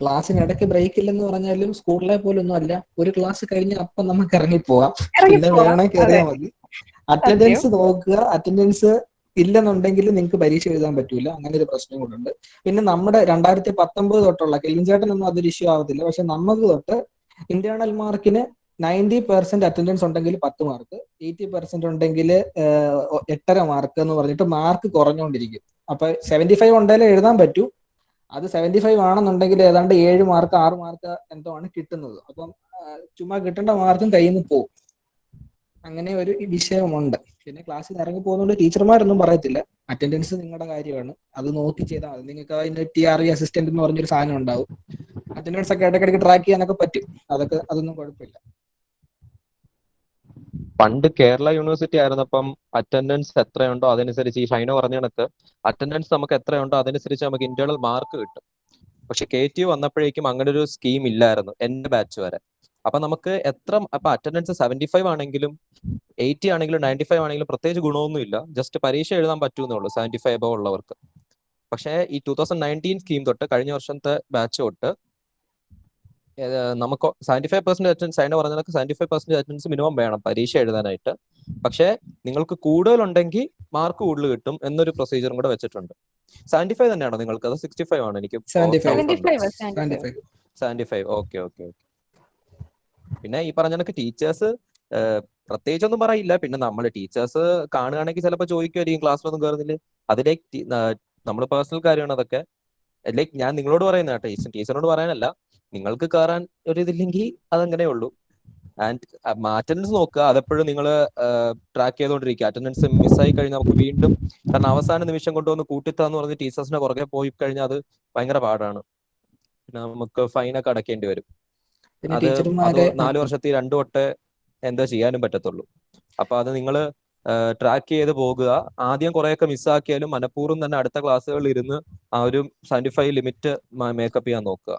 ക്ലാസ്സിനിടയ്ക്ക് ബ്രേക്ക് ഇല്ലെന്ന് പറഞ്ഞാലും സ്കൂളിലെ പോലൊന്നും അല്ല. ഒരു ക്ലാസ് കഴിഞ്ഞ് അപ്പം നമുക്ക് ഇറങ്ങിപ്പോവാം, പിന്നെ വേണേ കയറിയാൽ മതി. അറ്റൻഡൻസ് നോക്കുക. അറ്റൻഡൻസ് ഇല്ലെന്നുണ്ടെങ്കിൽ നിങ്ങൾക്ക് പരീക്ഷ എഴുതാൻ പറ്റൂല. അങ്ങനെ ഒരു പ്രശ്നം കൂടെ. പിന്നെ നമ്മുടെ 2019 തൊട്ടുള്ള കെൽവിൻ ചേട്ടനൊന്നും അതൊരു ഇഷ്യൂ ആവത്തില്ല. പക്ഷെ നമുക്ക് തൊട്ട് ഇന്റേണൽ മാർക്കിന് 90% അറ്റൻഡൻസ് ഉണ്ടെങ്കിൽ 10 മാർക്ക്, 80% ഉണ്ടെങ്കിൽ 8.5 മാർക്ക് എന്ന് പറഞ്ഞിട്ട് മാർക്ക് കുറഞ്ഞുകൊണ്ടിരിക്കും. അപ്പൊ 75 ഉണ്ടെങ്കിലേ എഴുതാൻ പറ്റൂ. അത് 75 ആണെന്നുണ്ടെങ്കിൽ ഏതാണ്ട് 7 മാർക്ക് 6 മാർക്ക് എന്തോ ആണ് കിട്ടുന്നത്. അപ്പം ചുമ്മാ കിട്ടേണ്ട മാർക്കും കയ്യിൽ നിന്ന് പോകും. അങ്ങനെ ഒരു വിഷയമുണ്ട്. പിന്നെ ക്ലാസ്സിൽ നിന്ന് ഇറങ്ങി പോകുന്നതുകൊണ്ട് ടീച്ചർമാരൊന്നും പറയത്തില്ല. അറ്റൻഡൻസ് നിങ്ങളുടെ കാര്യമാണ്, അത് നോക്കി ചെയ്താൽ മതി. നിങ്ങൾക്ക് അതിന്റെ TRE അസിസ്റ്റന്റ് എന്ന് പറഞ്ഞൊരു സാധനം ഉണ്ടാവും. അറ്റൻഡൻസ് ഒക്കെ ഇടയ്ക്കിടയ്ക്ക് ട്രാക്ക് ചെയ്യാനൊക്കെ പറ്റും. അതൊന്നും കുഴപ്പമില്ല. പണ്ട് കേരള യൂണിവേഴ്സിറ്റി ആയിരുന്നപ്പം അറ്റൻഡൻസ് എത്രയുണ്ടോ അതനുസരിച്ച് ഈ ഷൈനോ പറഞ്ഞ കണക്ക് അറ്റൻഡൻസ് നമുക്ക് എത്രയുണ്ടോ അതനുസരിച്ച് നമുക്ക് ഇന്റേണൽ മാർക്ക് കിട്ടും. പക്ഷെ KTU വന്നപ്പോഴേക്കും അങ്ങനെ ഒരു സ്കീം ഇല്ലായിരുന്നു എന്റെ ബാച്ച് വരെ. അപ്പൊ നമുക്ക് അപ്പൊ അറ്റൻഡൻസ് 75 ആണെങ്കിലും 80 ആണെങ്കിലും 95 ആണെങ്കിലും പ്രത്യേകിച്ച് ഗുണമൊന്നും ഇല്ല. ജസ്റ്റ് പരീക്ഷ എഴുതാൻ പറ്റുന്നേ ഉള്ളൂ 75 എബോ ഉള്ളവർക്ക്. പക്ഷേ ഈ 2019 സ്കീം തൊട്ട് കഴിഞ്ഞ വർഷത്തെ ബാച്ച് തൊട്ട് നമുക്ക് 75% അറ്റൻഡൻസ് അതിനെ പറഞ്ഞ 75% അറ്റൻഡൻസ് മിനിമം വേണം പരീക്ഷ എഴുതാനായിട്ട്. പക്ഷേ നിങ്ങൾക്ക് കൂടുതലുണ്ടെങ്കിൽ മാർക്ക് കൂടുതൽ കിട്ടും എന്നൊരു പ്രൊസീജിയറും കൂടെ വെച്ചിട്ടുണ്ട്. 75 തന്നെയാണോ നിങ്ങൾക്ക്? അത് 65 ആണ് എനിക്ക് 75. ഓക്കെ. പിന്നെ ഈ പറഞ്ഞ കണക്ക് ടീച്ചേഴ്സ് പ്രത്യേകിച്ചൊന്നും പറയില്ല. പിന്നെ നമ്മൾ ടീച്ചേഴ്സ് കാണുകയാണെങ്കിൽ ചിലപ്പോൾ ചോദിക്കുമായിരിക്കും ക്ലാസ്സിലൊന്നും കയറുന്നില്ല. അതിലേക്ക് നമ്മൾ പേഴ്സണൽ കാര്യമാണ് അതൊക്കെ. ലൈക്ക് ഞാൻ നിങ്ങളോട് പറയുന്ന കേട്ടോ, ടീച്ചറിനോട് പറയാനല്ല. നിങ്ങൾക്ക് കയറാൻ ഒരു ഇതില്ലെങ്കിൽ അതങ്ങനെ ഉള്ളൂ. ആൻഡ് അറ്റൻഡൻസ് നോക്കുക. അതെപ്പോഴും നിങ്ങൾ ട്രാക്ക് ചെയ്തുകൊണ്ടിരിക്കുക. അറ്റൻഡൻസ് മിസ്സായി കഴിഞ്ഞാൽ നമുക്ക് വീണ്ടും, കാരണം അവസാന നിമിഷം കൊണ്ടുവന്ന് കൂട്ടിത്താന്ന് പറഞ്ഞ് ടീച്ചേഴ്സിനെ പുറകെ പോയി കഴിഞ്ഞാൽ അത് ഭയങ്കര പാടാണ്. പിന്നെ നമുക്ക് ഫൈനൊക്കെ അടയ്ക്കേണ്ടി വരും. അത് 4 വർഷത്തിൽ 2 വട്ടം എന്താ ചെയ്യാനും പറ്റത്തുള്ളൂ. അപ്പൊ അത് നിങ്ങൾ ട്രാക്ക് ചെയ്ത് പോകുക. ആദ്യം കുറെയൊക്കെ മിസ്സാക്കിയാലും മനഃപൂർവ്വം തന്നെ അടുത്ത ക്ലാസ്സുകളിൽ ഇരുന്ന് ആ ഒരു 75 ലിമിറ്റ് മേക്കപ്പ് ചെയ്യാൻ നോക്കുക.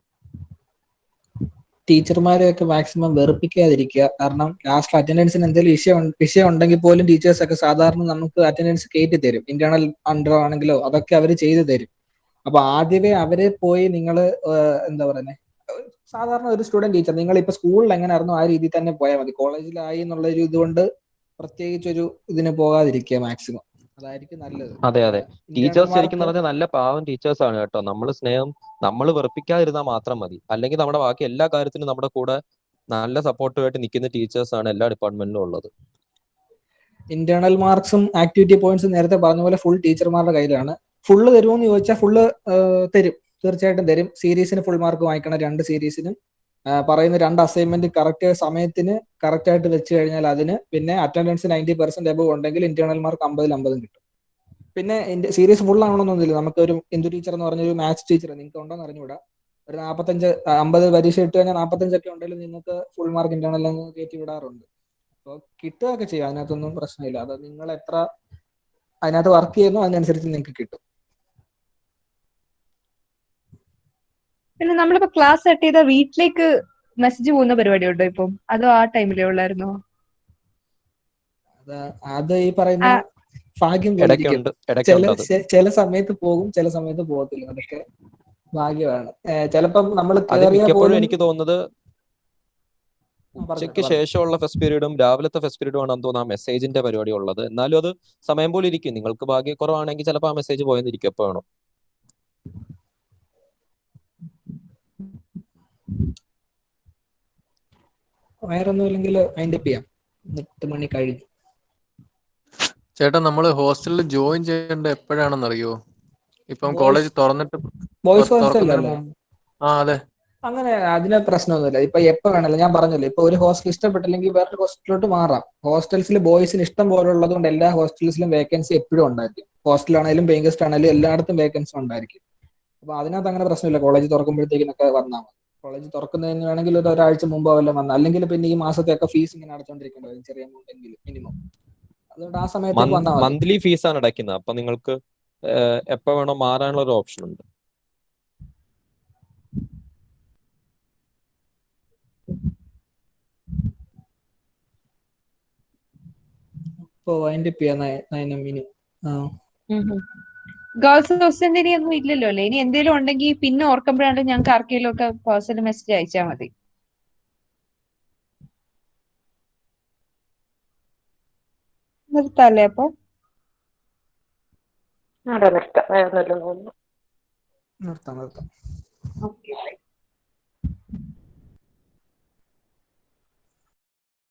ടീച്ചർമാരെയൊക്കെ മാക്സിമം വെറുപ്പിക്കാതിരിക്കുക. കാരണം ലാസ്റ്റ് അറ്റൻഡൻസിന് എന്തെങ്കിലും വിഷയം ഉണ്ടെങ്കിൽ പോലും ടീച്ചേഴ്സ് ഒക്കെ സാധാരണ നമുക്ക് അറ്റൻഡൻസ് കയറ്റി തരും. ഇന്റേണൽ അണ്ടർ ആണെങ്കിലോ അതൊക്കെ അവർ ചെയ്തു തരും. അപ്പൊ ആദ്യമേ അവരെ പോയി നിങ്ങൾ എന്താ പറയുന്നത്, സാധാരണ ഒരു സ്റ്റുഡന്റ് ടീച്ചർ നിങ്ങൾ ഇപ്പൊ സ്കൂളിൽ എങ്ങനെയായിരുന്നു ആ രീതിയിൽ തന്നെ പോയാൽ മതി. കോളേജിലായി എന്നുള്ള ഒരു ഇതുകൊണ്ട് പ്രത്യേകിച്ചൊരു ഇതിന് പോകാതിരിക്കുക മാക്സിമം, അതായിരിക്കും നല്ലത്. അതെ അതെ, ഇന്റേണൽ ടീച്ചേഴ്സ് ശരിക്കും മാർക്ക് പറഞ്ഞാൽ നല്ല പാവം ടീച്ചേഴ്സ് ആണ് കേട്ടോ. നമ്മൾ സ്നേഹം നമ്മൾ വെറുപ്പിക്കാതിരുന്നാൽ മാത്രം മതി. അല്ലെങ്കിൽ നമ്മുടെ ബാക്കി എല്ലാ കാര്യത്തിനും നമ്മുടെ കൂടെ നല്ല സപ്പോർട്ടുമായിട്ട് നിൽക്കുന്ന ടീച്ചേഴ്സ് ആണ് എല്ലാ ഡിപ്പാർട്ട്മെന്റിലും ഉള്ളത്. ഇന്റേണൽ മാർക്സും ആക്ടിവിറ്റി പോയിന്റ്സും നേരത്തെ പറഞ്ഞ പോലെ ഫുൾ ടീച്ചർമാരുടെ കയ്യിലാണ്. ഫുള്ള് തരുമോന്ന് ചോദിച്ചാൽ ഫുള്ള് തരും, തീർച്ചയായിട്ടും തരും. സീരീസിന് ഫുൾ മാർക്ക് വാങ്ങിക്കണം. 2 സീരീസിനും പറയുന്ന 2 അസൈൻമെന്റ് കറക്റ്റ് സമയത്തിന് കറക്റ്റ് ആയിട്ട് വെച്ച് കഴിഞ്ഞാൽ അതിന്, പിന്നെ അറ്റൻഡൻസ് 90% എബവ് ഉണ്ടെങ്കിൽ ഇന്റേണൽ മാർക്ക് 50-50 കിട്ടും. പിന്നെ സീരീസ് ഫുൾ ആവണമെന്നൊന്നുമില്ല. നമുക്ക് ഒരു ഇന്ദു ടീച്ചർ എന്ന് പറഞ്ഞൊരു മാത്സ് ടീച്ചർ നിങ്ങൾക്ക് ഉണ്ടോന്ന് അറിഞ്ഞുകൂടാ, ഒരു 45-50 പരീക്ഷ ഇട്ട് കഴിഞ്ഞാൽ 45 ഉണ്ടെങ്കിലും നിങ്ങൾക്ക് ഫുൾ മാർക്ക് ഇന്റേണൽ കയറ്റി വിടാറുണ്ട്. അപ്പോൾ കിട്ടുകയൊക്കെ ചെയ്യും, അതിനകത്തൊന്നും പ്രശ്നമില്ല. അത് നിങ്ങൾ എത്ര അതിനകത്ത് വർക്ക് ചെയ്യുന്നു അതിനനുസരിച്ച് നിങ്ങൾക്ക് കിട്ടും. പിന്നെ നമ്മളിപ്പോ ക്ലാസ് കട്ട് ചെയ്ത വീട്ടിലേക്ക് മെസ്സേജ് പോകുന്ന പരിപാടി ഉണ്ടോ ഇപ്പം, അതോ ആ ടൈമിലേ ഉള്ളായിരുന്നോ? അത് ഈ പറയുന്ന ഭാഗ്യം പോലെ ഇരിക്കും. ഇടയ്ക്കുണ്ട് അത്. ചില സമയത്ത് പോകും, ചില സമയത്ത് പോകത്തില്ല. അതൊക്കെ ഭാഗ്യമാണ്. ചിലപ്പം നമ്മൾ അത് കേറിയാൽ മിക്കപ്പോഴും പോലും എനിക്ക് തോന്നുന്നത് ഉച്ചയ്ക്ക് ശേഷമുള്ള ഫസ്റ്റ് പീരീഡും രാവിലത്തെ ഫസ്റ്റ് പീരീഡും ആണെന്ന് തോന്നുന്നു ആ മെസ്സേജിന്റെ പരിപാടി ഉള്ളത്. എന്നാലും അത് സമയം പോലെ ഇരിക്കും. നിങ്ങൾക്ക് ഭാഗ്യക്കുറവാണെങ്കിൽ ചിലപ്പോൾ ആ മെസ്സേജ് പോയെന്നിരിക്കും. എപ്പോ വേണം. വേറൊന്നും ഇല്ലെങ്കിൽ അതിന്റെ ചെയ്യാം. 8 മണി കഴിഞ്ഞു. ചേട്ടാ, നമ്മള് ഹോസ്റ്റലിൽ ജോയിൻ ചെയ്യേണ്ട എപ്പോഴാണെന്ന് അറിയോ? ഇപ്പം കോളേജ് തുറന്നിട്ട് ബോയ്സ് ഹോസ്റ്റൽ തുറക്കുന്നതിന് അല്ലേ? മുമ്പ്. ആ അതെ. അങ്ങനെ അതിന് പ്രശ്നമൊന്നുമില്ല. ഇപ്പൊ എപ്പോ വേണമല്ലോ, ഞാൻ പറഞ്ഞല്ലോ, ഇപ്പൊ ഒരു ഹോസ്റ്റൽ ഇഷ്ടപ്പെട്ടില്ലെങ്കിൽ വേറൊരു ഹോസ്റ്റലിലോട്ട് മാറാം. ഹോസ്റ്റൽസിൽ ബോയ്സിന് ഇഷ്ടം പോലെ ഉള്ളത് കൊണ്ട് എല്ലാ ഹോസ്റ്റൽസിലും വേക്കൻസി എപ്പോഴും ഉണ്ടായിരിക്കും. ഹോസ്റ്റലാണെങ്കിലും പെയിൻ ഗസ്റ്റ് ആണെങ്കിലും എല്ലായിടത്തും വേക്കൻസി ഉണ്ടായിരിക്കും. അപ്പൊ അതിനകത്ത് അങ്ങനെ പ്രശ്നമില്ല. കോളേജ് തുറക്കുമ്പോഴത്തേക്കിനൊക്കെ വന്നാൽ മതി. കോളേജ് തുറക്കുന്നതിന് വേണമെങ്കിൽ ഒരാഴ്ച മുമ്പോ വല്ലതും വന്നാൽ, അല്ലെങ്കിൽ പിന്നെ ഈ മാസത്തെയൊക്കെ ഫീസ് ഇങ്ങനെ അടച്ചോണ്ടിരിക്കേണ്ടി വരും, ചെറിയ എമൗണ്ട് എങ്കിലും മിനിമം. അതുകൊണ്ട് ആ സമയത്തേക്ക് വന്നാൽ മതി. മന്ത്ലി ഫീസാണ് അടയ്ക്കുന്നത്. അപ്പൊ നിങ്ങൾക്ക് എപ്പോ വേണോ മാറാനുള്ള ഒരു ഓപ്ഷൻ ഉണ്ട്. ഇപ്പൊ അതിന്റെ മിനി ഗേൾസ് ഹോസ്റ്റലിന്റെ ഇനി ഒന്നും ഇല്ലല്ലോ അല്ലേ? ഇനി എന്തെങ്കിലും ഉണ്ടെങ്കിൽ പിന്നെ ഓർക്കുമ്പോഴാണ് ഞങ്ങൾക്ക് ആർക്കെങ്കിലും ഒക്കെ പേഴ്സണൽ മെസ്സേജ് അയച്ചാൽ മതി. നിർത്താല്ലേ അപ്പൊ? നിർത്താം. നിർത്താം. ഓക്കെ.